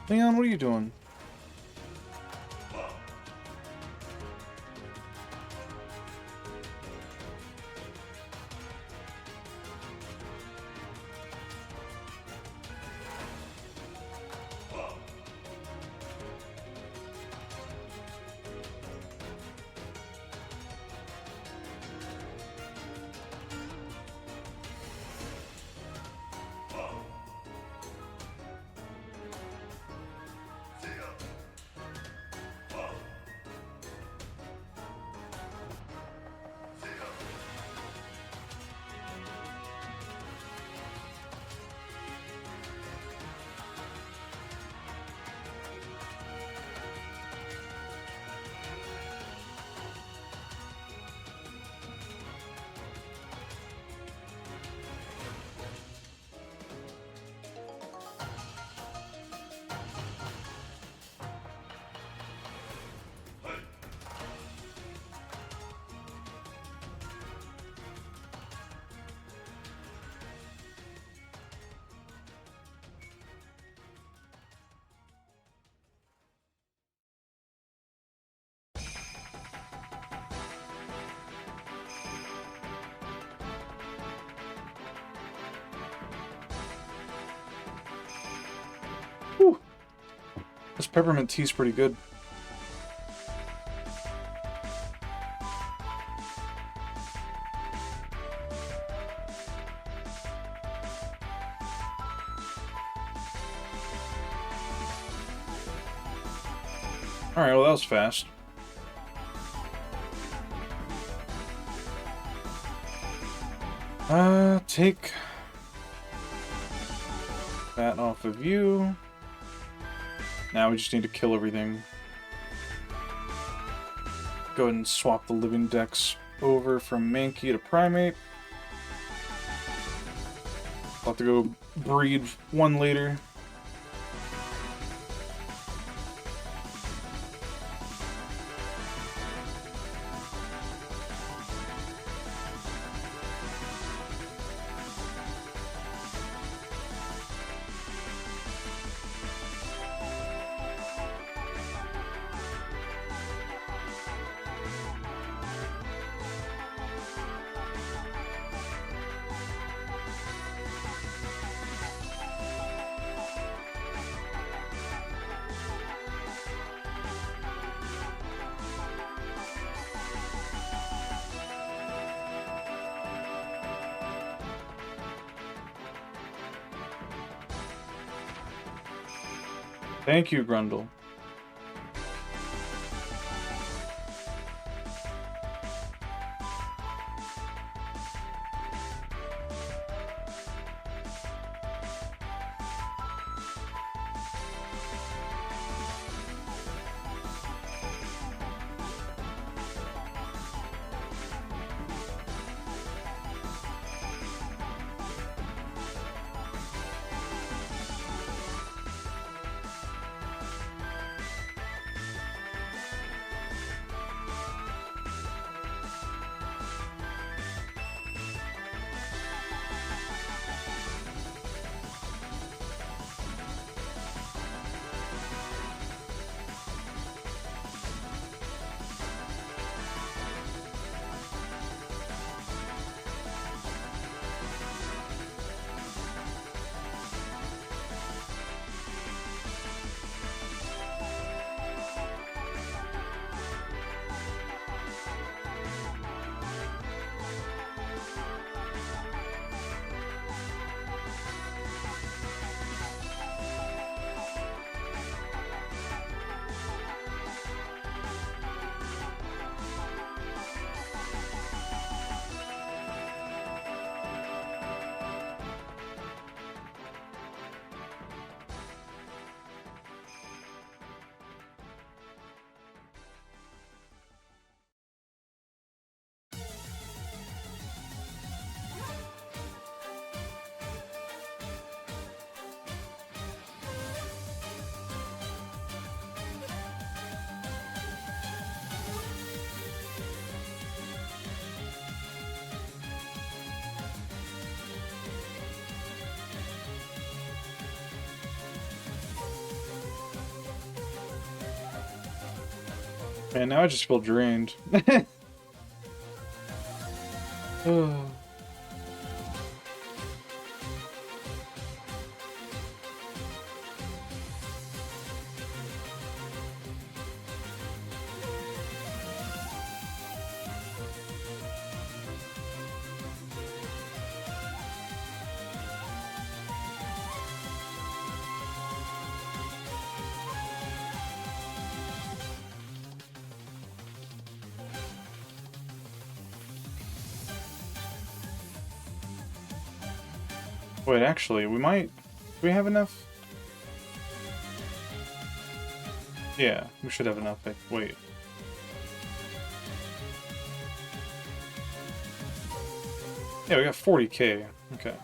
Leon, what are you doing? Whew. This peppermint tea's pretty good. Alright, well that was fast. Take that off of you. Now we just need to kill everything. Go ahead and swap the living dex over from Mankey to Primate. I'll have to go breed one later. Thank you, Grundle. Man, now I just feel drained. Oh. Wait, actually, we might... Do we have enough? Yeah, we should have enough. Wait. Yeah, we got 40k. Okay.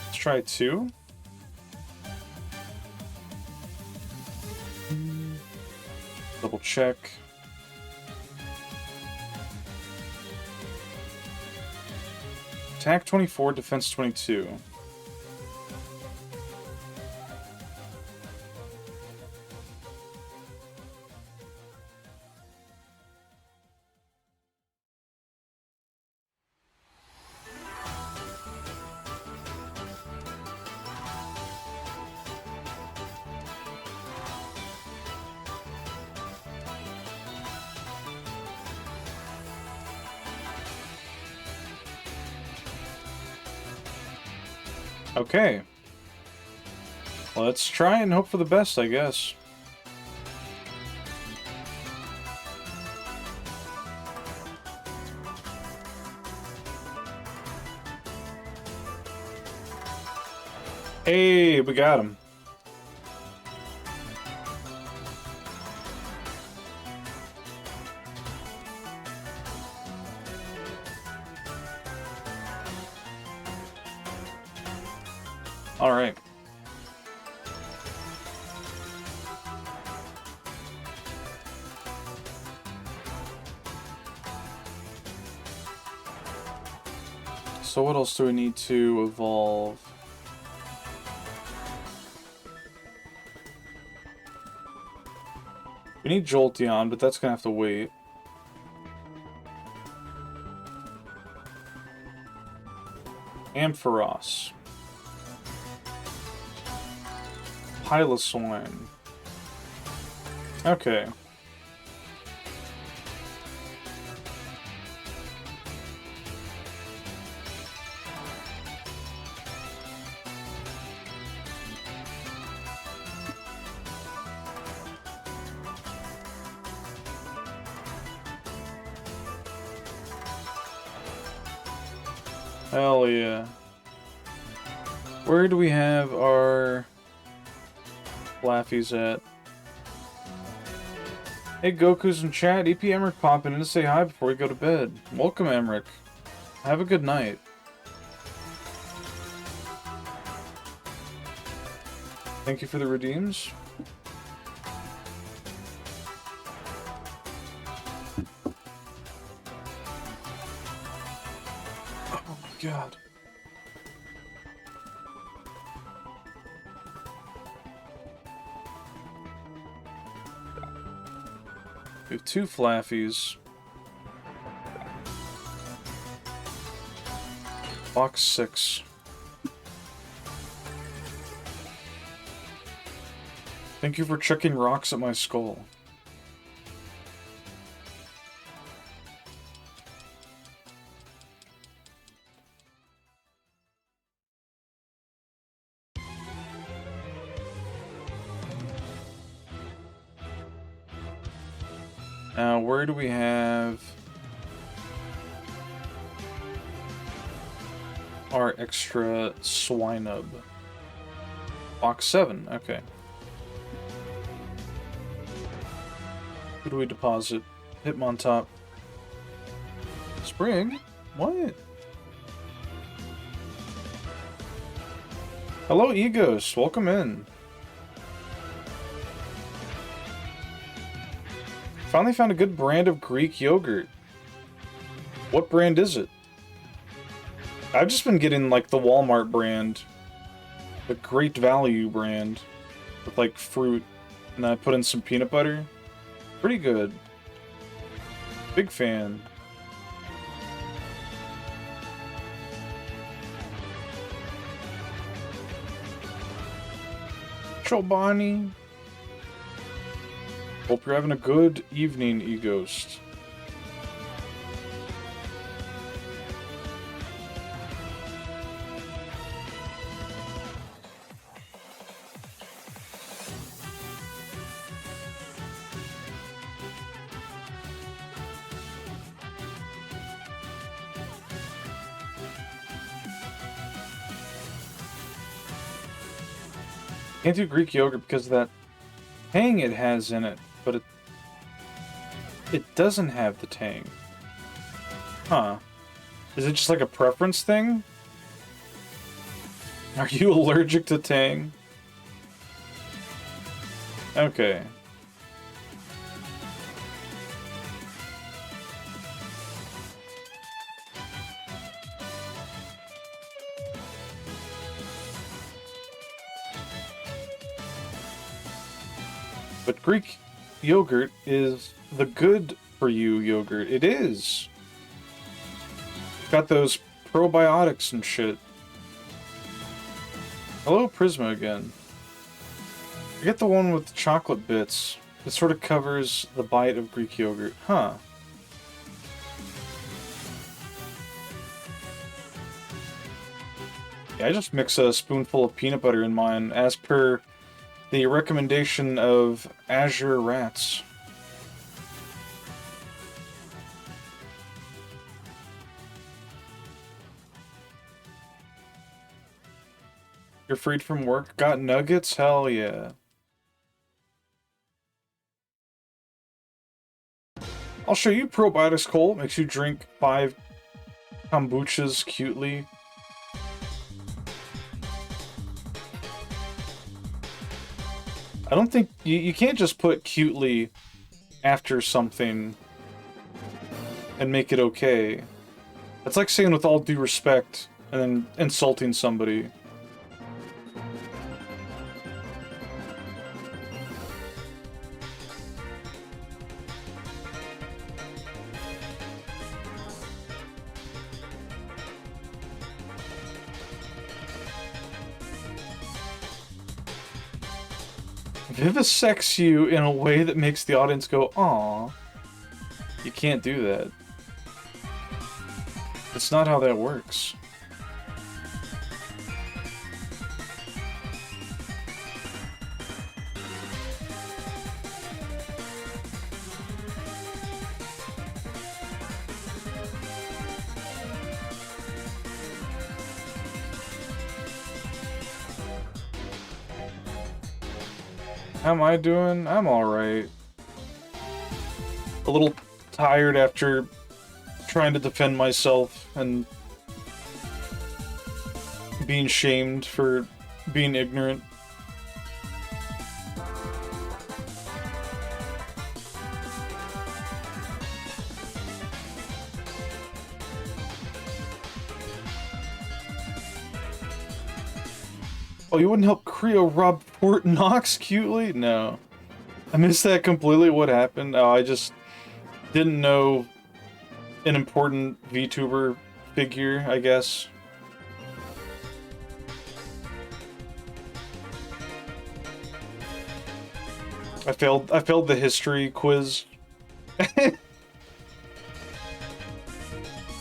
Let's try 2. Double check. Attack 24, defense 22. Okay. Let's try and hope for the best, I guess. Hey, we got him. All right. So what else do we need to evolve? We need Jolteon, but that's gonna have to wait. Ampharos. Piloswine. Okay. Hell yeah. Where do we have our Flaffies at? Hey, Goku's in chat. EP Emmerich popping in to say hi before we go to bed. Welcome, Emmerich. Have a good night. Thank you for the redeems. Oh my god. We have 2 Flaffies. Box 6. Thank you for chucking rocks at my skull. Now, where do we have our extra Swinub? Box 7, okay. Who do we deposit? Hitmontop. Spring? What? Hello, Egos. Welcome in. Finally found a good brand of Greek yogurt. What brand is it? I've just been getting, like, the Walmart brand. The Great Value brand. With, like, fruit. And then I put in some peanut butter. Pretty good. Big fan. Chobani. Hope you're having a good evening, E-Ghost. Can't do Greek yogurt because of that tang it has in it, but it doesn't have the tang. Huh. Is it just like a preference thing? Are you allergic to tang? Okay. But Greek yogurt is the good for you yogurt. It is. Got those probiotics and shit. Hello, Prisma again. I get the one with the chocolate bits. It sort of covers the bite of Greek yogurt. Huh. Yeah, I just mix a spoonful of peanut butter in mine, as per the recommendation of Azure Rats. You're freed from work? Got nuggets? Hell yeah. I'll show you Probiotics, Cole. Makes you drink 5 kombuchas cutely. I don't think... You can't just put cutely after something and make it okay. That's like saying with all due respect and then insulting somebody. Vivisects you in a way that makes the audience go, "Aww." You can't do that. It's not how that works. How am I doing? I'm alright. A little tired after trying to defend myself and being shamed for being ignorant. Oh, you wouldn't help Creo rob Fort Knox cutely? No. I missed that completely. What happened? Oh, I just didn't know an important VTuber figure, I guess. I failed the history quiz.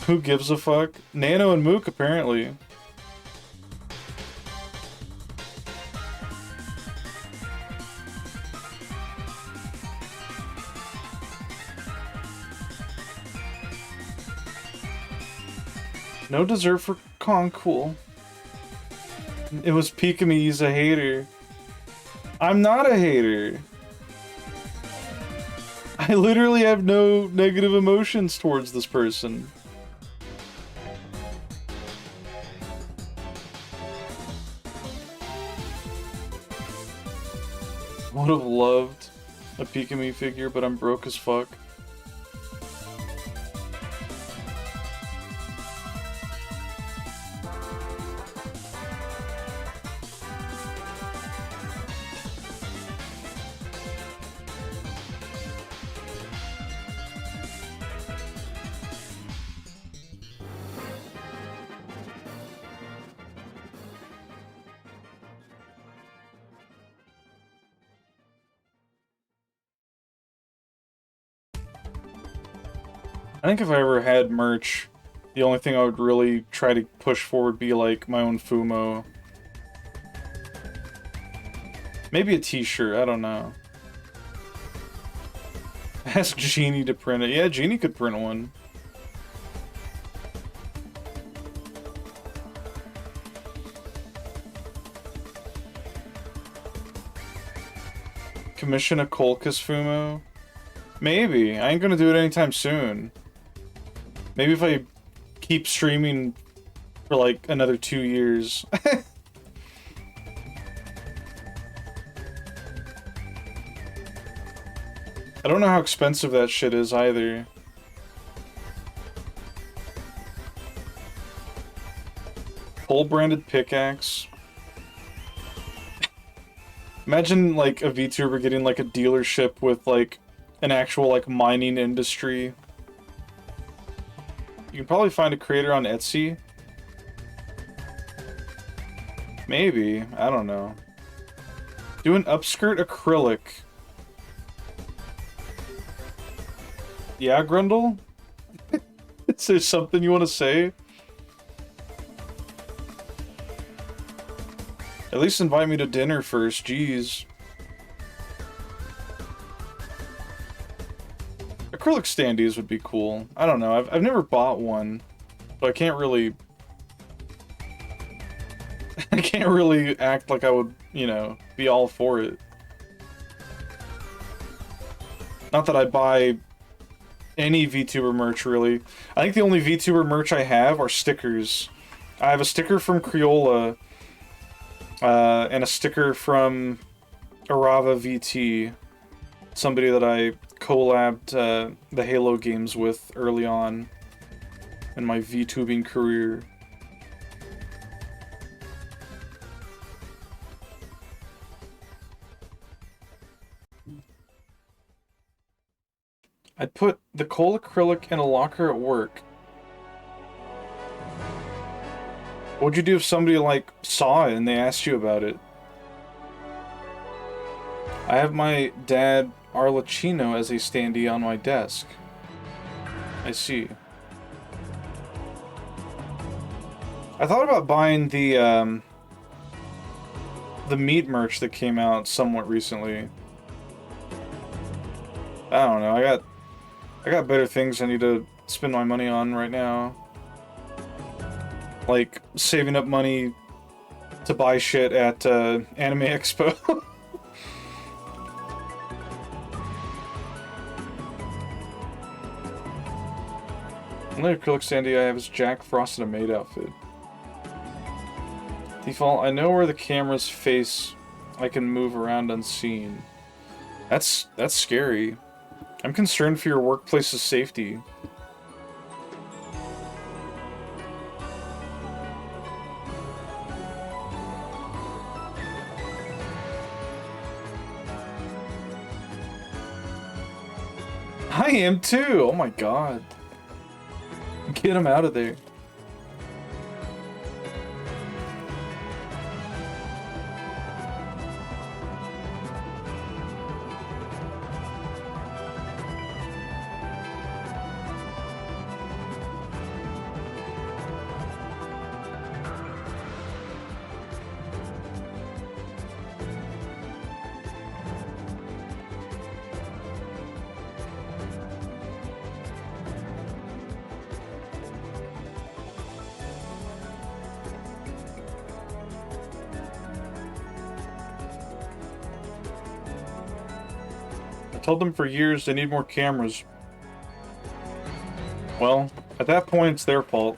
Who gives a fuck? Nano and Mook, apparently. No dessert for Kong, cool. It was Pikami, he's a hater. I'm not a hater. I literally have no negative emotions towards this person. Would have loved a Pikami figure, but I'm broke as fuck. I think if I ever had merch, the only thing I would really try to push for would be like my own Fumo. Maybe a t-shirt, I don't know. Ask Genie to print it. Yeah, Genie could print one. Commission a Colchis Fumo? Maybe. I ain't gonna do it anytime soon. Maybe if I keep streaming for like another 2 years. I don't know how expensive that shit is either. Full branded pickaxe. Imagine like a VTuber getting like a dealership with like an actual like mining industry. You can probably find a creator on Etsy. Maybe, I don't know. Do an upskirt acrylic. Yeah, Grundle? Is there something you want to say? At least invite me to dinner first, jeez. Acrylic standees would be cool. I don't know, I've never bought one, but I can't really... I can't really act like I would, you know, be all for it. Not that I buy any VTuber merch, really. I think the only VTuber merch I have are stickers. I have a sticker from Crayola, and a sticker from Arava VT, somebody that I collabed the Halo games with early on in my VTubing career. I'd put the coal acrylic in a locker at work. What would you do if somebody, like, saw it and they asked you about it? I have my dad Arlecchino as a standee on my desk. I see. I thought about buying the meat merch that came out somewhat recently. I don't know, I got better things I need to spend my money on right now. Like, saving up money to buy shit at Anime Expo. The only acrylic standee I have is Jack Frost in a maid outfit. Default, I know where the camera's face I can move around unseen. That's scary. I'm concerned for your workplace's safety. I am too! Oh my god. Get him out of there. told them for years they need more cameras. Well, at that point, it's their fault.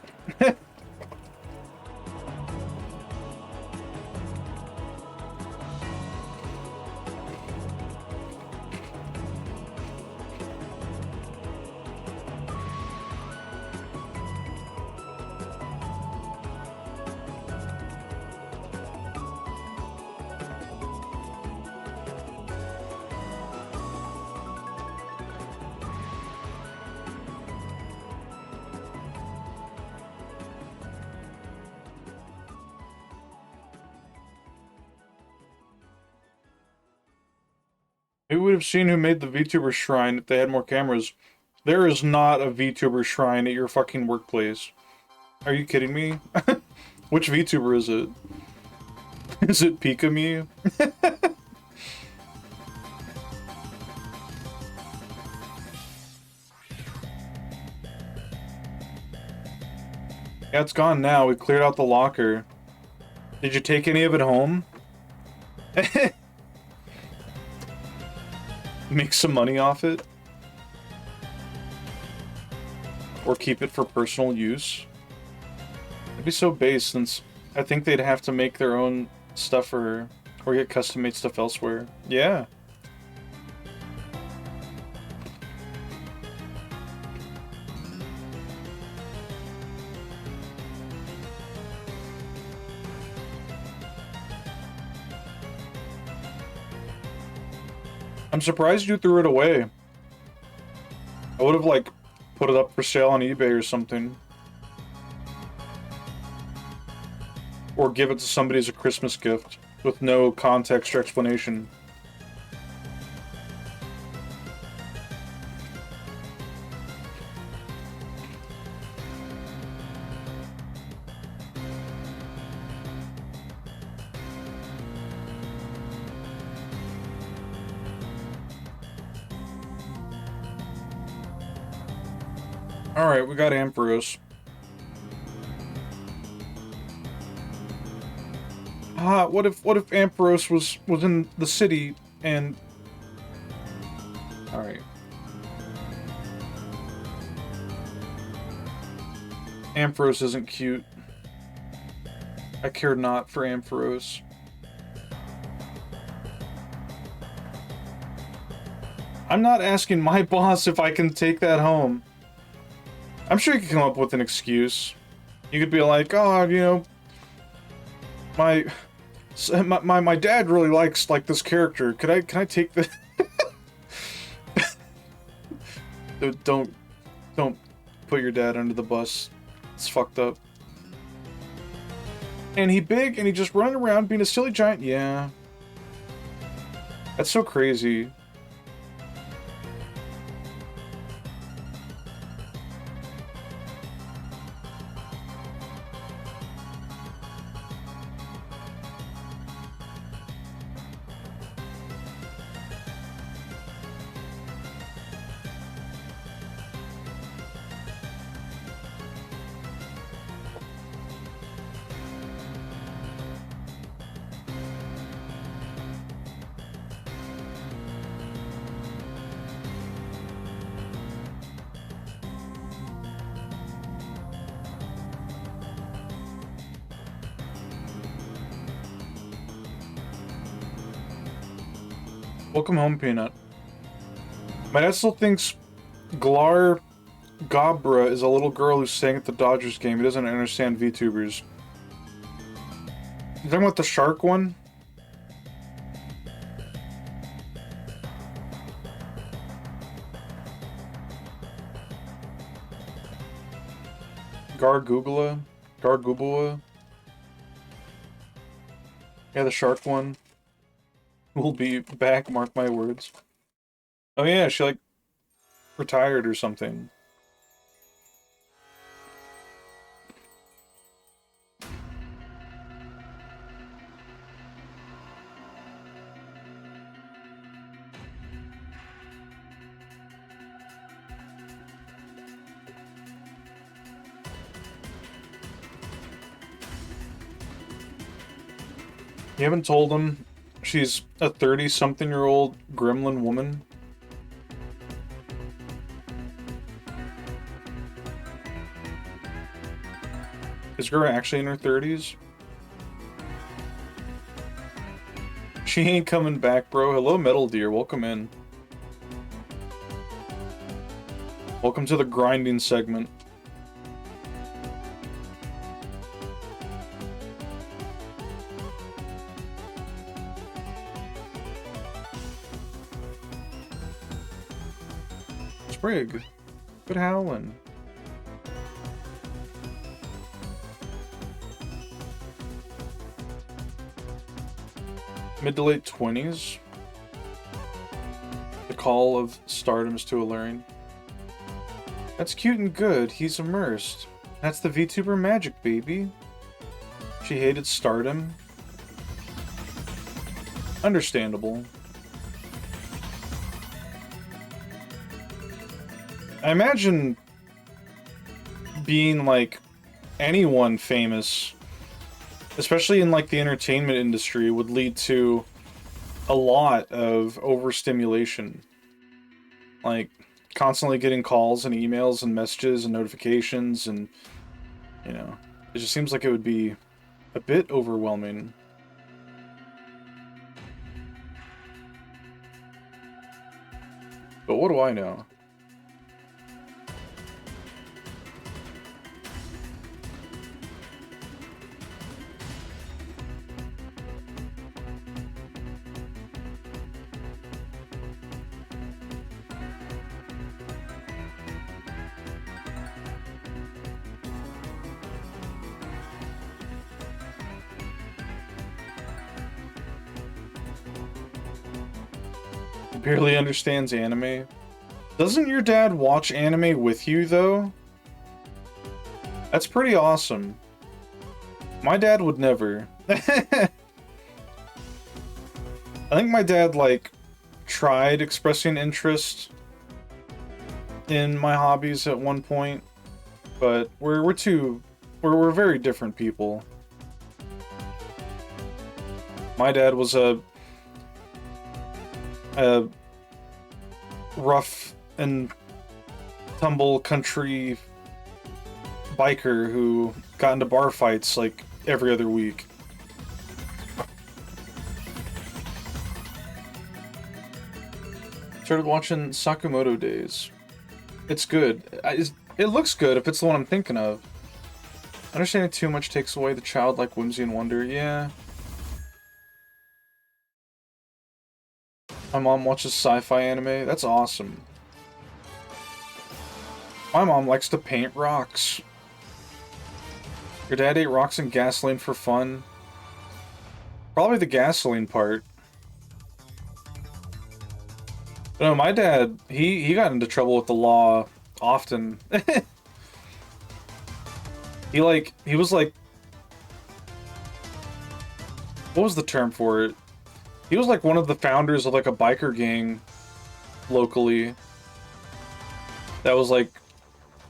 Who would have seen who made the VTuber shrine if they had more cameras? There is not a VTuber shrine at your fucking workplace. Are you kidding me? Which VTuber is it? Is it Pika-Me? Yeah, it's gone now. We cleared out the locker. Did you take any of it home? Make some money off it? Or keep it for personal use? It'd be so base, since I think they'd have to make their own stuff or get custom-made stuff elsewhere. Yeah. I'm surprised you threw it away. I would have, like, put it up for sale on eBay or something. Or give it to somebody as a Christmas gift, with no context or explanation. Alright, we got Ampharos. What if Ampharos was in the city and... Alright. Ampharos isn't cute. I care not for Ampharos. I'm not asking my boss if I can take that home. I'm sure you could come up with an excuse. You could be like, oh, you know, my dad really likes this character. Can I take the don't put your dad under the bus. It's fucked up. And he big and he just running around being a silly giant. Yeah. That's so crazy. Welcome home, Peanut. My dad still thinks Glar Gabra is a little girl who sang at the Dodgers game. He doesn't understand VTubers. You talking about the shark one? Gargoogla? Gargoobla? Yeah, the shark one. Will be back, mark my words. Oh yeah, she, like, retired or something. You haven't told him she's a 30-something-year-old gremlin woman? Is girl actually in her 30s? She ain't coming back, bro. Hello, Metal Deer. Welcome in. Welcome to the grinding segment. Sprig. Good howling. Mid to late 20s. The call of stardom's too alluring. That's cute and good. He's immersed. That's the VTuber magic, baby. She hated stardom. Understandable. I imagine being, like, anyone famous, especially in, like, the entertainment industry, would lead to a lot of overstimulation. Like, constantly getting calls and emails and messages and notifications, and, you know, it just seems like it would be a bit overwhelming. But what do I know? Barely understands anime. Doesn't your dad watch anime with you, though? That's pretty awesome. My dad would never. I think my dad, like, tried expressing interest in my hobbies at one point, but we're very different people. My dad was a rough and tumble country biker who got into bar fights like every other week. Started watching Sakamoto Days. It's good. It looks good if it's the one I'm thinking of. Understanding too much takes away the childlike whimsy and wonder. Yeah. My mom watches sci-fi anime. That's awesome. My mom likes to paint rocks. Your dad ate rocks and gasoline for fun? Probably the gasoline part. But no, my dad, he got into trouble with the law often. He was like... What was the term for it? He was like one of the founders of like a biker gang locally that was like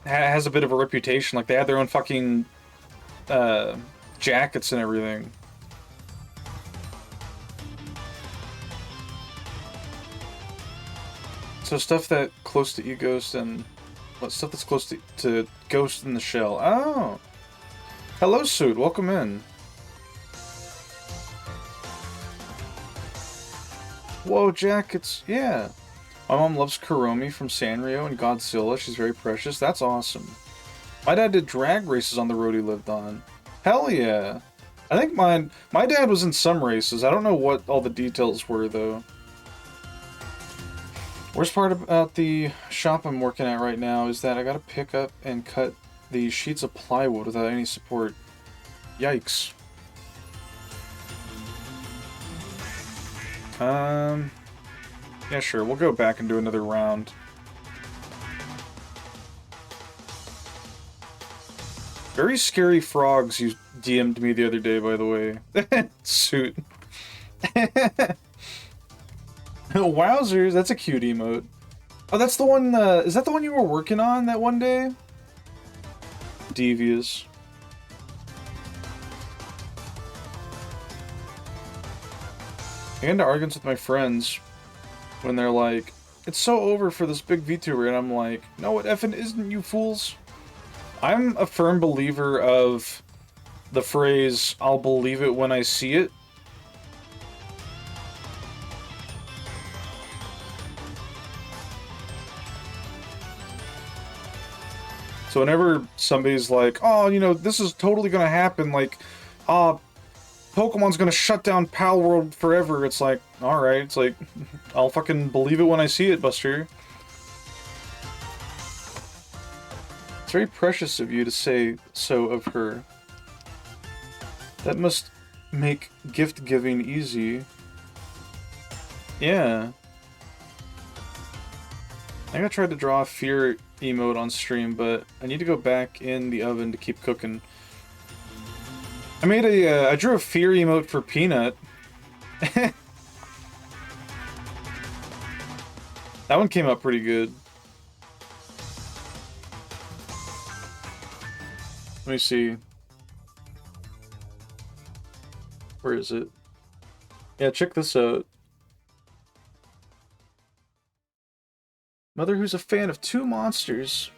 has a bit of a reputation. Like they had their own fucking jackets and everything. So stuff that close to Ghost and stuff that's close to Ghost in the Shell. Oh, hello, Suit. Welcome in. Whoa, jackets. Yeah. My mom loves Kuromi from Sanrio and Godzilla. She's very precious. That's awesome. My dad did drag races on the road he lived on. Hell yeah. I think my dad was in some races. I don't know what all the details were, though. Worst part about the shop I'm working at right now is that I gotta pick up and cut the sheets of plywood without any support. Yikes. Yeah, sure. We'll go back and do another round. Very scary frogs you DM'd me the other day, by the way. Suit. Wowzers, that's a cute emote. Oh, that's the one, is that the one you were working on that one day? Devious. I get into arguments with my friends when they're like, it's so over for this big VTuber, and I'm like, no, it effing isn't, you fools. I'm a firm believer of the phrase, "I'll believe it when I see it." So whenever somebody's like, "Oh, you know, this is totally gonna happen," like, Pokemon's gonna shut down Pal World forever," it's like, alright, it's like, I'll fucking believe it when I see it, Buster. It's very precious of you to say so of her. That must make gift-giving easy. Yeah. I think I tried to draw a fear emote on stream, but I need to go back in the oven to keep cooking. I made I drew a fear emote for Peanut. That one came out pretty good. Let me see. Where is it? Yeah, check this out. Mother who's a fan of 2 monsters.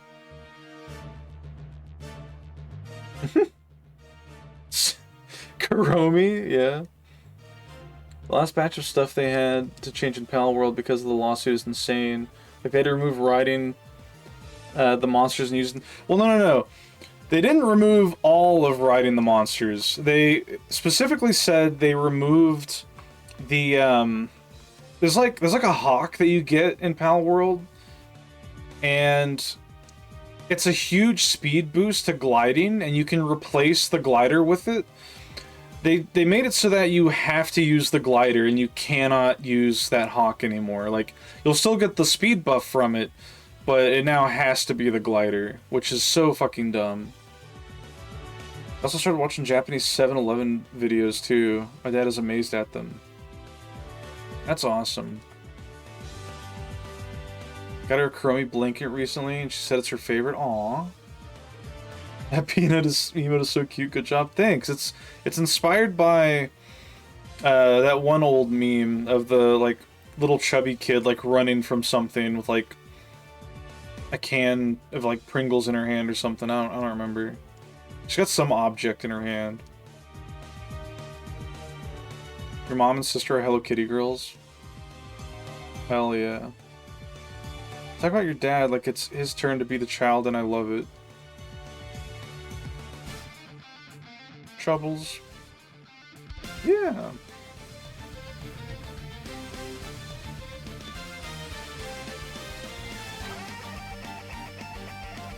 Kuromi, yeah. The last batch of stuff they had to change in Pal World because of the lawsuit is insane. Like, they had to remove riding the monsters and use... Well, no. They didn't remove all of riding the monsters. They specifically said they removed the, There's like a hawk that you get in Pal World, and it's a huge speed boost to gliding, and you can replace the glider with it. They made it so that you have to use the glider, and you cannot use that hawk anymore. Like, you'll still get the speed buff from it, but it now has to be the glider, which is so fucking dumb. I also started watching Japanese 7-Eleven videos, too. My dad is amazed at them. That's awesome. Got her a Kuromi blanket recently, and she said it's her favorite. Aww. That peanut emote is so cute. Good job. Thanks. It's inspired by that one old meme of the like little chubby kid like running from something with like a can of like Pringles in her hand or something. I don't remember. She's got some object in her hand. Your mom and sister are Hello Kitty girls. Hell yeah. Talk about your dad like it's his turn to be the child, and I love it. Troubles. Yeah.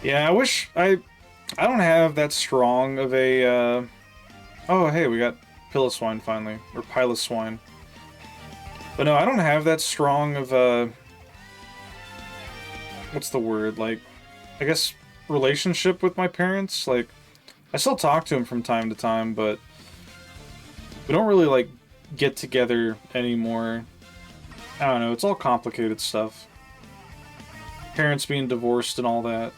Yeah, I wish I don't have that strong of a Oh, hey, we got Piloswine finally, or Piloswine. But no, I don't have that strong of a what's the word? Like, I guess relationship with my parents. Like, I still talk to them from time to time, but we don't really, like, get together anymore. I don't know, it's all complicated stuff. Parents being divorced and all that.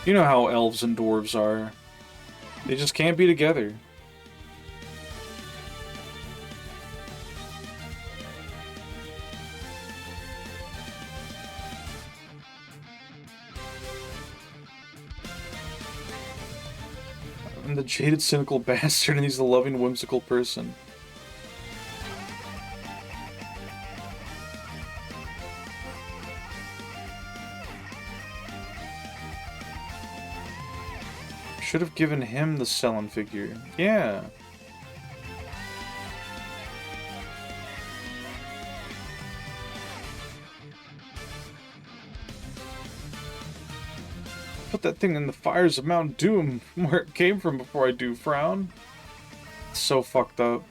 You know how elves and dwarves are. They just can't be together. I'm the jaded, cynical bastard, and he's the loving, whimsical person. Should have given him the Cellin figure. Yeah. Put that thing in the fires of Mount Doom, where it came from before I do frown. It's so fucked up.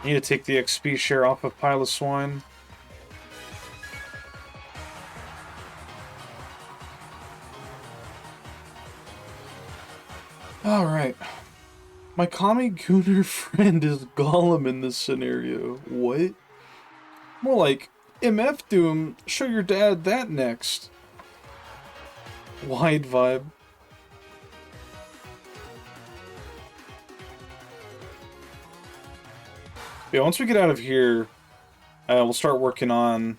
Need to take the XP share off of Piloswine. Alright. My Kami-Gunner friend is Gollum in this scenario. What? More like MF Doom, show your dad that next. Wide vibe. Yeah, once we get out of here, we'll start working on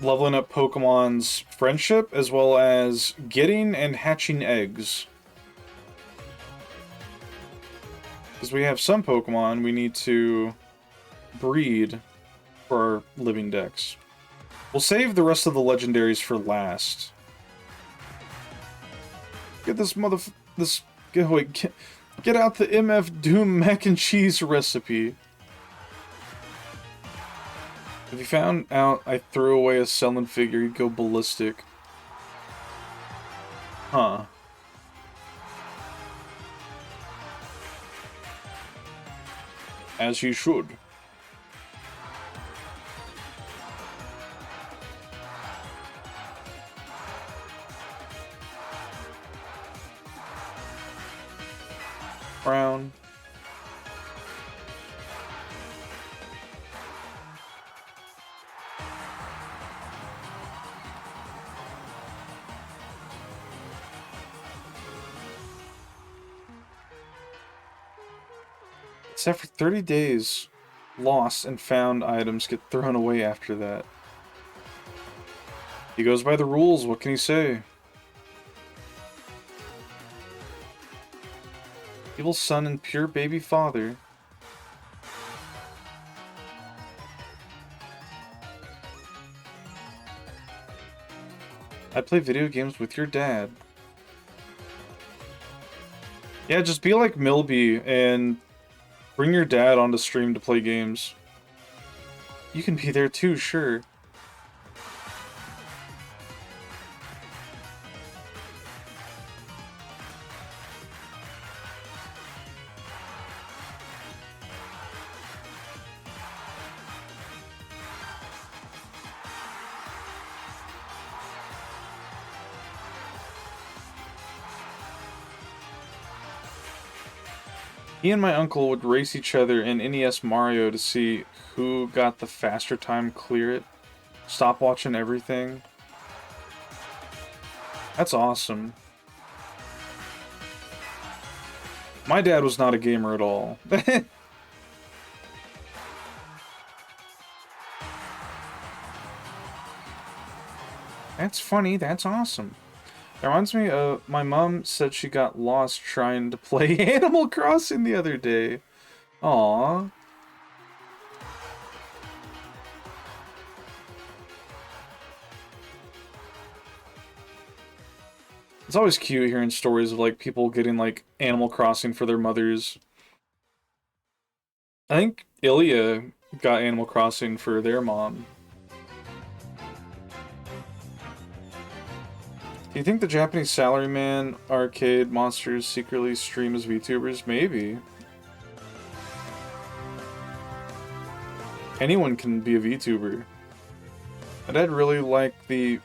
leveling up Pokemon's friendship, as well as getting and hatching eggs. Because we have some Pokemon we need to breed for our living decks. We'll save the rest of the legendaries for last. Get this get out the MF Doom mac and cheese recipe. If you found out I threw away a selling figure, you'd go ballistic. Huh. As he should. Brown. Except for 30 days, lost and found items get thrown away after that. He goes by the rules, what can he say? Evil son and pure baby father. I play video games with your dad. Yeah, just be like Milby and bring your dad onto stream to play games. You can be there too, sure. He and my uncle would race each other in NES Mario to see who got the faster time clear it. Stopwatch and everything. That's awesome. My dad was not a gamer at all. That's funny, that's awesome. That reminds me of my mom said she got lost trying to play Animal Crossing the other day. Aww. It's always cute hearing stories of like people getting like Animal Crossing for their mothers. I think Ilya got Animal Crossing for their mom. Do you think the Japanese salaryman arcade monsters secretly stream as VTubers? Maybe. Anyone can be a VTuber. My dad really likes the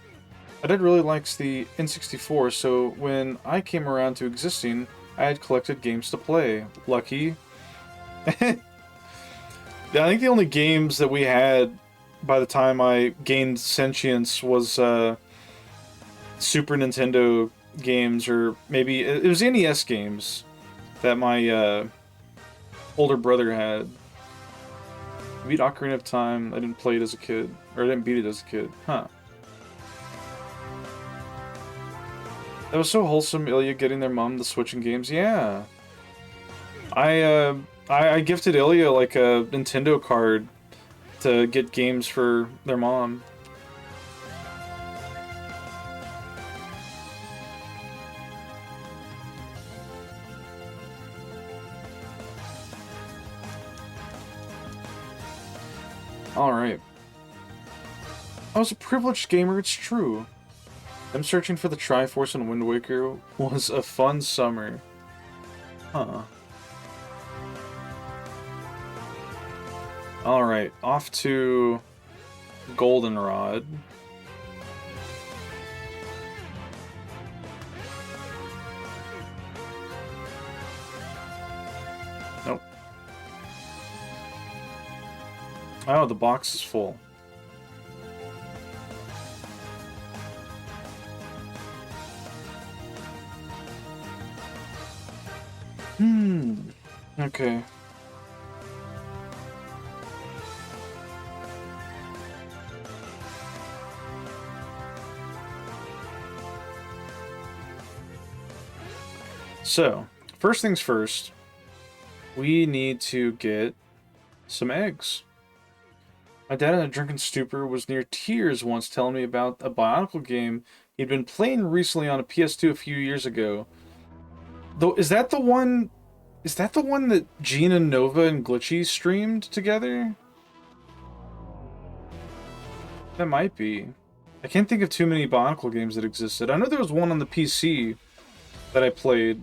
N64, so when I came around to existing, I had collected games to play. Lucky. I think the only games that we had by the time I gained sentience was Super Nintendo games, or maybe it was NES games that my older brother had. I beat Ocarina of Time. I didn't play it as a kid, or I didn't beat it as a kid. Huh. That was so wholesome, Ilya getting their mom the switching games. Yeah. I gifted Ilya like a Nintendo card to get games for their mom. Alright. I was a privileged gamer, it's true. Them searching for the Triforce in Wind Waker was a fun summer. Huh. Alright, off to Goldenrod. Nope. Oh, the box is full. Okay. So, first things first, we need to get some eggs. My dad in a drunken stupor was near tears once telling me about a Bionicle game he'd been playing recently on a PS2 a few years ago. Though, is that the one... Is that the one that Gene and Nova and Glitchy streamed together? That might be. I can't think of too many Bionicle games that existed. I know there was one on the PC that I played.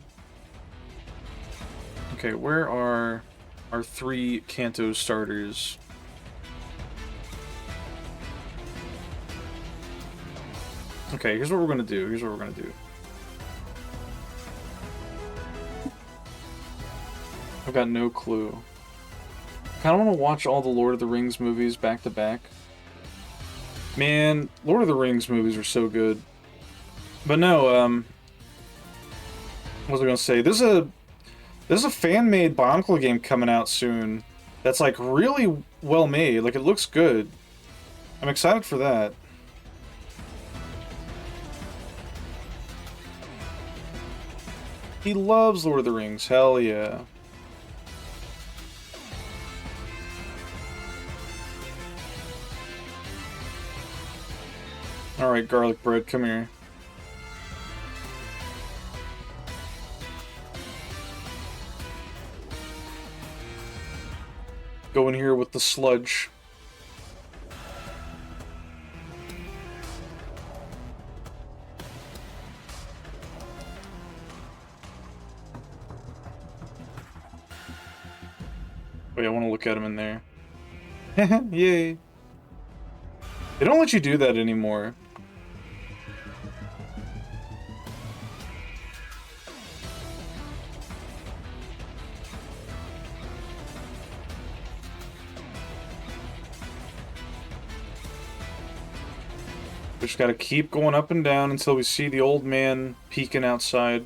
Okay, where are our 3 Kanto starters? Okay, here's what we're gonna do. Here's what we're gonna do. I've got no clue. I kinda wanna watch all the Lord of the Rings movies back to back. Man, Lord of the Rings movies are so good. But no, what was I gonna say? There's a fan-made Bionicle game coming out soon that's like really well made. Like, it looks good. I'm excited for that. He loves Lord of the Rings. Hell yeah. Alright, garlic bread, come here. Go in here with the sludge. Wait, I want to look at him in there. Yay. They don't let you do that anymore. We just gotta keep going up and down until we see the old man peeking outside.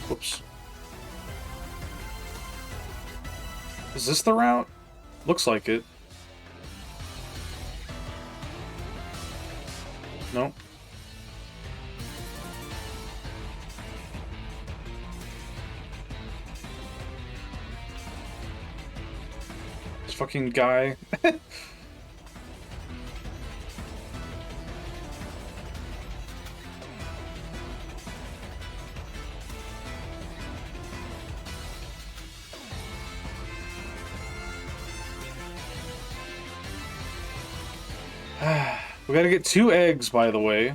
Whoops. Is this the route? Looks like it. Nope. This fucking guy. We gotta get 2 eggs, by the way.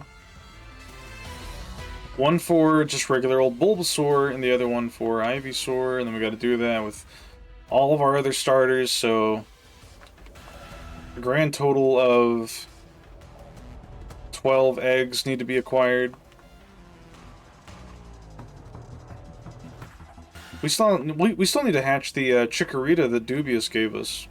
One for just regular old Bulbasaur, and the other one for Ivysaur, and then we gotta do that with all of our other starters, so... a grand total of 12 eggs need to be acquired. We still need to hatch the Chikorita that Dubious gave us.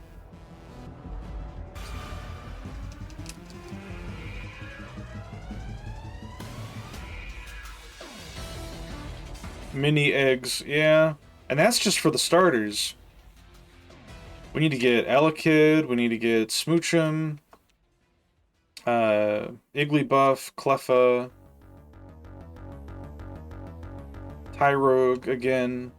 Mini eggs, yeah. And that's just for the starters. We need to get Elekid, we need to get Smoochum, Igglybuff, Cleffa, Tyrogue again.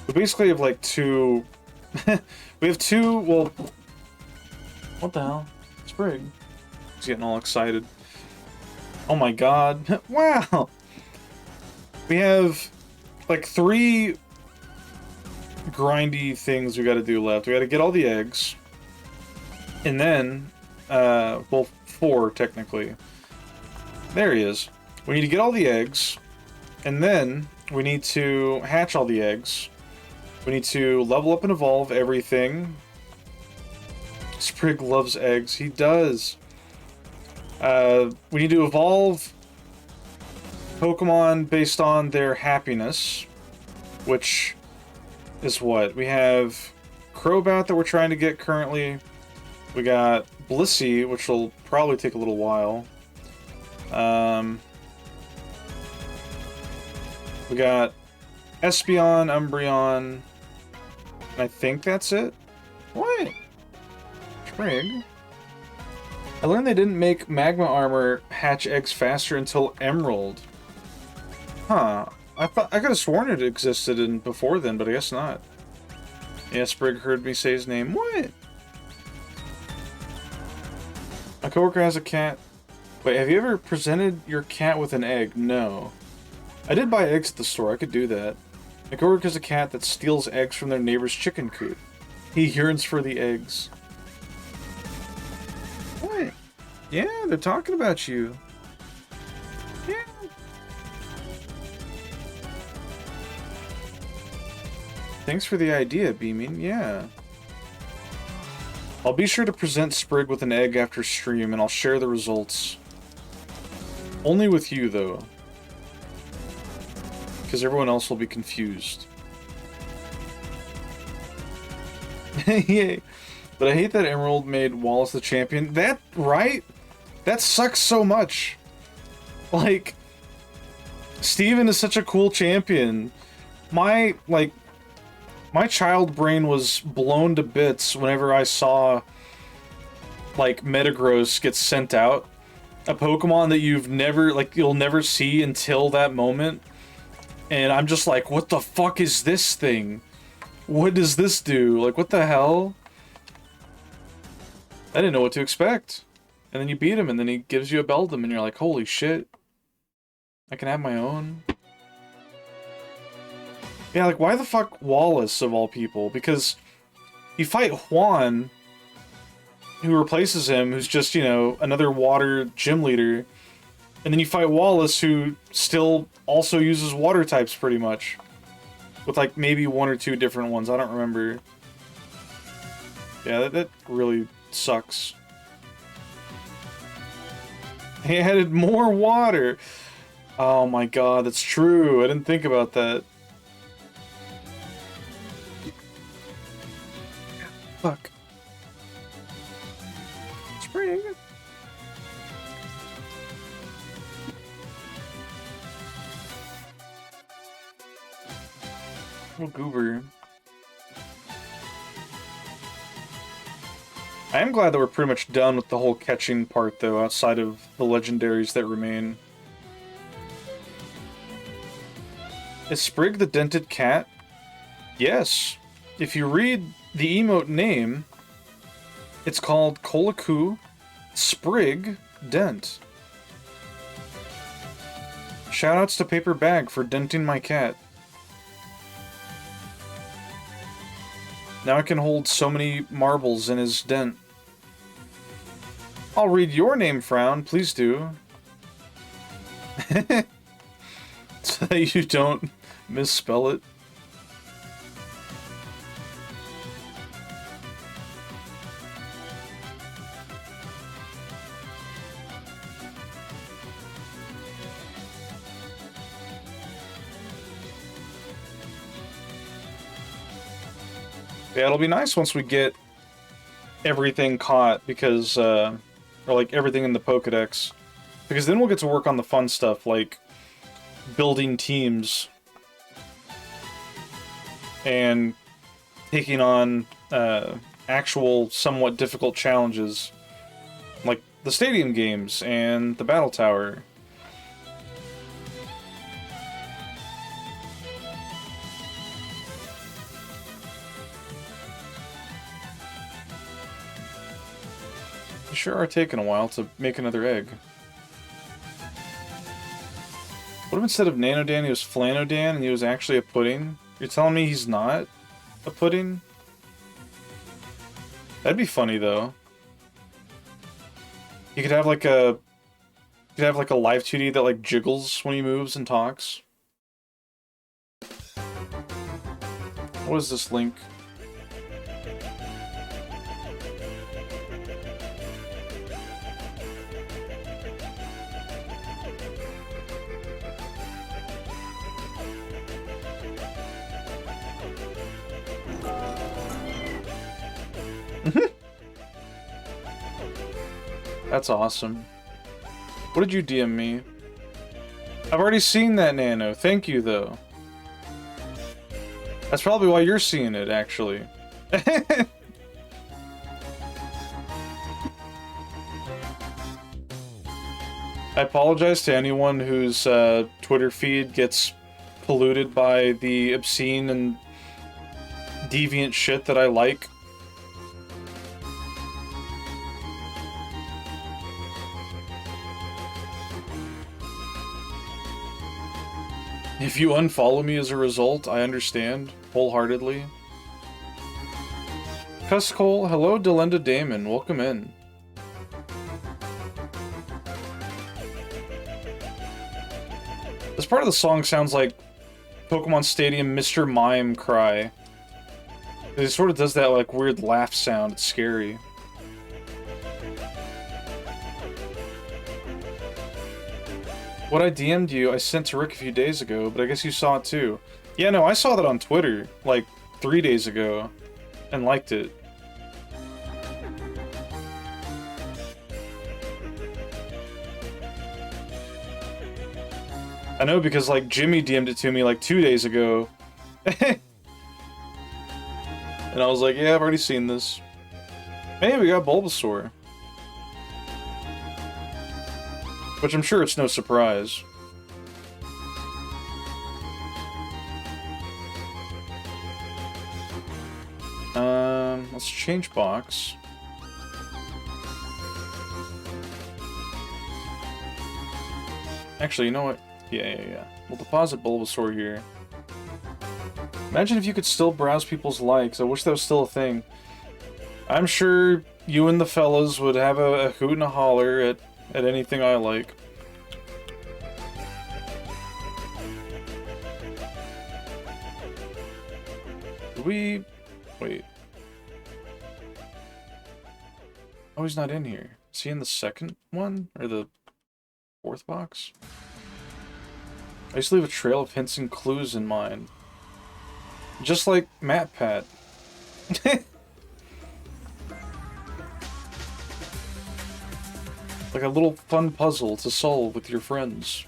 We basically have like 2... we have 2, well... What the hell? Sprig. He's getting all excited. Oh my god. Wow! We have like 3 grindy things we gotta do left. We gotta get all the eggs. And then, well, 4 technically. There he is. We need to get all the eggs. And then we need to hatch all the eggs. We need to level up and evolve everything. Sprig loves eggs. He does. We need to evolve Pokemon based on their happiness, which is what? We have Crobat that we're trying to get currently. We got Blissey, which will probably take a little while. We got Espeon, Umbreon, and I think that's it. What? Trig? I learned they didn't make Magma Armor hatch eggs faster until Emerald. Huh. I could have sworn it existed before then, but I guess not. Yeah, Sprig heard me say his name. What? My coworker has a cat. Wait, have you ever presented your cat with an egg? No. I did buy eggs at the store. I could do that. My coworker has a cat that steals eggs from their neighbor's chicken coop. He yearns for the eggs. What? Yeah, they're talking about you. Yeah. Thanks for the idea, Beaming. Yeah. I'll be sure to present Sprig with an egg after stream, and I'll share the results. Only with you, though. Because everyone else will be confused. Yay. But I hate that Emerald made Wallace the champion. That, right? That sucks so much. Like, Steven is such a cool champion. My child brain was blown to bits whenever I saw, like, Metagross get sent out. A Pokemon that you'll never see until that moment. And I'm just like, what the fuck is this thing? What does this do? Like, what the hell? I didn't know what to expect. And then you beat him, and then he gives you a Beldum, and you're like, holy shit. I can have my own. Yeah, like, why the fuck Wallace, of all people? Because you fight Juan, who replaces him, who's just, you know, another water gym leader. And then you fight Wallace, who still also uses water types, pretty much. With, like, maybe one or two different ones. I don't remember. Yeah, that really sucks. He added more water! Oh my god, that's true. I didn't think about that. Fuck. Spring. Oh, goober. I am glad that we're pretty much done with the whole catching part, though, outside of the legendaries that remain. Is Sprig the dented cat? Yes. If you read the emote name, it's called Kolaku Sprig Dent. Shoutouts to Paper Bag for denting my cat. Now I can hold so many marbles in his dent. I'll read your name, Frown. Please do. So that you don't misspell it. Yeah, it'll be nice once we get everything caught, because, or like everything in the Pokedex. Because then we'll get to work on the fun stuff, like building teams and taking on actual, somewhat difficult challenges, like the stadium games and the battle tower. They sure are taking a while to make another egg. What if instead of Nanodan he was Flanodan and he was actually a pudding? You're telling me he's not a pudding? That'd be funny though. You could have like a live 2D that like jiggles when he moves and talks. What is this link? That's awesome. What did you DM me? I've already seen that, Nano. Thank you, though. That's probably why you're seeing it, actually. I apologize to anyone whose Twitter feed gets polluted by the obscene and deviant shit that I like. If you unfollow me as a result, I understand wholeheartedly. Cuss Cole, hello Delenda Damon, welcome in. This part of the song sounds like Pokemon Stadium Mr. Mime cry. It sort of does that like weird laugh sound, it's scary. What I DM'd you, I sent to Rick a few days ago, but I guess you saw it too. Yeah, no, I saw that on Twitter, like, 3 days ago, and liked it. I know because, like, Jimmy DM'd it to me, like, 2 days ago. And I was like, yeah, I've already seen this. Hey, we got Bulbasaur. Which I'm sure it's no surprise. Let's change box. Actually, you know what? Yeah. We'll deposit Bulbasaur here. Imagine if you could still browse people's likes. I wish that was still a thing. I'm sure you and the fellas would have a hoot and a holler at anything I like. Wait. Oh, he's not in here. Is he in the second one? Or the fourth box? I used to leave a trail of hints and clues in mine. Just like MatPat. Like a little fun puzzle to solve with your friends.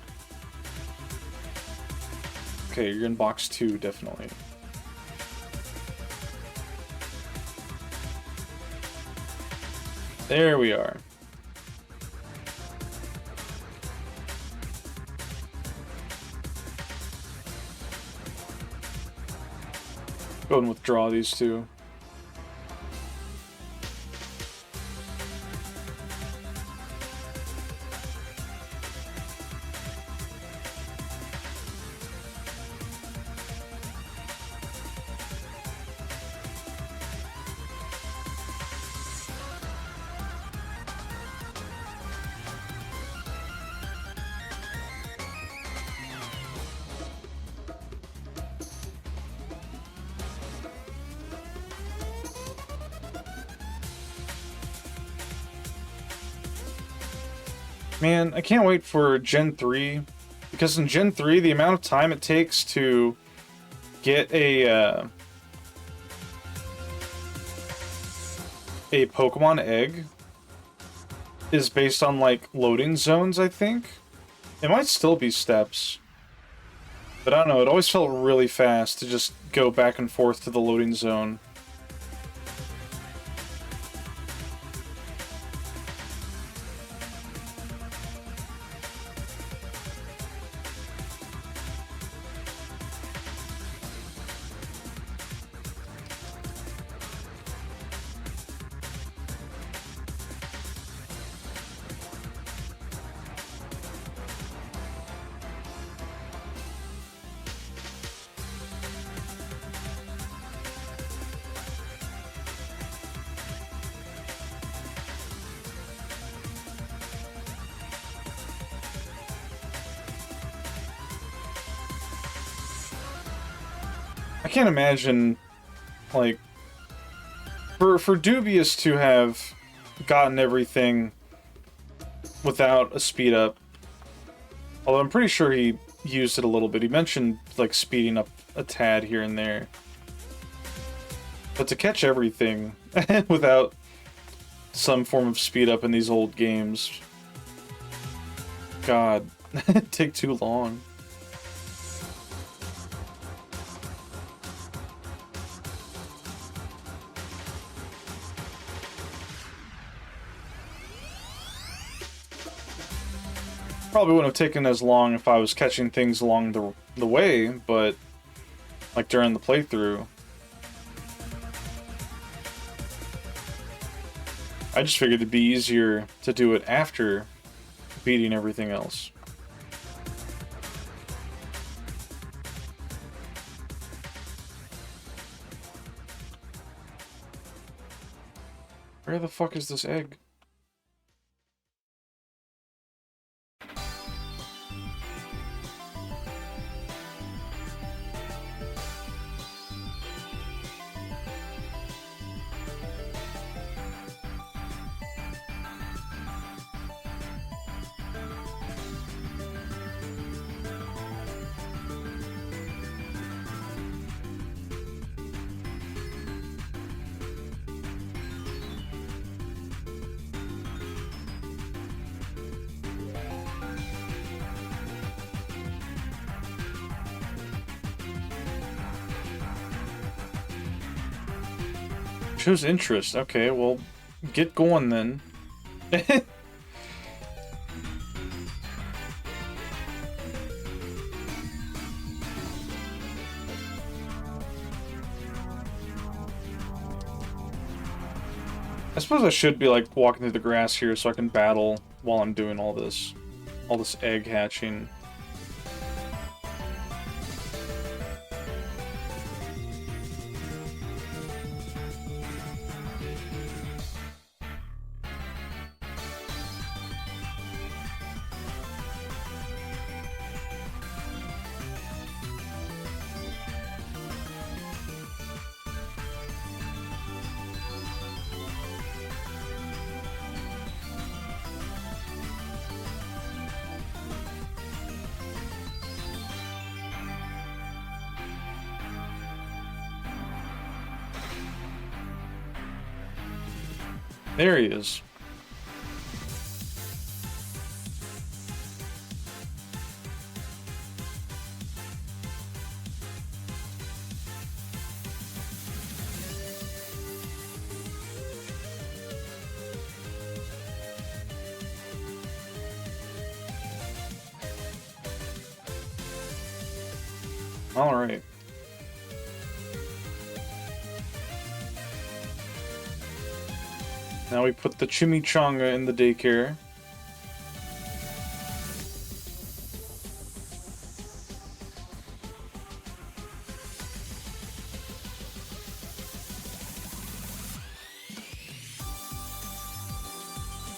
Okay, you're in box 2, definitely. There we are. Go and withdraw these two. Man, I can't wait for Gen 3, because in Gen 3, the amount of time it takes to get a Pokemon egg is based on, like, loading zones, I think. It might still be steps. But I don't know, it always felt really fast to just go back and forth to the loading zone. I can't imagine, like, for Dubious to have gotten everything without a speed up. Although I'm pretty sure he used it a little bit. He mentioned, like, speeding up a tad here and there. But to catch everything without some form of speed up in these old games. God, take too long. Probably wouldn't have taken as long if I was catching things along the way, but like during the playthrough. I just figured it'd be easier to do it after beating everything else. Where the fuck is this egg? Shows interest. Okay, well, get going then. I suppose I should be like walking through the grass here so I can battle while I'm doing all this egg hatching. There he is. All right. Now we put the chimichanga in the daycare.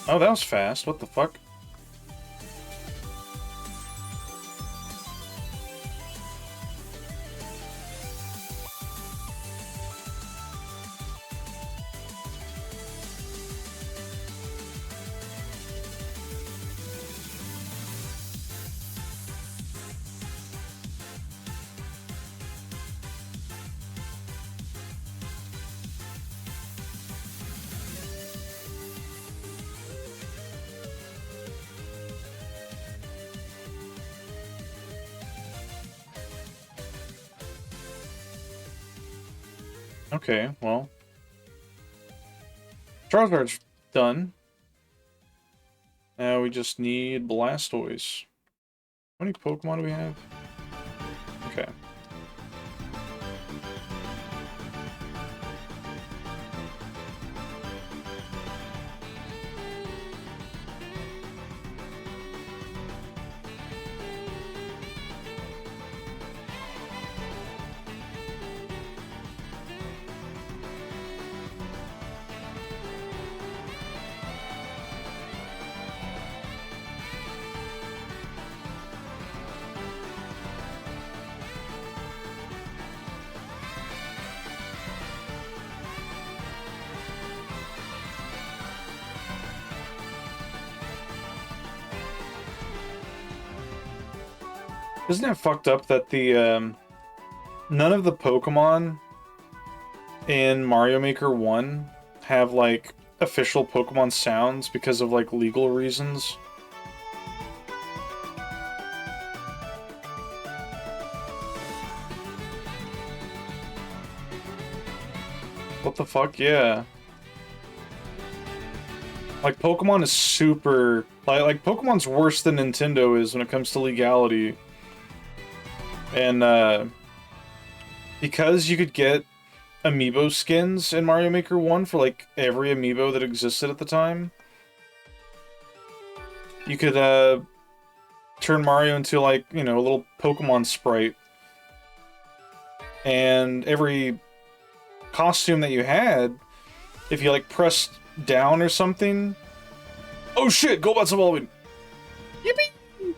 Oh, that was fast. What the fuck? Okay, well. Charizard's done. Now we just need Blastoise. How many Pokemon do we have? Okay. Isn't it fucked up that the, none of the Pokemon in Mario Maker 1 have, like, official Pokemon sounds because of, like, legal reasons. What the fuck? Yeah. Like, Pokemon is super... Like, Pokemon's worse than Nintendo is when it comes to legality. And, because you could get amiibo skins in Mario Maker 1 for, like, every amiibo that existed at the time, you could, turn Mario into, like, you know, a little Pokemon sprite. And every costume that you had, if you, like, pressed down or something... Oh shit! Golbat's evolving! Yippee!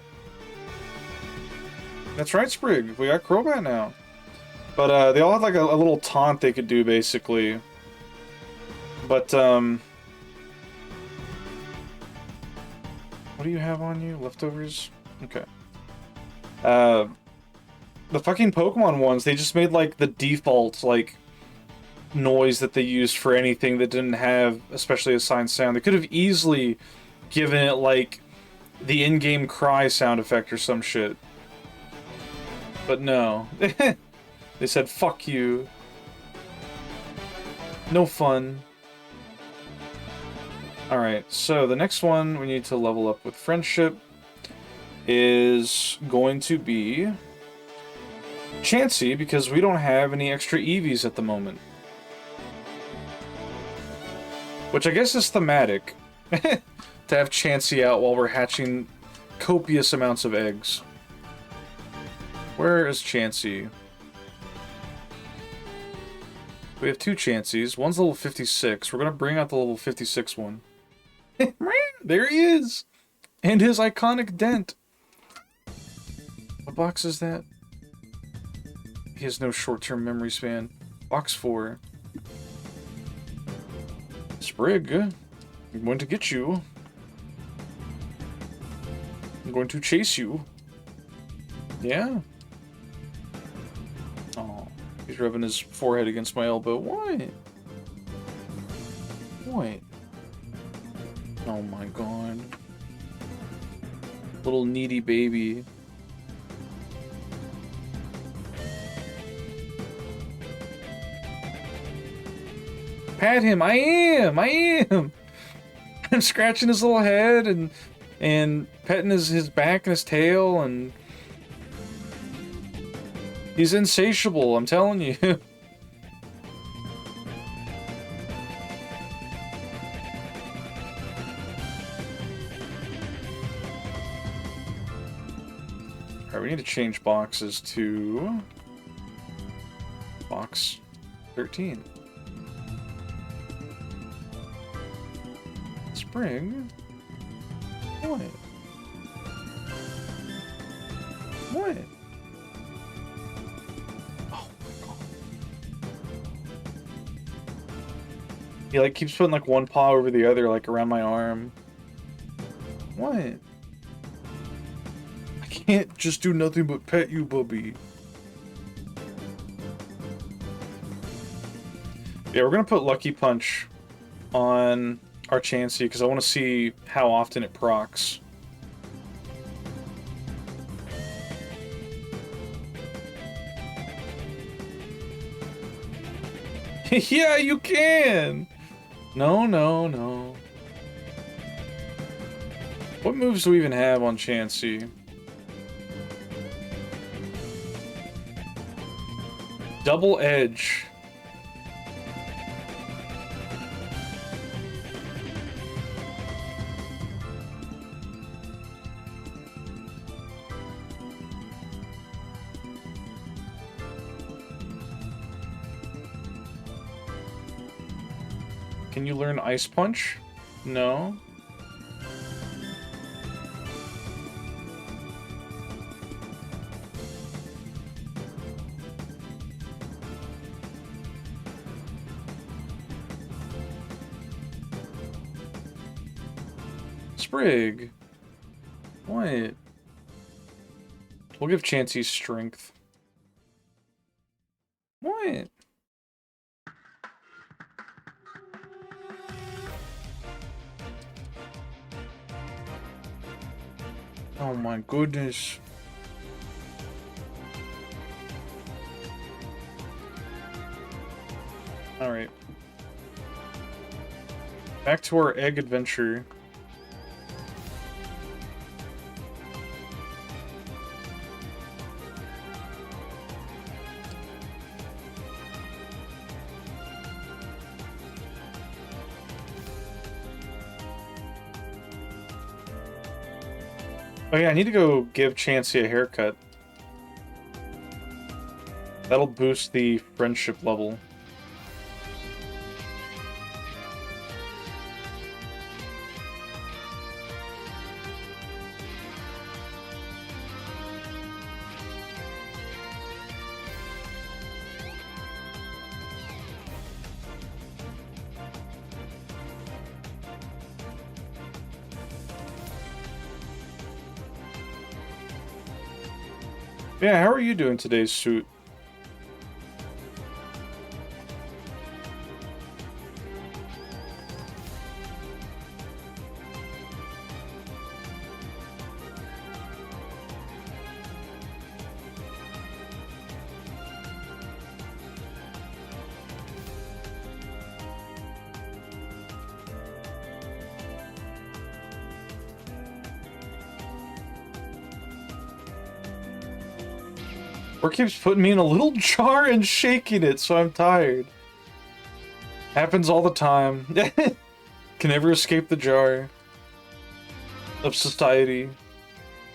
That's right, Sprig. We got Crobat now. But, they all had, like, a little taunt they could do, basically. But, what do you have on you? Leftovers? Okay. The fucking Pokemon ones, they just made, like, the default, like, noise that they used for anything that didn't have especially assigned sound. They could have easily given it, like, the in-game cry sound effect or some shit. But no. They said, fuck you. No fun. Alright, so the next one we need to level up with Friendship is going to be Chansey, because we don't have any extra Eevees at the moment. Which I guess is thematic. To have Chansey out while we're hatching copious amounts of eggs. Where is Chansey? We have two Chanseys. One's level 56. We're gonna bring out the level 56 one. There he is! And his iconic dent. What box is that? He has no short-term memory span. Box 4. Sprig, I'm going to get you. I'm going to chase you. Yeah. Oh, he's rubbing his forehead against my elbow. What? What? Oh my god. Little needy baby. Pat him. I am. I'm scratching his little head and petting his back and his tail, and he's insatiable, I'm telling you. Alright, we need to change boxes to box 13. Spring? What? What? Oh my god. He like keeps putting like one paw over the other, like around my arm. What? I can't just do nothing but pet you, Bubby. Yeah, we're gonna put Lucky Punch on our Chansey because I want to see how often it procs. Yeah, you can! No, no, no. What moves do we even have on Chansey? Double Edge. Can you learn Ice Punch? No. Sprig. What? We'll give Chansey strength. What? Oh my goodness. Alright. Back to our egg adventure. Oh yeah, I need to go give Chansey a haircut. That'll boost the friendship level. Yeah, how are you doing today, Suit? Or keeps putting me in a little jar and shaking it, so I'm tired. Happens all the time. Can never escape the jar of society.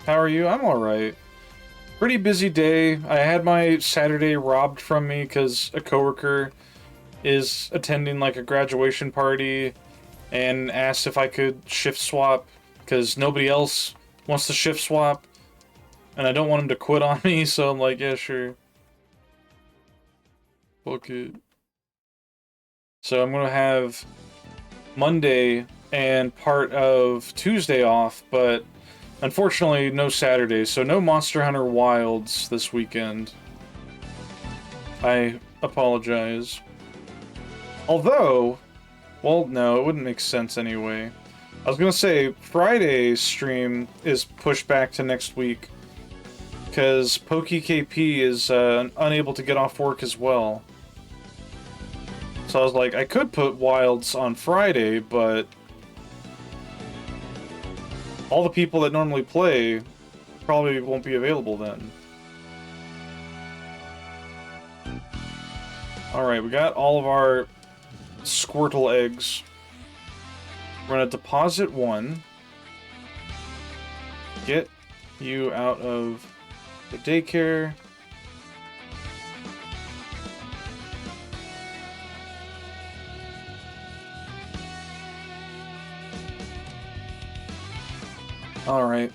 How are you? I'm alright. Pretty busy day. I had my Saturday robbed from me because a coworker is attending like a graduation party and asked if I could shift swap because nobody else wants to shift swap. And I don't want him to quit on me, so I'm like, yeah, sure. Fuck it. So I'm gonna have Monday and part of Tuesday off, but unfortunately no Saturday, so no Monster Hunter Wilds this weekend. I apologize. Although, well, no, it wouldn't make sense anyway. I was gonna say, Friday's stream is pushed back to next week. Because PokeKP is unable to get off work as well. So I was like, I could put Wilds on Friday, but all the people that normally play probably won't be available then. Alright, we got all of our Squirtle eggs. We're gonna deposit one. Get you out of the daycare. All right.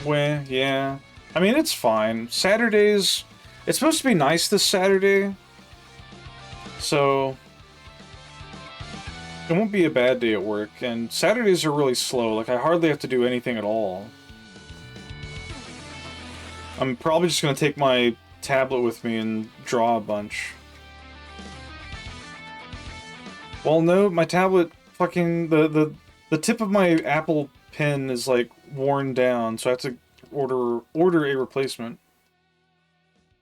Well, yeah. I mean, it's fine. Saturdays... It's supposed to be nice this Saturday. So... It won't be a bad day at work, and Saturdays are really slow. Like, I hardly have to do anything at all. I'm probably just gonna take my tablet with me and draw a bunch. Well, no, my tablet fucking... The tip of my Apple Pen is, like, worn down, so I have to order a replacement.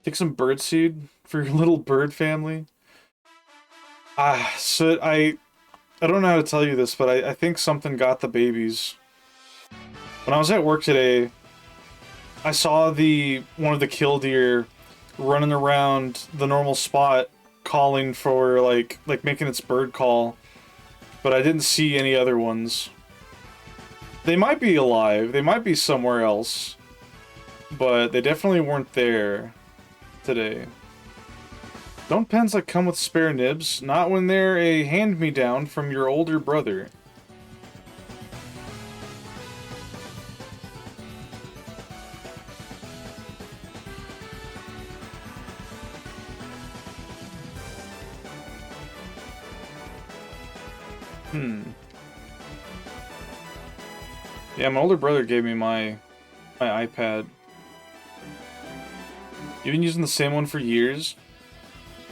Take some birdseed for your little bird family. So I don't know how to tell you this, but I think something got the babies. When I was at work today, I saw one of the killdeer running around the normal spot calling for, like making its bird call, but I didn't see any other ones. They might be alive, they might be somewhere else, but they definitely weren't there today. Don't pens like come with spare nibs? Not when they're a hand-me-down from your older brother. Yeah, my older brother gave me my iPad. You've been using the same one for years?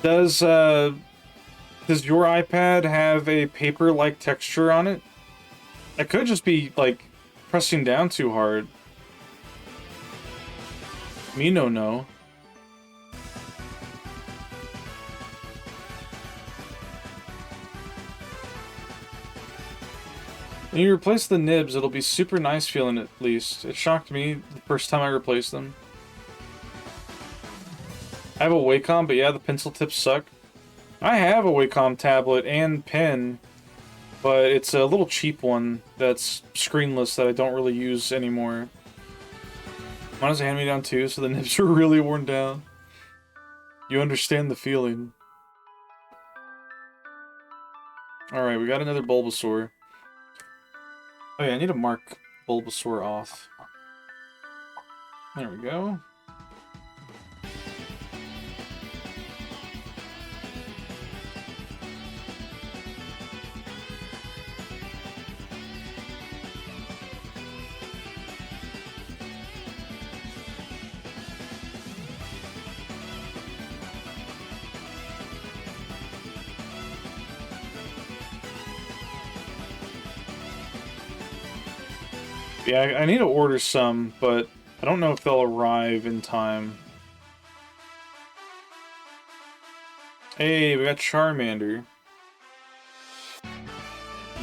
Does Does your iPad have a paper-like texture on it? It could just be, like, pressing down too hard. Me no know. When you replace the nibs, it'll be super nice feeling at least. It shocked me the first time I replaced them. I have a Wacom, but yeah, the pencil tips suck. I have a Wacom tablet and pen, but it's a little cheap one that's screenless that I don't really use anymore. Mine is a hand-me-down too, so the nibs are really worn down. You understand the feeling. Alright, we got another Bulbasaur. Oh yeah, I need to mark Bulbasaur off. There we go. Yeah, I need to order some, but I don't know if they'll arrive in time. Hey, we got Charmander.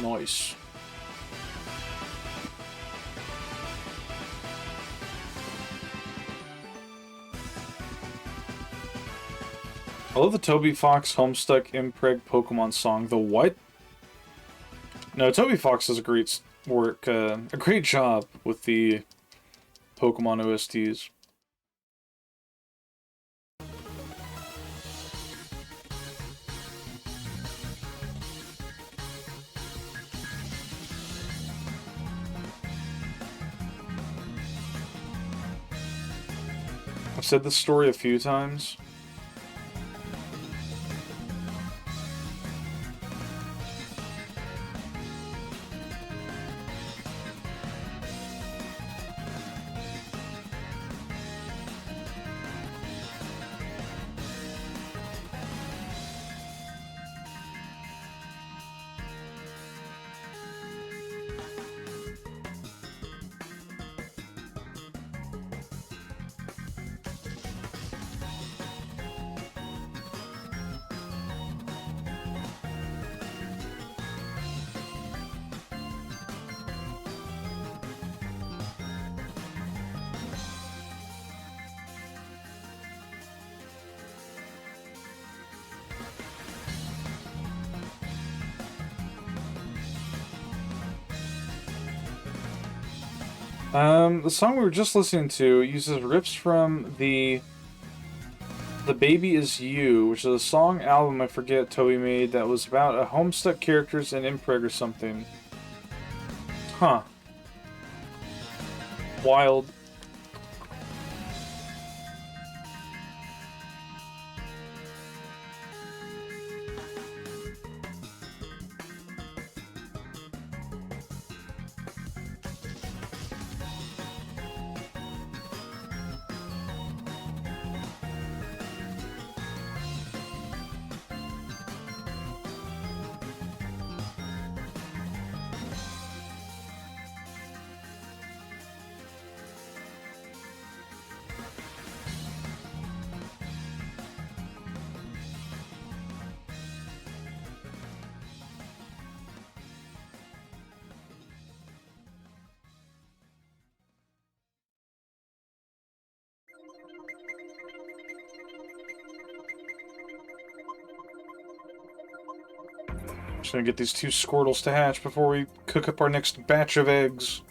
Nice. I love the Toby Fox Homestuck Impreg Pokemon song. The what? No, Toby Fox does a great work, a great job with the Pokemon OSTs. I've said this story a few times. The song we were just listening to uses riffs from the Baby Is You, which is a song album I forget Toby made that was about a Homestuck characters in Impreg or something. Huh. Wild. Just gonna get these two Squirtles to hatch before we cook up our next batch of eggs.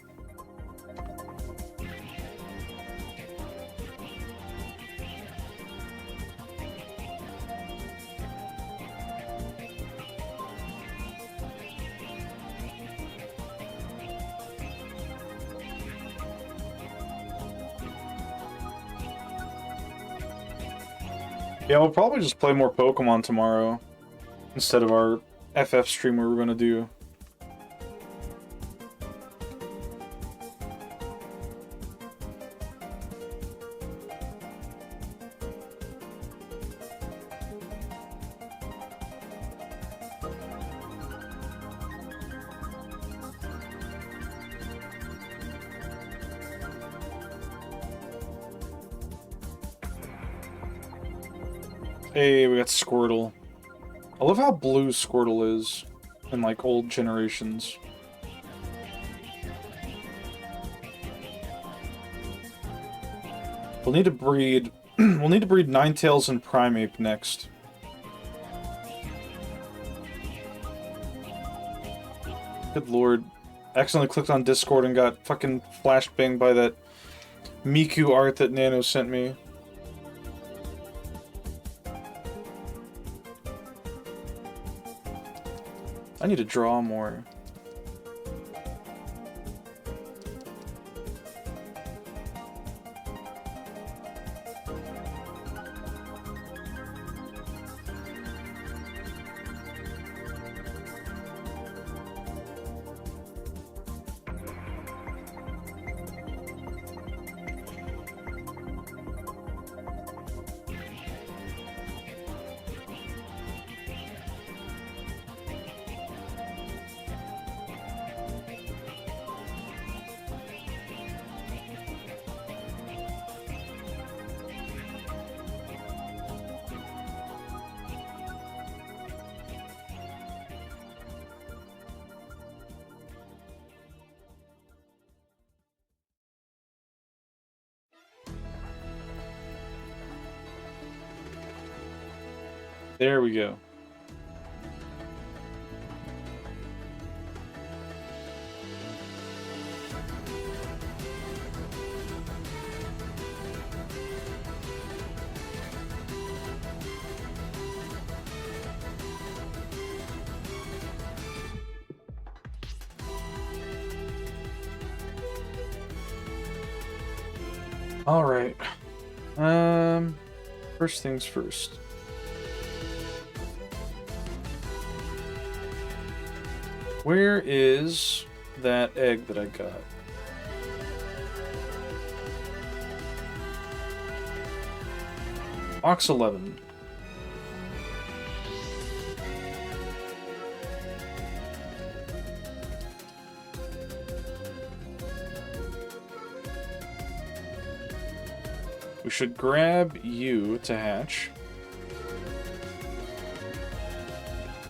Yeah, we'll probably just play more Pokemon tomorrow instead of our FF stream we were gonna do. Hey, we got Squirtle. I love how blue Squirtle is in, like, old generations. We'll need to breed... we'll need to breed Ninetales and Primeape next. Good lord. Accidentally clicked on Discord and got fucking flashbanged by that Miku art that Nano sent me. I need to draw more. There we go. All right. First things first. Where is that egg that I got? Box 11. We should grab you to hatch.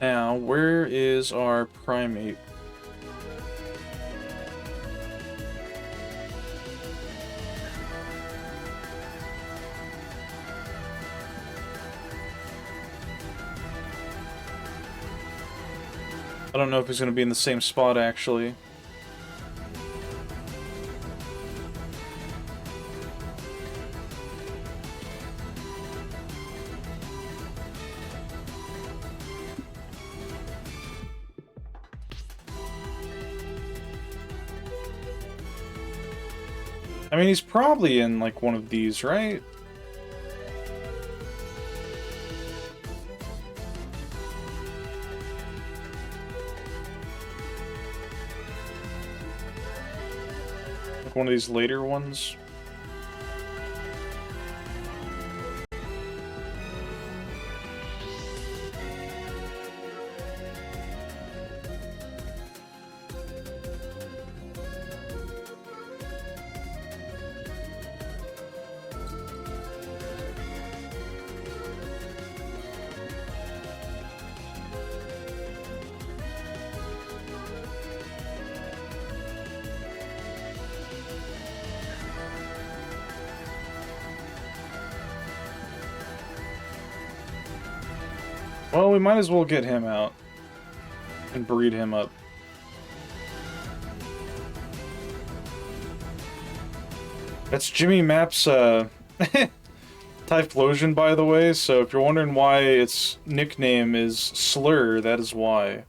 Now, where is our Primeape? I don't know if he's going to be in the same spot, actually. I mean, he's probably in, like, one of these, right? Like one of these later ones? Well, we might as well get him out and breed him up. That's Jimmy Map's Typhlosion, by the way, so if you're wondering why its nickname is Slur, that is why.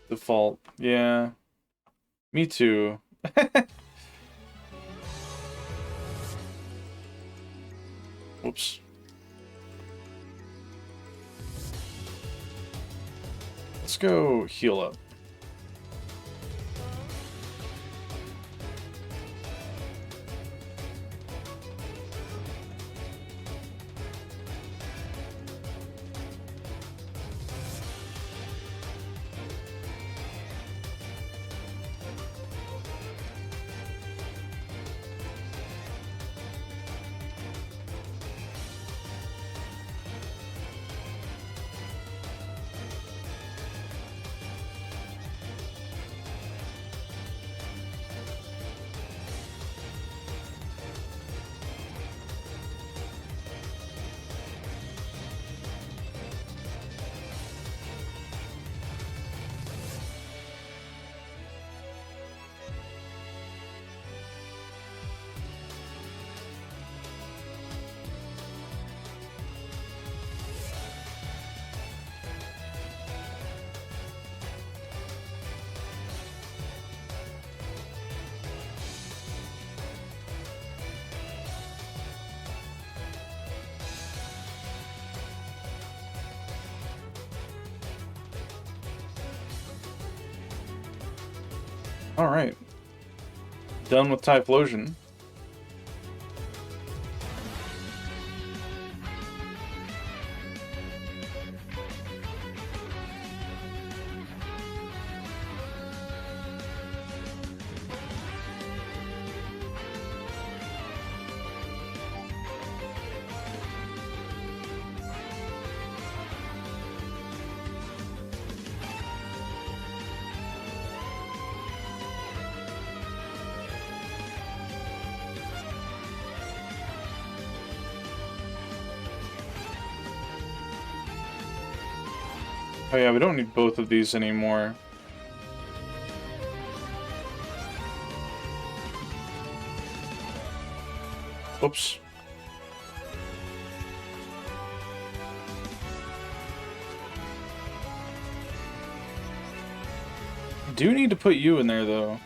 Default, yeah. Me too. Whoops. Let's go heal up. Alright. Done with Typhlosion. Oh yeah, we don't need both of these anymore. Oops. Do need to put you in there, though.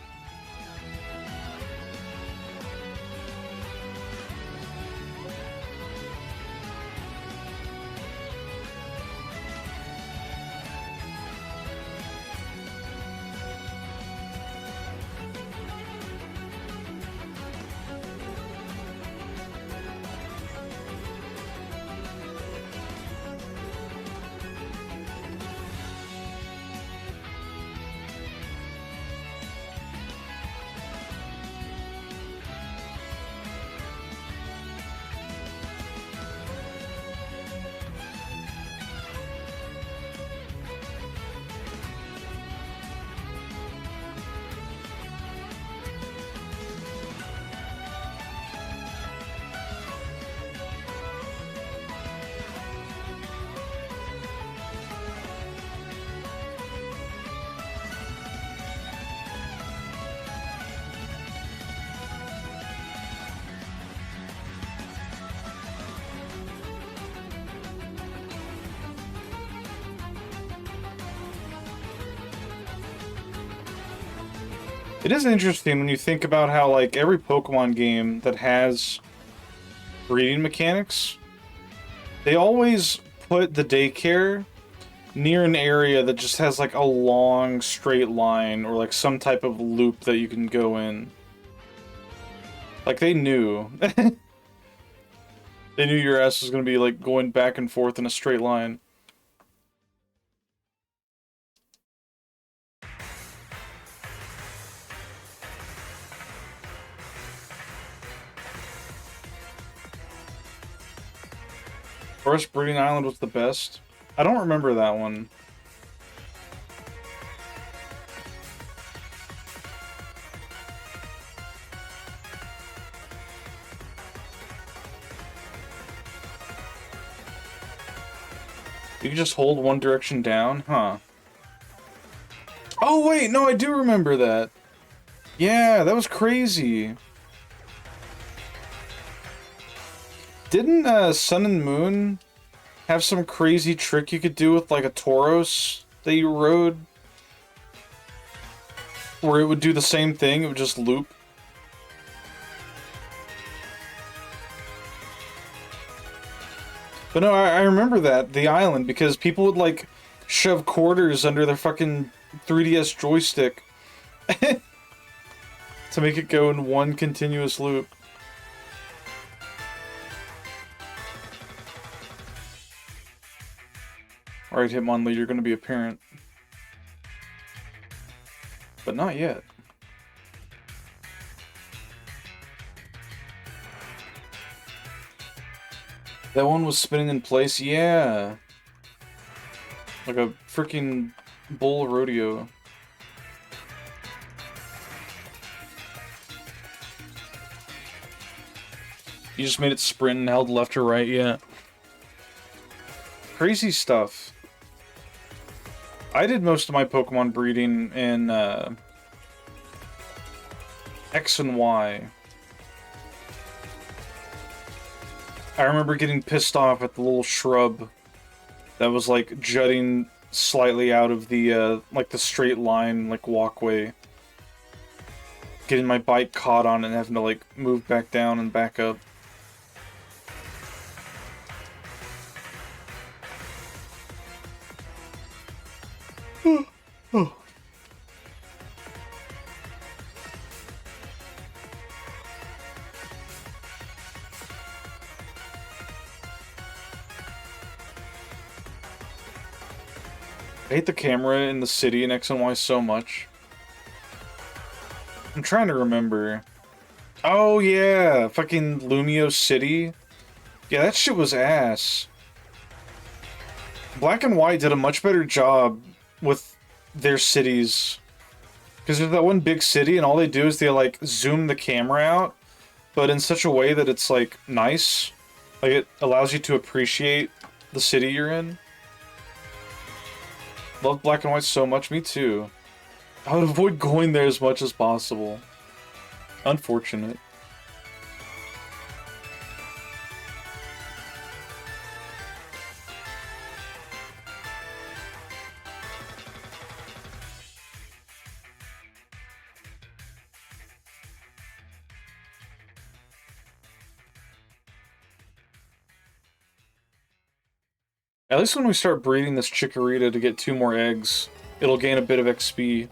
It is interesting when you think about how, like, every Pokemon game that has breeding mechanics, they always put the daycare near an area that just has, like, a long straight line or, like, some type of loop that you can go in. Like, they knew. They knew your ass was gonna be, like, going back and forth in a straight line. Forest Breeding Island was the best. I don't remember that one. You can just hold one direction down? Huh. Oh, wait, no, I do remember that. Yeah, that was crazy. Didn't Sun and Moon have some crazy trick you could do with, like, a Tauros that you rode? Where it would do the same thing, it would just loop? But no, I remember that, the island, because people would, like, shove quarters under their fucking 3DS joystick to make it go in one continuous loop. Alright, Hitmonlee, you're gonna be a parent. But not yet. That one was spinning in place? Yeah. Like a freaking bull rodeo. You just made it sprint and held left or right, yeah. Crazy stuff. I did most of my Pokemon breeding in X and Y. I remember getting pissed off at the little shrub that was, like, jutting slightly out of the, like, the straight line, like, walkway. Getting my bike caught on it and having to, like, move back down and back up. I hate the camera in the city in X and Y so much. I'm trying to remember. Oh yeah, fucking Lumio City. Yeah, that shit was ass. Black and White did a much better job with their cities. Because there's that one big city and all they do is they like zoom the camera out, but in such a way that it's like nice. Like it allows you to appreciate the city you're in. Love Black and White so much, me too. I would avoid going there as much as possible. Unfortunate. At least when we start breeding this Chikorita to get 2 more eggs, it'll gain a bit of XP.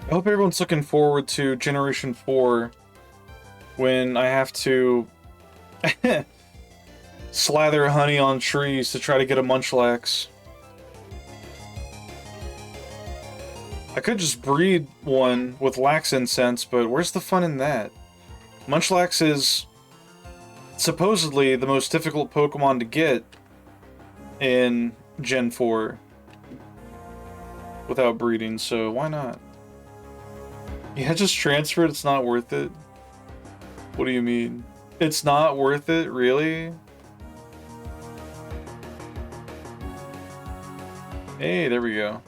I hope everyone's looking forward to Generation 4 when I have to slather honey on trees to try to get a Munchlax. I could just breed one with Lax Incense, but where's the fun in that? Munchlax is supposedly the most difficult Pokemon to get in Gen 4 without breeding, so why not? Yeah, just transfer it, it's not worth it. What do you mean? It's not worth it, really? Hey, there we go.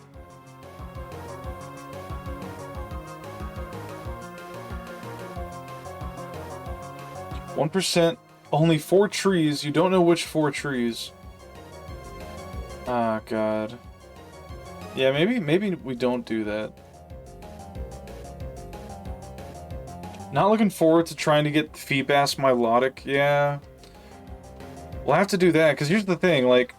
%, only 4 trees, you don't know which 4 trees. Ah, God. Yeah, maybe we don't do that. Not looking forward to trying to get Feebas Milotic, yeah. We'll have to do that, because here's the thing, like...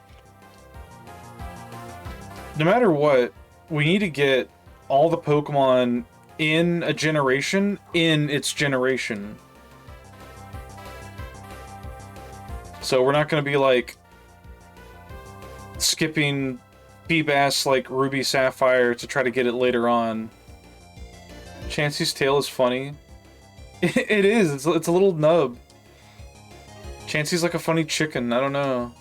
No matter what, we need to get all the Pokemon in a generation in its generation. So we're not going to be, like, skipping Feebas like Ruby Sapphire to try to get it later on. Chansey's tail is funny. It is. It's a little nub. Chansey's like a funny chicken. I don't know.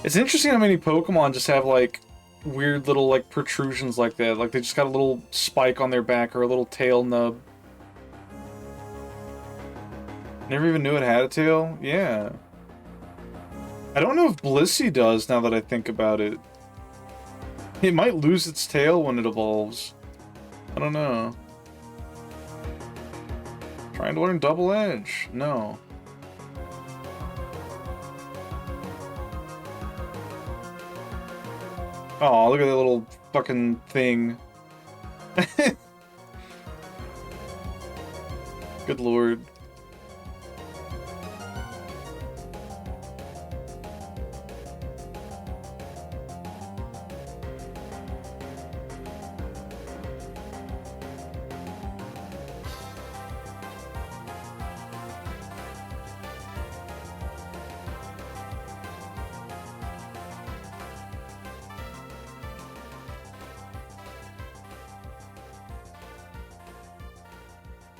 It's interesting how many Pokemon just have like weird little like protrusions like that. Like they just got a little spike on their back or a little tail nub. Never even knew it had a tail? Yeah. I don't know if Blissey does now that I think about it. It might lose its tail when it evolves. I don't know. Trying to learn Double Edge. No. Oh, look at that little fucking thing. Good lord.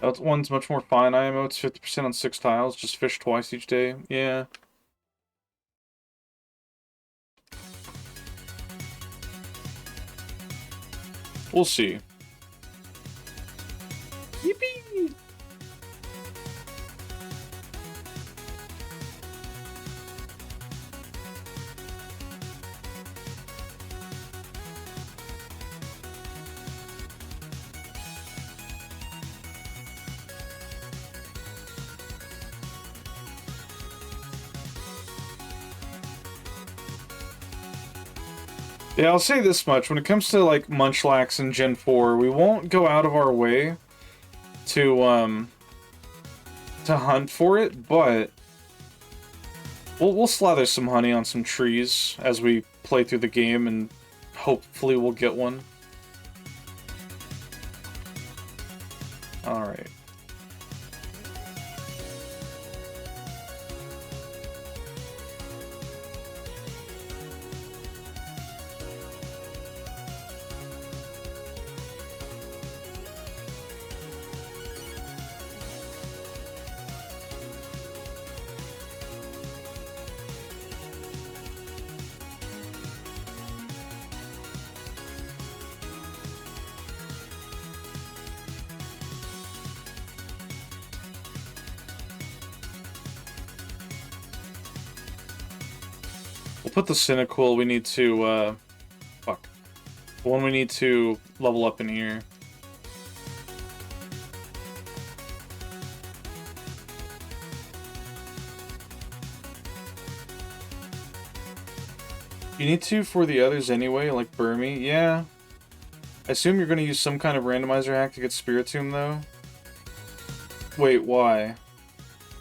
That one's much more fine IMO. It's 50% on 6 tiles. Just fish twice each day. Yeah. We'll see. Yippee! Yeah, I'll say this much. When it comes to, like, Munchlax and Gen 4, we won't go out of our way to hunt for it, but we'll slather some honey on some trees as we play through the game, and hopefully we'll get one. Alright. We'll put the Cynical. We need to, fuck. The one we need to level up in here. You need to for the others anyway, like Burmy. Yeah. I assume you're going to use some kind of randomizer hack to get Spiritomb, though. Wait, why?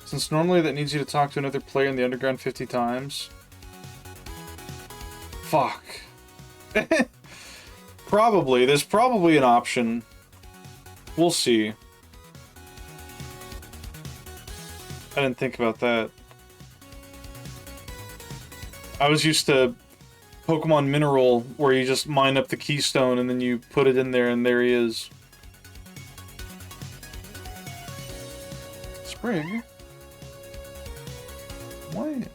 Since normally that needs you to talk to another player in the underground 50 times. Fuck. Probably. There's probably an option. We'll see. I didn't think about that. I was used to Pokemon Mineral, where you just mine up the keystone and then you put it in there and there he is. Spring? What?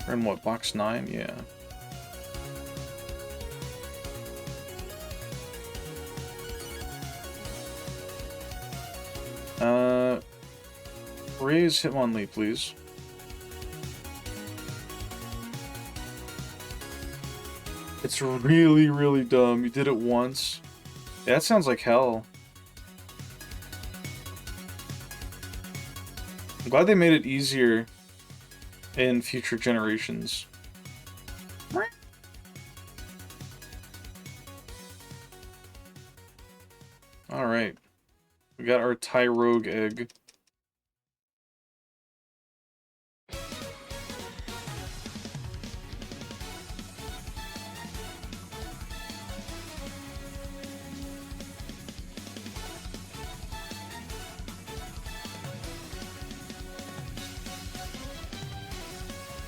We're in what, box 9? Yeah. Raise Hitmonlee, please. It's really, really dumb. You did it once. Yeah, that sounds like hell. I'm glad they made it easier in future generations. Alright. We got our Tyrogue egg.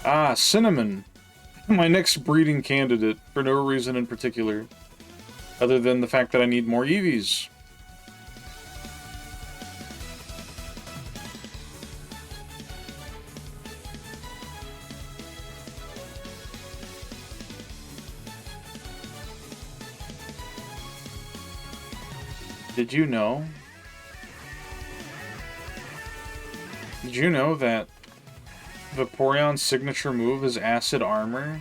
Ah, Cinnamon. My next breeding candidate, for no reason in particular. Other than the fact that I need more Eevees. Did you know? Did you know that Vaporeon's signature move is Acid Armor?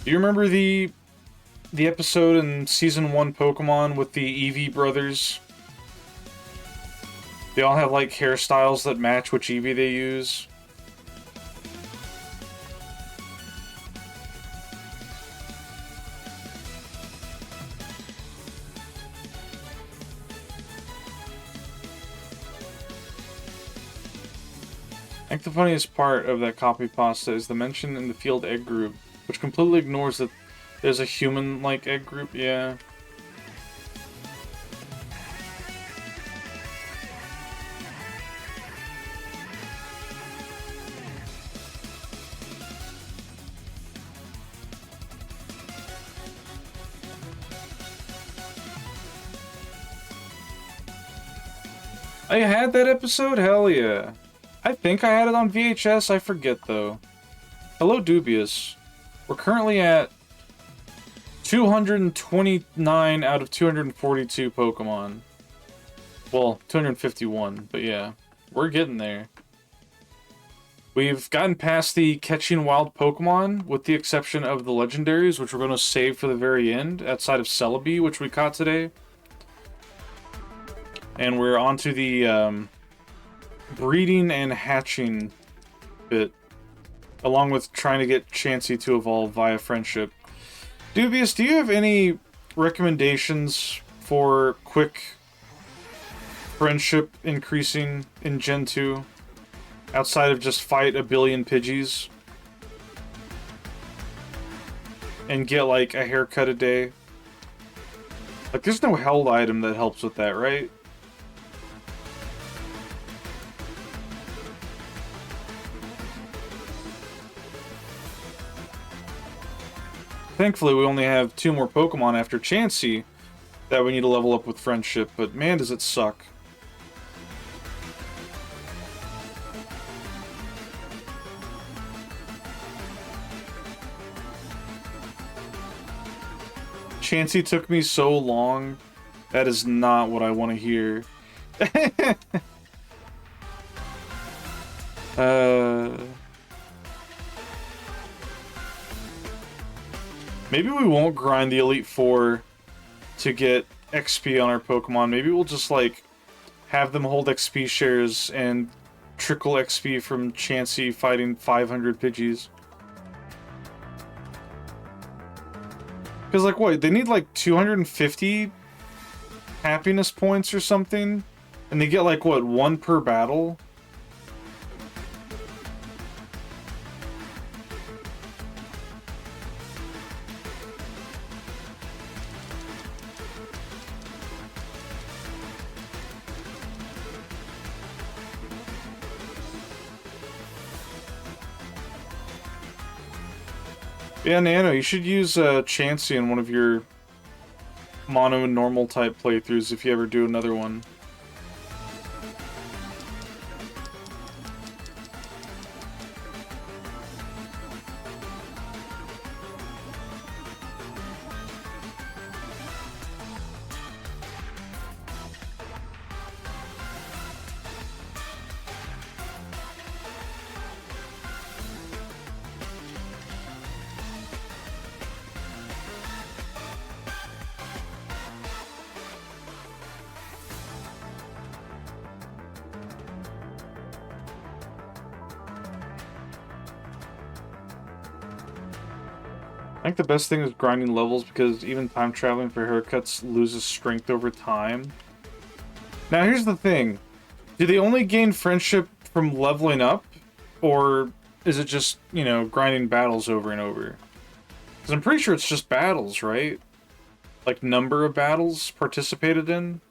Do you remember the episode in Season 1 Pokemon with the Eevee brothers? They all have, like, hairstyles that match which Eevee they use. I think the funniest part of that copy pasta is the mention in the field egg group, which completely ignores that there's a human-like egg group. Yeah. I had that episode? Hell yeah. I think I had it on VHS, I forget though. Hello Dubious. We're currently at 229 out of 242 Pokemon. Well, 251, but yeah. We're getting there. We've gotten past the catching wild Pokemon, with the exception of the legendaries, which we're going to save for the very end, outside of Celebi, which we caught today. And we're onto the breeding and hatching bit, along with trying to get Chansey to evolve via friendship. Dubious, do you have any recommendations for quick friendship increasing in Gen 2? Outside of just fight a billion Pidgeys? And get, like, a haircut a day? Like, there's no held item that helps with that, right? Thankfully, we only have 2 more Pokemon after Chansey that we need to level up with Friendship, but man, does it suck. Chansey took me so long. That is not what I want to hear. Maybe we won't grind the Elite Four to get XP on our Pokemon. Maybe we'll just, like, have them hold XP shares and trickle XP from Chansey fighting 500 Pidgeys. Because, like, what? They need, like, 250 happiness points or something? And they get, like, what, 1 per battle? Yeah, Nano, you should use Chansey in one of your mono and normal type playthroughs if you ever do another one. I think the best thing is grinding levels because even time traveling for haircuts loses strength over time. Now here's the thing. Do they only gain friendship from leveling up? Or is it just, you know, grinding battles over and over? Because I'm pretty sure it's just battles, right? Like number of battles participated in?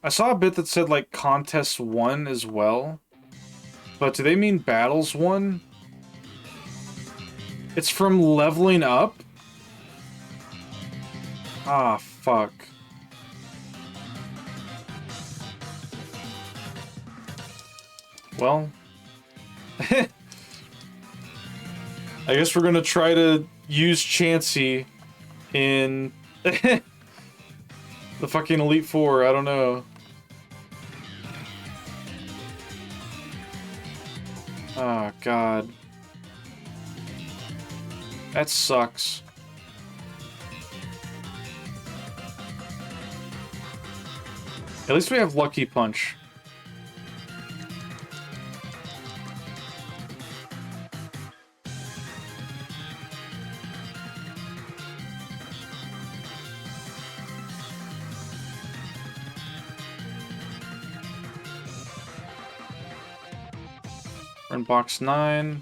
I saw a bit that said like contests won as well. But do they mean battles won? It's from leveling up? Ah, fuck. Well... I guess we're gonna try to use Chansey in... the fucking Elite Four, I don't know. Oh, God. That sucks. At least we have Lucky Punch. We're in box 9.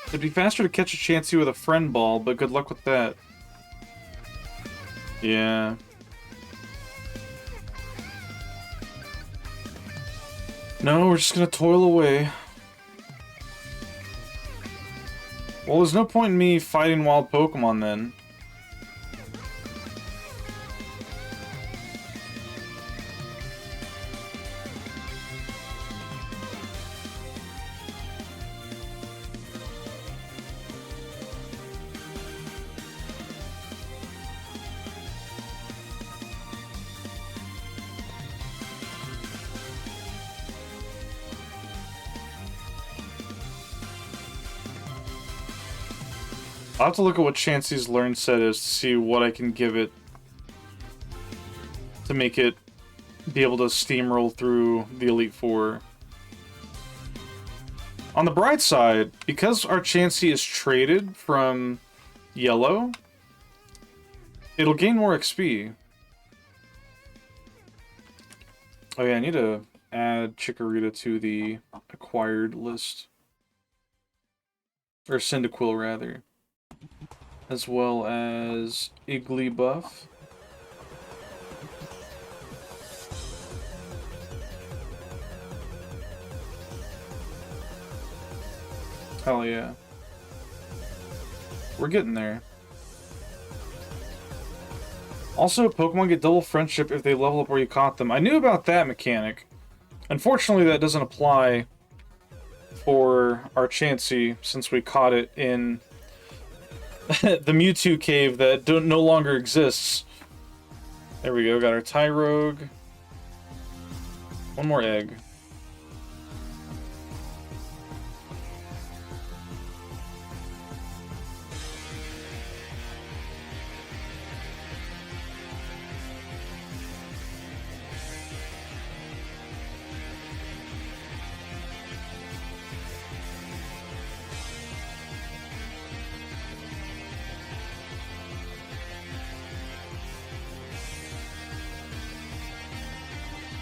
It'd be faster to catch a Chansey with a friend ball, but good luck with that. Yeah. No, we're just gonna toil away. Well, there's no point in me fighting wild Pokemon then. I'll have to look at what Chansey's learn set is to see what I can give it to make it be able to steamroll through the Elite Four. On the bright side, because our Chansey is traded from yellow, it'll gain more XP. Oh yeah, I need to add Chikorita to the acquired list. Or Cyndaquil, rather. As well as Igglybuff. Hell yeah. We're getting there. Also, Pokemon get double friendship if they level up where you caught them. I knew about that mechanic. Unfortunately, that doesn't apply for our Chansey, since we caught it in the Mewtwo cave that no longer exists. There we go, got our Tyrogue. One more egg.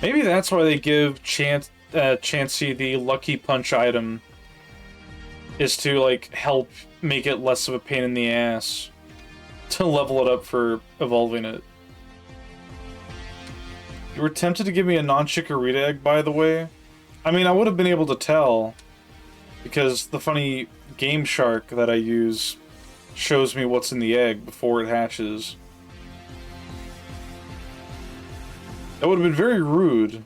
Maybe that's why they give Chansey the Lucky Punch item, is to, like, help make it less of a pain in the ass to level it up for evolving it. You were tempted to give me a non-Chikorita egg, by the way. I mean, I would have been able to tell, because the funny Game Shark that I use shows me what's in the egg before it hatches. That would have been very rude.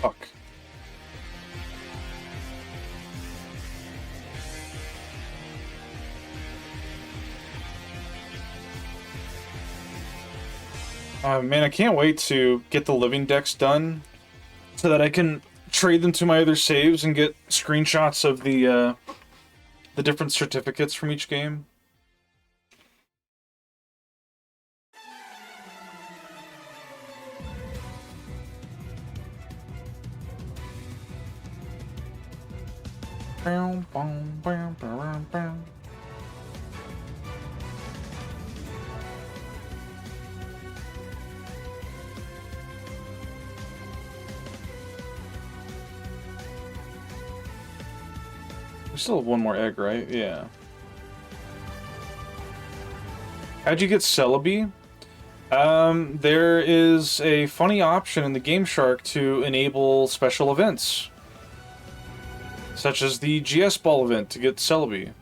Fuck. Man, I can't wait to get the living decks done so that I can trade them to my other saves and get screenshots of the different certificates from each game. We still have one more egg, right? Yeah. How'd you get Celebi? There is a funny option in the Game Shark to enable special events, such as the GS Ball event to get Celebi.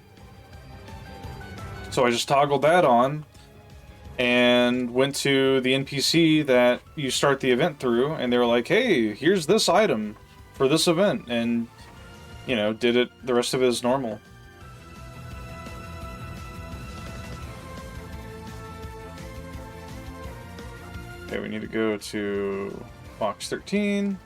So I just toggled that on and went to the NPC that you start the event through, and they were like, hey, here's this item for this event, and, you know, did it, the rest of it as normal. Okay, we need to go to box 13.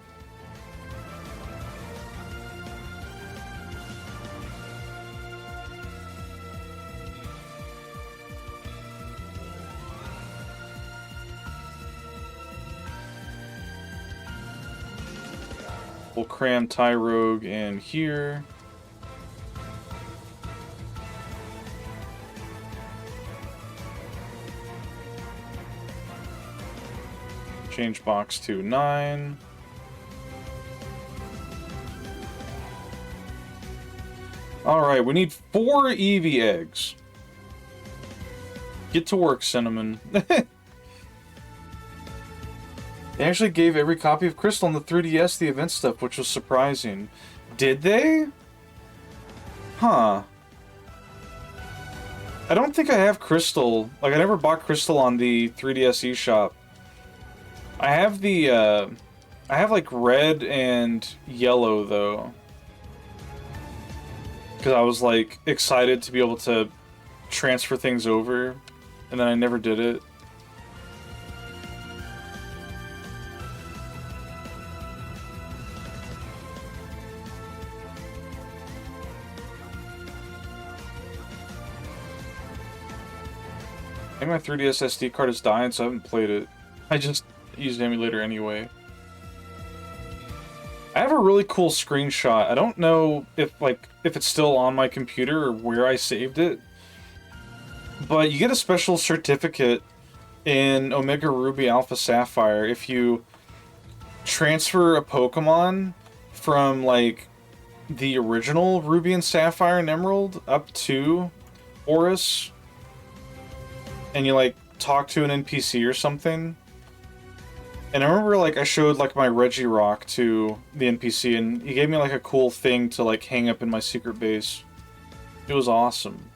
We'll cram Tyrogue in here. Change box to 9. Alright, we need 4 Eevee eggs. Get to work, Cinnamon. They actually gave every copy of Crystal on the 3DS the event stuff, which was surprising. Did they? Huh. I don't think I have Crystal. Like, I never bought Crystal on the 3DS eShop. I have the, I have, like, red and yellow, though. Because I was, like, excited to be able to transfer things over, and then I never did it. I think my 3DS SD card is dying, so I haven't played it. I just used an emulator anyway. I have a really cool screenshot. I don't know if it's still on my computer or where I saved it. But you get a special certificate in Omega Ruby Alpha Sapphire if you transfer a Pokemon from, like, the original Ruby and Sapphire and Emerald up to Oris, and you, like, talk to an NPC or something. And I remember, like, I showed, like, my Regirock to the NPC, and he gave me, like, a cool thing to, like, hang up in my secret base. It was awesome.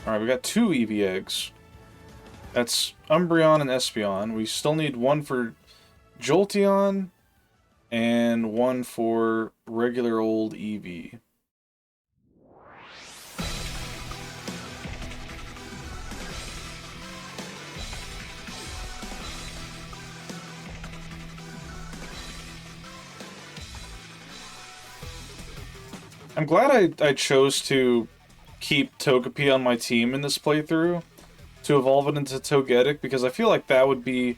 Alright, we got 2 Eevee eggs. That's Umbreon and Espeon. We still need 1 for Jolteon, and 1 for regular old Eevee. I'm glad I chose to keep Togepi on my team in this playthrough, to evolve it into Togetic, because I feel like that would be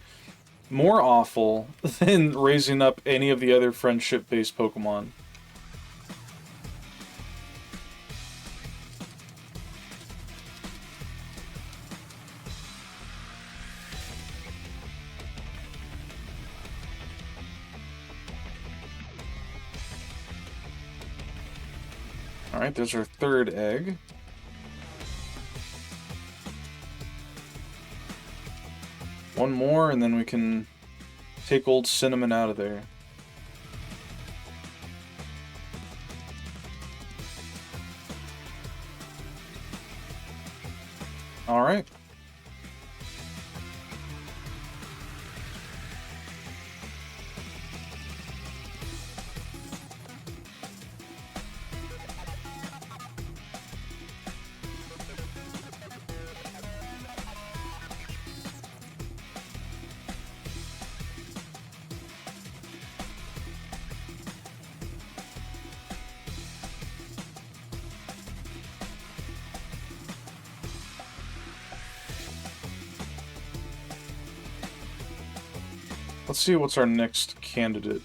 more awful than raising up any of the other friendship-based Pokemon. Alright, there's our 3rd egg. One more, and then we can take old Cinnamon out of there. Alright. Let's see what's our next candidate.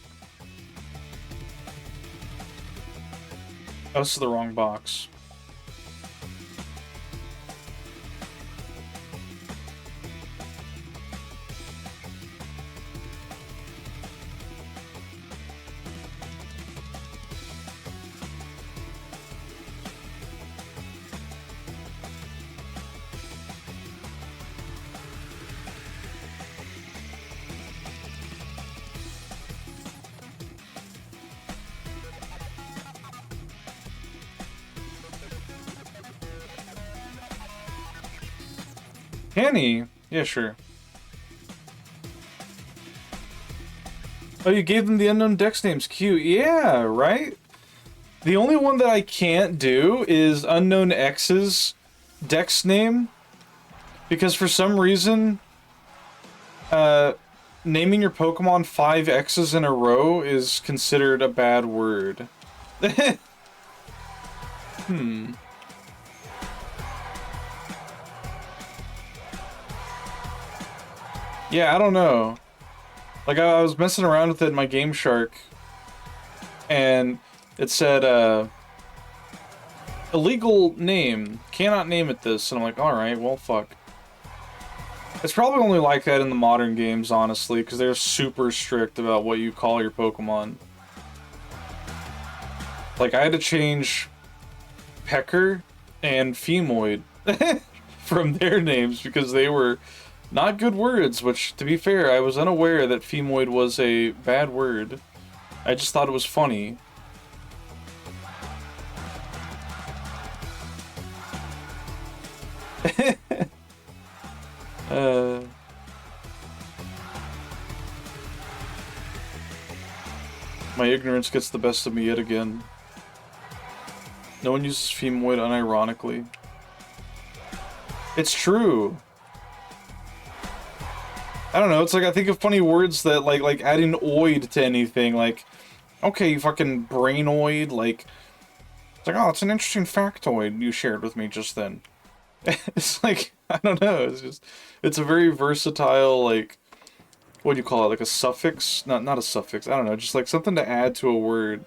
Oh, this is the wrong box. Can he? Yeah, sure. Oh, you gave them the unknown dex names. Cute. Yeah, right? The only one that I can't do is Unknown X's dex name. Because for some reason, naming your Pokemon 5 X's in a row is considered a bad word. Yeah, I don't know. Like, I was messing around with it in my Game Shark, and it said, illegal name, cannot name it this, and I'm like, alright, well, fuck. It's probably only like that in the modern games, honestly, because they're super strict about what you call your Pokemon. Like, I had to change Pecker and Femoid from their names because they were not good words, which, to be fair, I was unaware that Femoid was a bad word. I just thought it was funny. My ignorance gets the best of me yet again. No one uses Femoid unironically. It's true. I don't know, it's like I think of funny words that like adding oid to anything, like, okay, you fucking brainoid, like, it's like, oh, it's an interesting factoid you shared with me just then. It's like, I don't know, it's just, it's a very versatile, like, what do you call it, like a suffix? Not a suffix, I don't know, just like something to add to a word.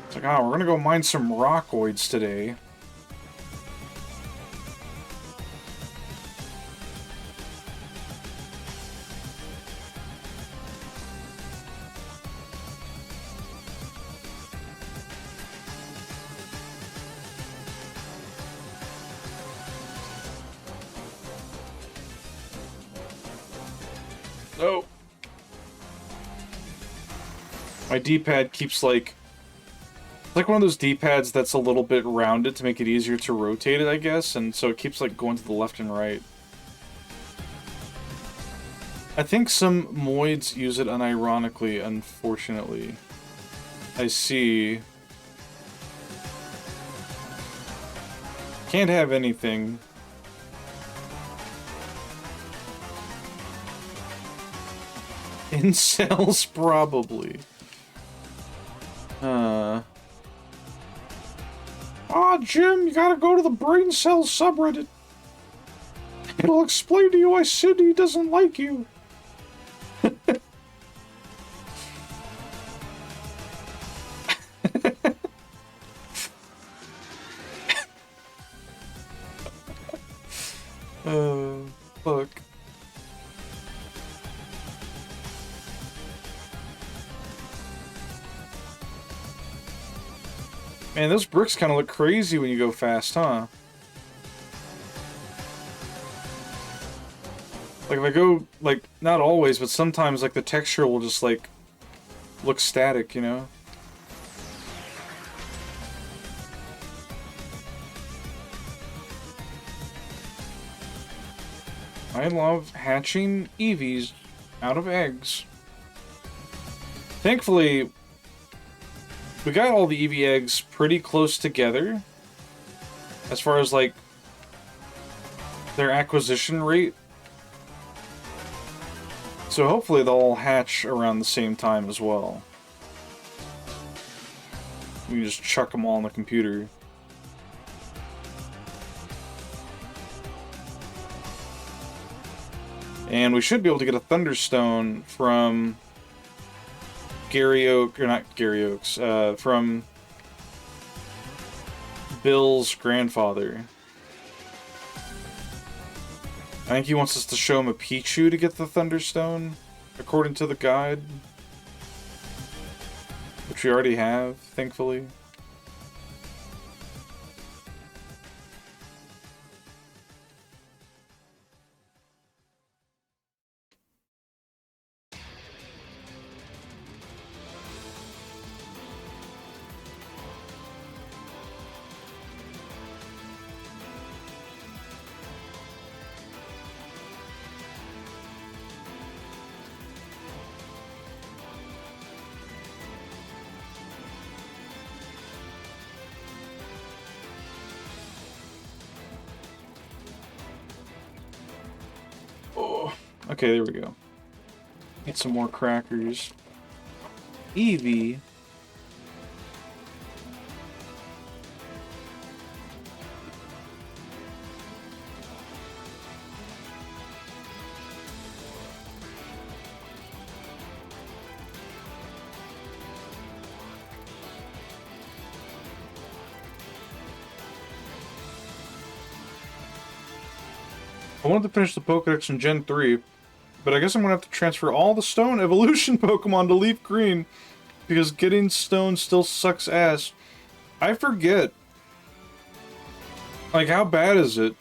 It's like, oh, we're gonna go mine some rockoids today. Oh. My D-pad keeps like one of those D-pads that's a little bit rounded to make it easier to rotate it, I guess, and so it keeps like going to the left and right. I think some moids use it unironically, unfortunately. I see. Can't have anything. Incels, probably. Aw, Jim, you gotta go to the brain cell subreddit. It'll explain to you why Sydney doesn't like you. Fuck. Man, those bricks kind of look crazy when you go fast, huh? Like, if I go, like, not always, but sometimes, like, the texture will just, like, look static, you know? I love hatching Eevees out of eggs. Thankfully, we got all the Eevee eggs pretty close together as far as, like, their acquisition rate. So hopefully they'll all hatch around the same time as well. You can just chuck them all on the computer. And we should be able to get a Thunderstone from Gary Oak, or not Gary Oaks, from Bill's grandfather. I think he wants us to show him a Pichu to get the Thunderstone, according to the guide. Which we already have, thankfully. Okay, there we go. Get some more crackers. Eevee. I wanted to finish the Pokédex in Gen 3, But I guess I'm gonna have to transfer all the stone evolution Pokemon to Leaf Green, because getting stone still sucks ass. I forget. Like, how bad is it?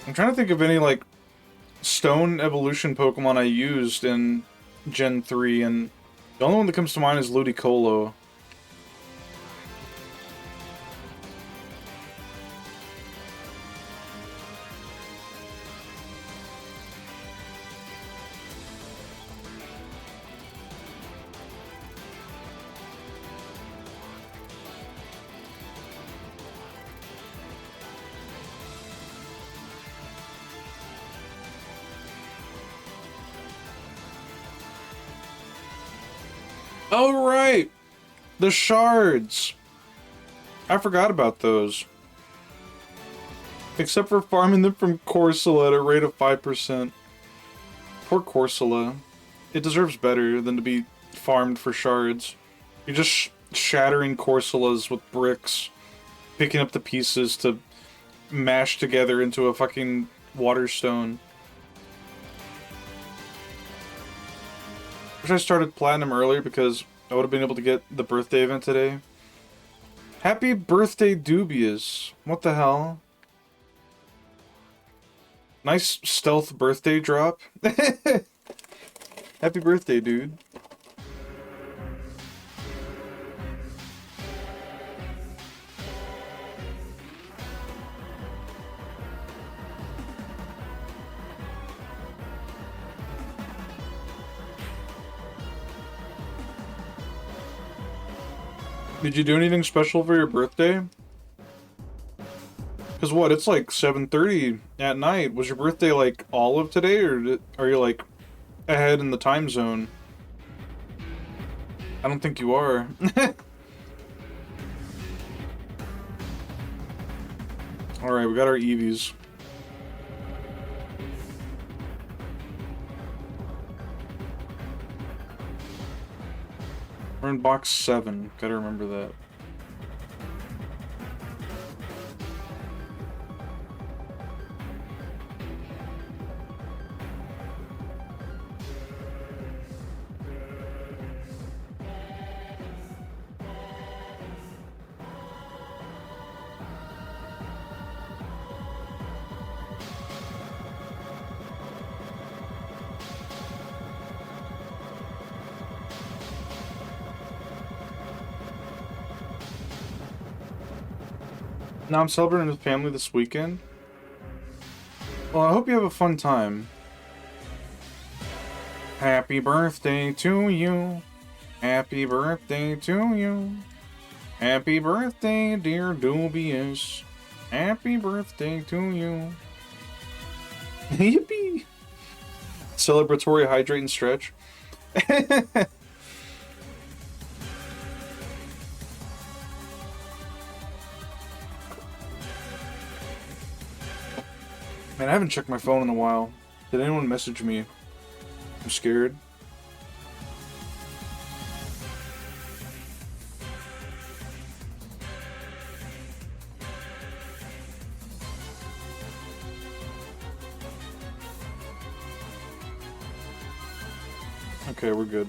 I'm trying to think of any, like, stone evolution Pokemon I used in Gen 3, and the only one that comes to mind is Ludicolo. Oh, right! The shards! I forgot about those. Except for farming them from Corsola at a rate of 5%. Poor Corsola. It deserves better than to be farmed for shards. You're just shattering Corsolas with bricks, picking up the pieces to mash together into a fucking water stone. Wish I started Platinum earlier because I would have been able to get the birthday event today. Happy birthday, Dubious. What the hell? Nice stealth birthday drop. Happy birthday, dude. Did you do anything special for your birthday? Because what, it's like 7:30 at night. Was your birthday like all of today, or are you like ahead in the time zone? I don't think you are. Alright, we got our Eevees. We're in box 7. Gotta remember that. Now I'm celebrating with family this weekend. Well, I hope you have a fun time. Happy birthday to you. Happy birthday to you. Happy birthday, dear Dubious. Happy birthday to you. Yippee! Celebratory hydrate and stretch. Man, I haven't checked my phone in a while. Did anyone message me? I'm scared. Okay, we're good.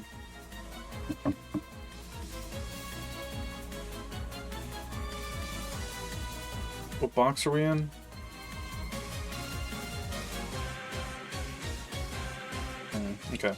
What box are we in? Okay.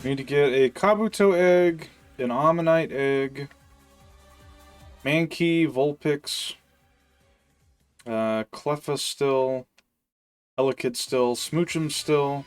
We need to get a Kabuto egg, an Ammonite egg, Mankey, Vulpix, Cleffa still, Elekid still, Smoochum still.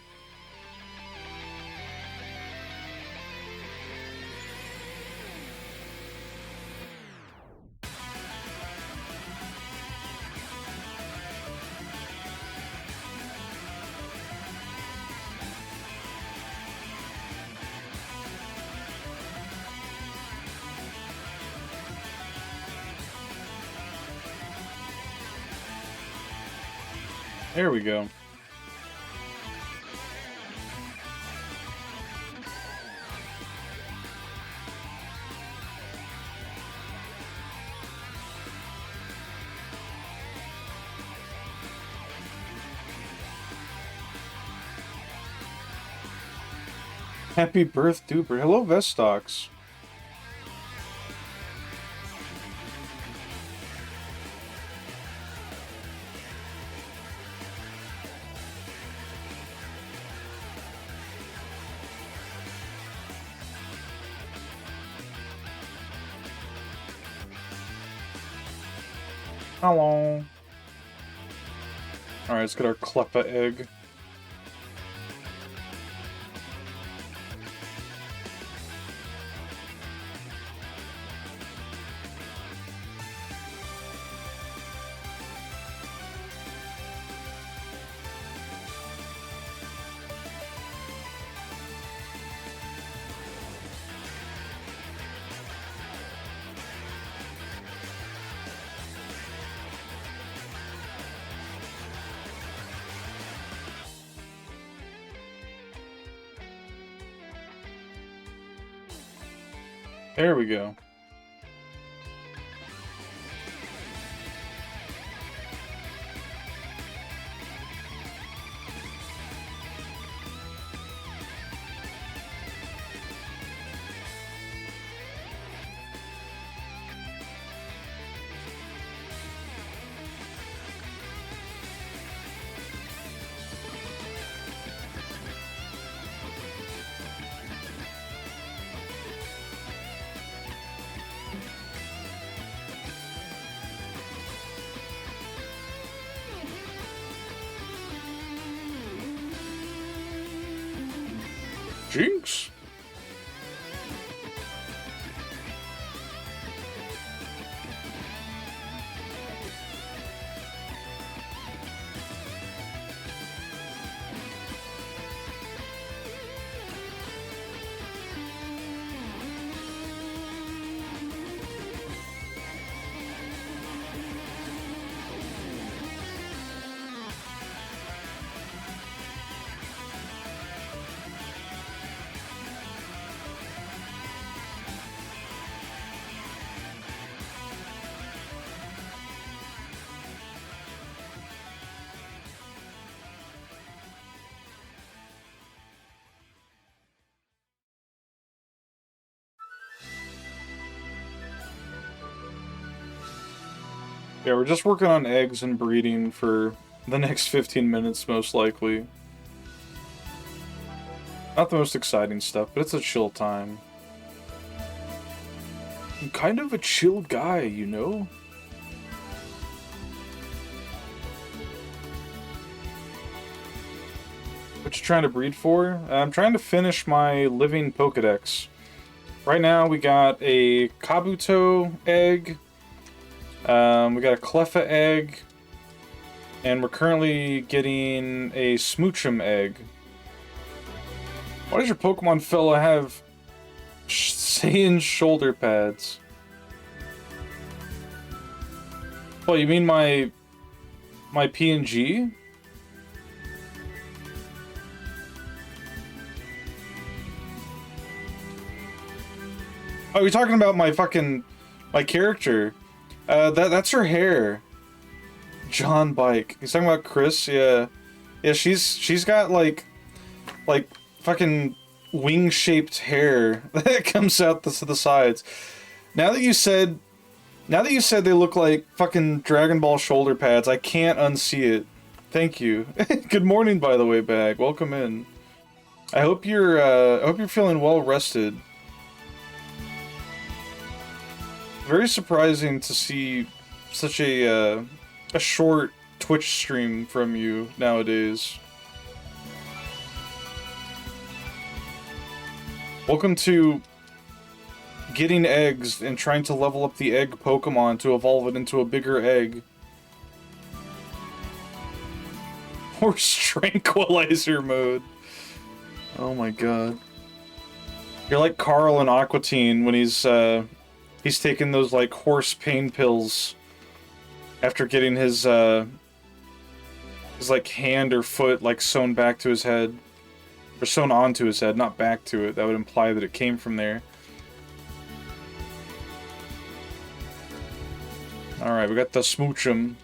There we go. Happy birth, Duper. Hello, Vestox. Hello. Alright, let's get our Kleppa egg. There we go. Jinx. Yeah, we're just working on eggs and breeding for the next 15 minutes, most likely. Not the most exciting stuff, but it's a chill time. I'm kind of a chill guy, you know? What you trying to breed for? I'm trying to finish my living Pokedex. Right now we got a Kabuto egg, we got a Cleffa egg, and we're currently getting a Smoochum egg. Why does your Pokemon fella have Saiyan shoulder pads? Oh, you mean my PNG? Oh, you're talking about my character. That's her hair. John Bike. He's talking about Chris, yeah. Yeah, she's got like fucking wing-shaped hair that comes out to the sides. Now that you said they look like fucking Dragon Ball shoulder pads, I can't unsee it. Thank you. Good morning, by the way, Bag. Welcome in. I hope you're feeling well rested. Very surprising to see such a short Twitch stream from you nowadays. Welcome to getting eggs and trying to level up the egg Pokemon to evolve it into a bigger egg. Horse tranquilizer mode. Oh my god. You're like Carl in Aqua Teen when he's taking those like horse pain pills after getting his his like hand or foot like sewn back to his head. Or sewn onto his head, not back to it. That would imply that it came from there. Alright, we got the Smoochum.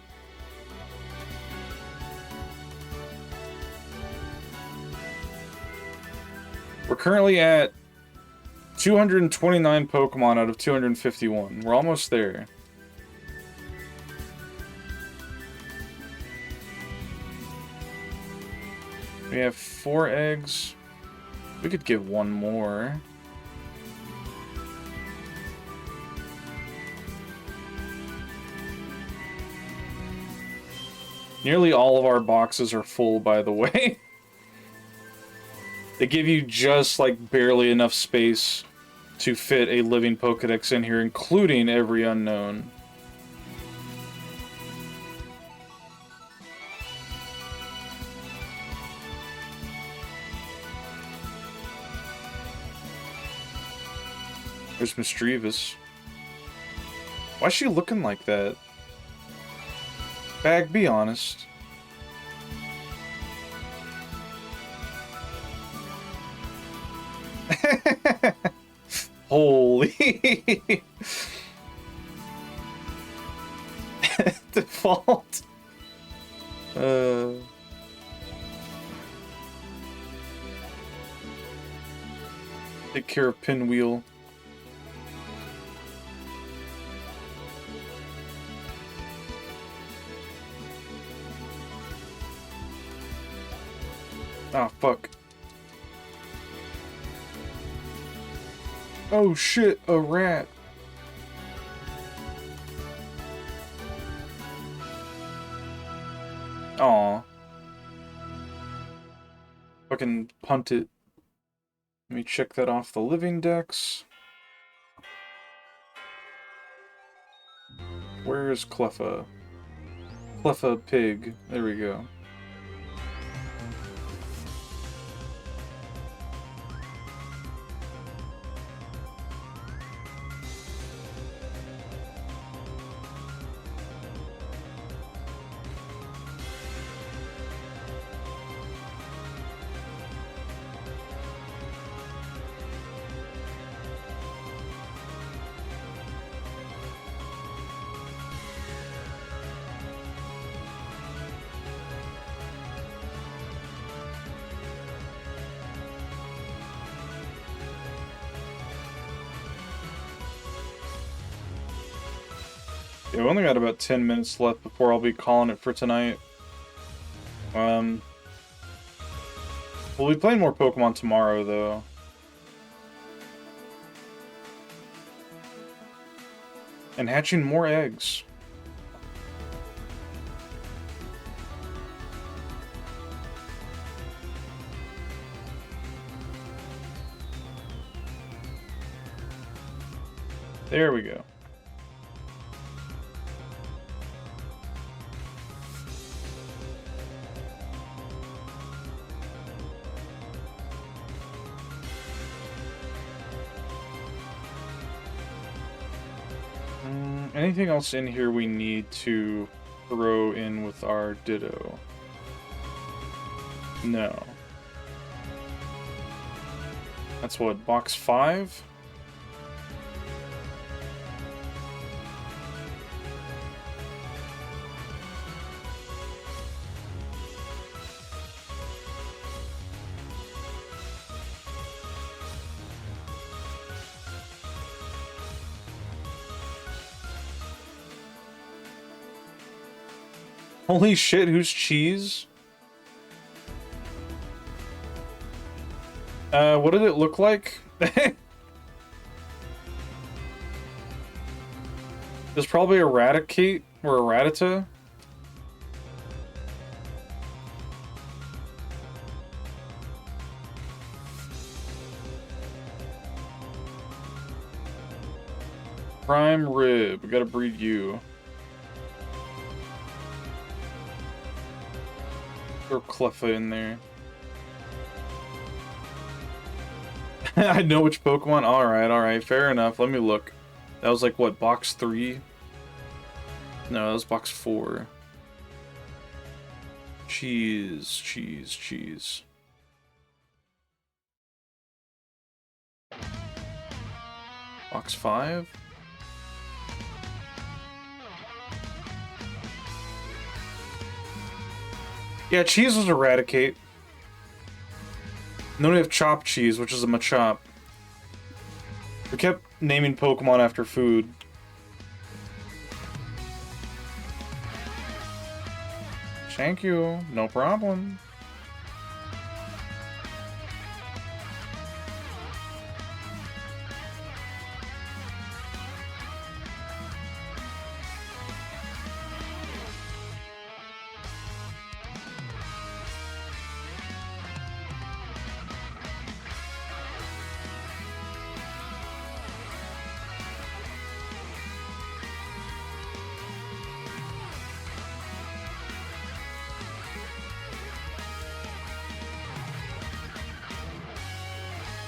We're currently at 229 Pokemon out of 251. We're almost there. We have 4 eggs. We could give one more. Nearly all of our boxes are full, by the way. They give you just, like, barely enough space to fit a living Pokedex in here, including every unknown. There's Misdreavus. Why is she looking like that? Bag, be honest. Holy. Default. Take care of Pinwheel. Ah, fuck. Oh shit, a rat. Aw. Fucking punt it. Let me check that off the living dex. Where is Cleffa? Cleffa Pig. There we go. Yeah, we only got about 10 minutes left before I'll be calling it for tonight. We'll be playing more Pokemon tomorrow, though. And hatching more eggs. There we go. Anything else in here we need to throw in with our Ditto? No. That's what, box 5? Holy shit, who's Cheese? What did it look like? There's probably a Raticate or a Rattata. Prime Rib, we gotta breed you. Throw Cleffa in there. I know which Pokemon. Alright, fair enough. Let me look. That was like, what, box 3? No, that was box 4. Cheese, cheese, cheese. Box 5. Yeah, cheese was Eradicate. And then we have chopped cheese, which is a Machop. We kept naming Pokemon after food. Thank you. No problem.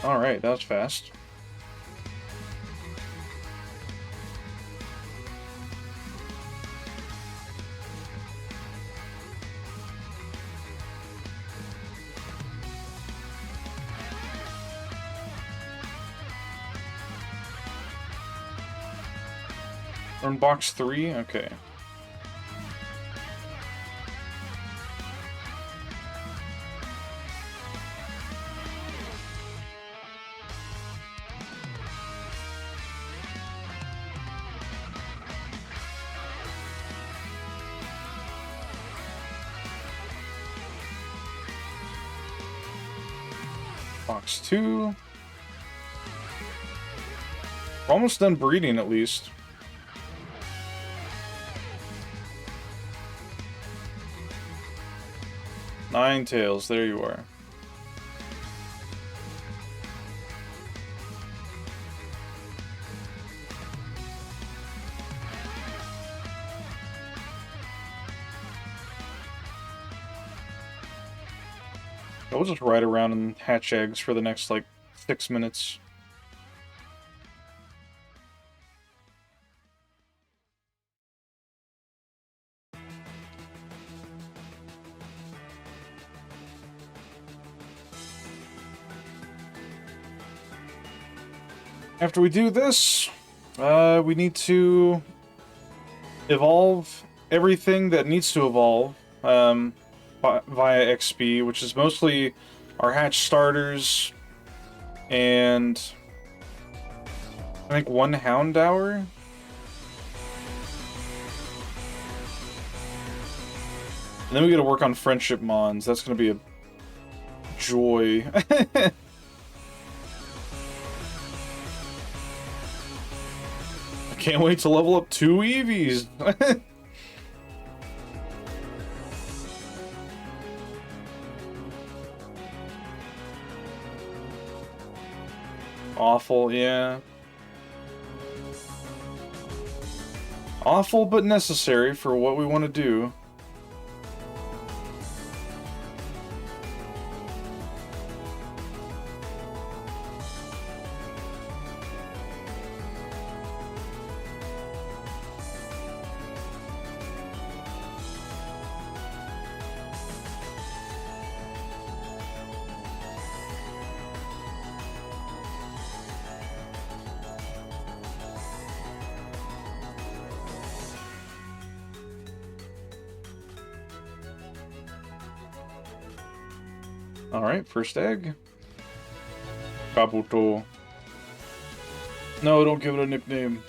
Alright, that was fast. We're in box 3? Okay. Box 2. We're almost done breeding, at least. Ninetales, there you are. We'll just ride around and hatch eggs for the next, like, 6 minutes. After we do this, we need to evolve everything that needs to evolve via XP, which is mostly our hatch starters and I think 1 Houndour. And then we gotta work on friendship mons. That's gonna be a joy. Can't wait to level up 2 Eevees! Awful, yeah. Awful, but necessary for what we want to do. Alright, first egg. Kabuto. No, don't give it a nickname.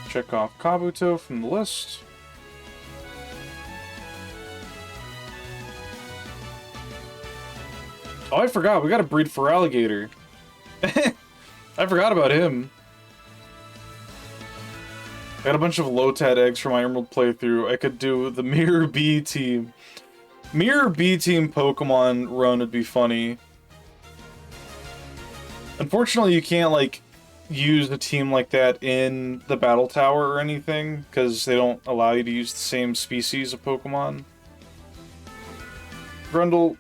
Check off Kabuto from the list. Oh, I forgot. We gotta breed for Alligator. I forgot about him. I got a bunch of Lotad eggs for my Emerald playthrough. I could do the Mirror B team. Mirror B team Pokemon run would be funny. Unfortunately, you can't, like, use a team like that in the Battle Tower or anything, because they don't allow you to use the same species of Pokemon. Grundle,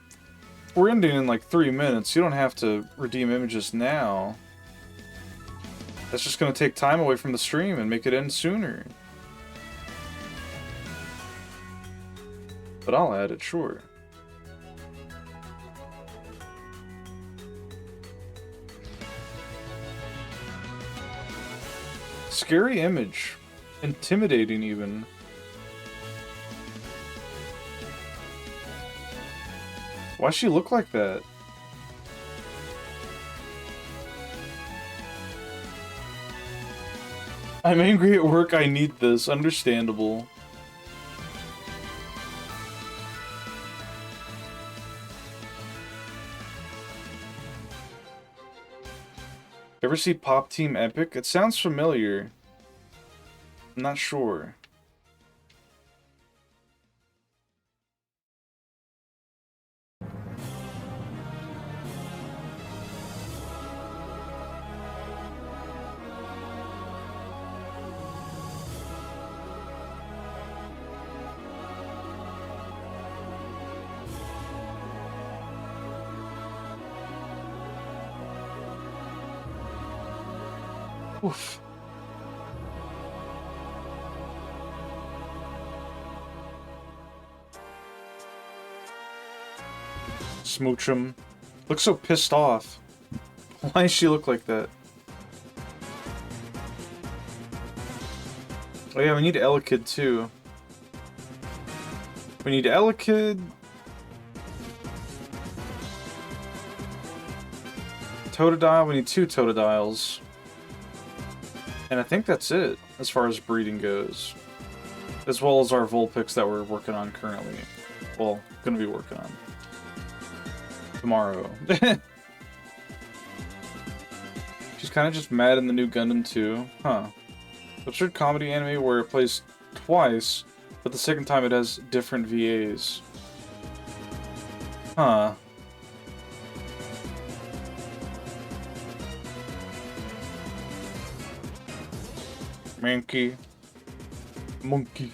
we're ending in, like, 3 minutes. You don't have to redeem images now. That's just gonna take time away from the stream and make it end sooner. But I'll add it, sure. Scary image. Intimidating, even. Why she look like that? I'm angry at work, I need this. Understandable. Ever see Pop Team Epic? It sounds familiar. I'm not sure. Oof. Smooch him. Looks so pissed off. Why does she look like that? Oh yeah, we need Elekid too. We need Elekid. Totodile, we need 2 Totodiles. And I think that's it, as far as breeding goes. As well as our Vulpix that we're working on currently. Well, gonna be working on. Tomorrow. She's kind of just mad in the new Gundam too. Huh. Absurd comedy anime where it plays twice, but the second time it has different VAs. Huh. Monkey. Monkey.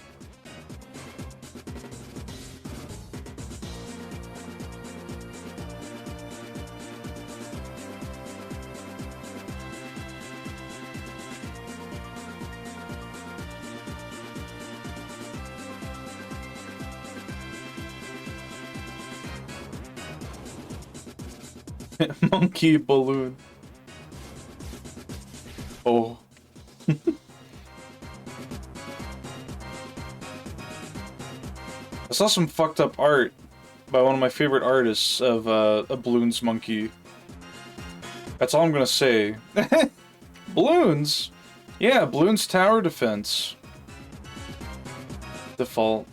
Monkey balloon. Oh. I saw some fucked up art by one of my favorite artists of a Bloons monkey. That's all I'm gonna say. Bloons? Yeah, Bloons tower defense. Default.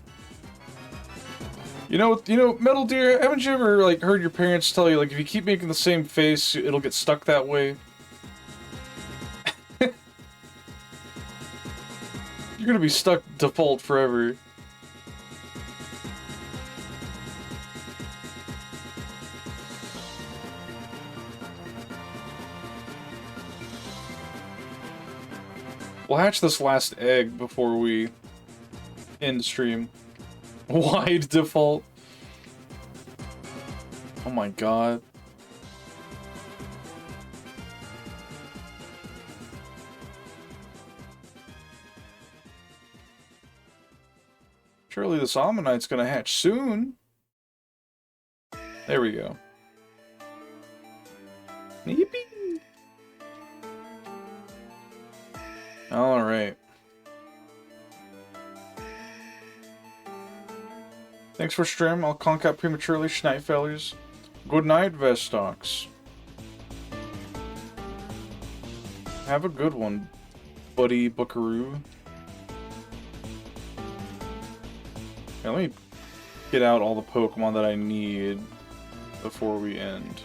You know, Metal Deer, haven't you ever, like, heard your parents tell you, like, if you keep making the same face, it'll get stuck that way? You're gonna be stuck default forever. We'll hatch this last egg before we end stream. Wide default. Oh my god. Surely this Ammonite's gonna hatch soon. There we go. Yippee! Alright. Thanks for stream. I'll conk out prematurely, Schneidfellers. Good night, Vestox. Have a good one, buddy buckaroo. Yeah, let me get out all the Pokemon that I need before we end.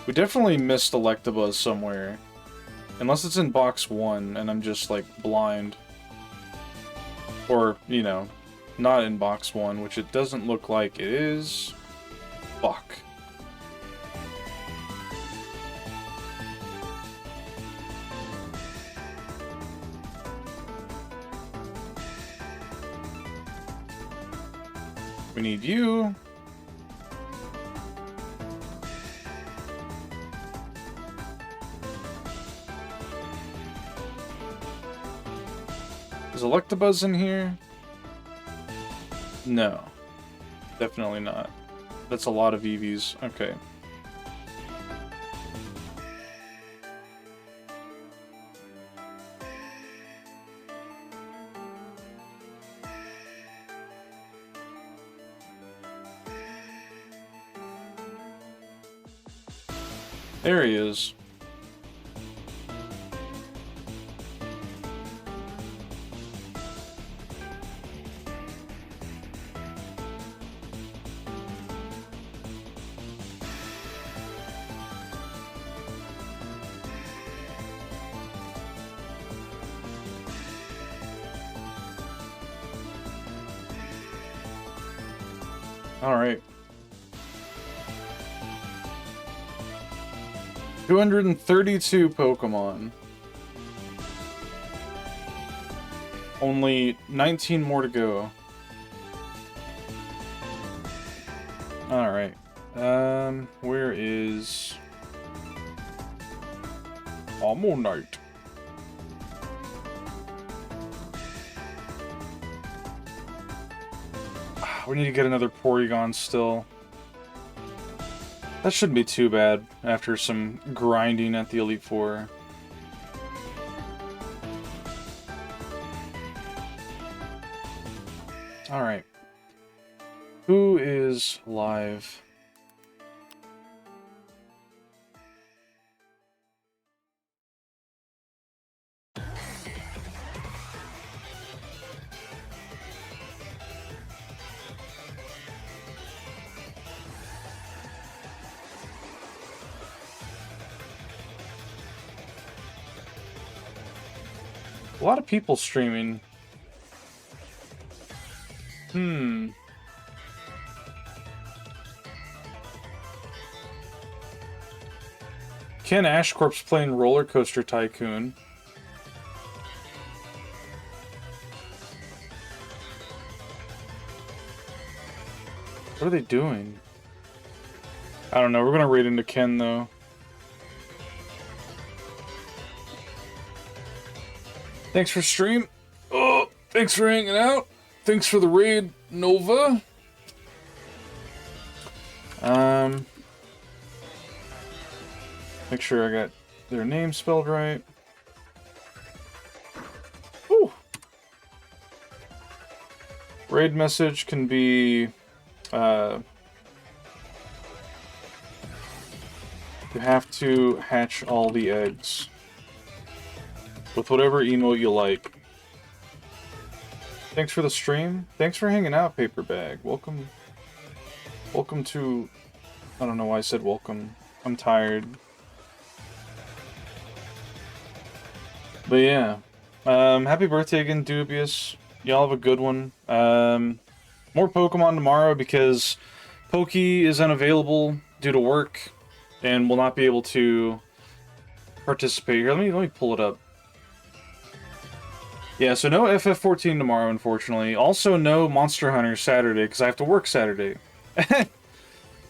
We definitely missed Electabuzz somewhere. Unless it's in box 1 and I'm just, like, blind. Or, you know, not in box 1, which it doesn't look like it is. Fuck. We need you. Is Electabuzz in here? No. Definitely not. That's a lot of EVs. Okay. There he is. All right. 232 Pokemon. Only 19 more to go. Alright. Where is... Ammonite? We need to get another Porygon still. That shouldn't be too bad after some grinding at the Elite Four. Alright. Who is live? A lot of people streaming. Ken Ashcorp's playing Roller Coaster Tycoon. What are they doing? I don't know. We're gonna raid into Ken though. Thanks for stream. Oh, thanks for hanging out. Thanks for the raid, Nova. Make sure I got their name spelled right. Ooh. Raid message can be, you have to hatch all the eggs. With whatever emote you like. Thanks for the stream. Thanks for hanging out, Paper Bag. Welcome. Welcome to... I don't know why I said welcome. I'm tired. But yeah. Happy birthday again, Dubious. Y'all have a good one. More Pokemon tomorrow because Pokey is unavailable due to work and will not be able to participate. Here, let me pull it up. Yeah, so no FF14 tomorrow, unfortunately. Also, no Monster Hunter Saturday, because I have to work Saturday.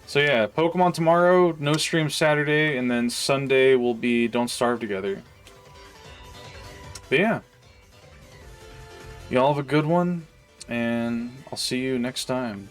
So yeah, Pokemon tomorrow, no stream Saturday, and then Sunday will be Don't Starve Together. But yeah. Y'all have a good one, and I'll see you next time.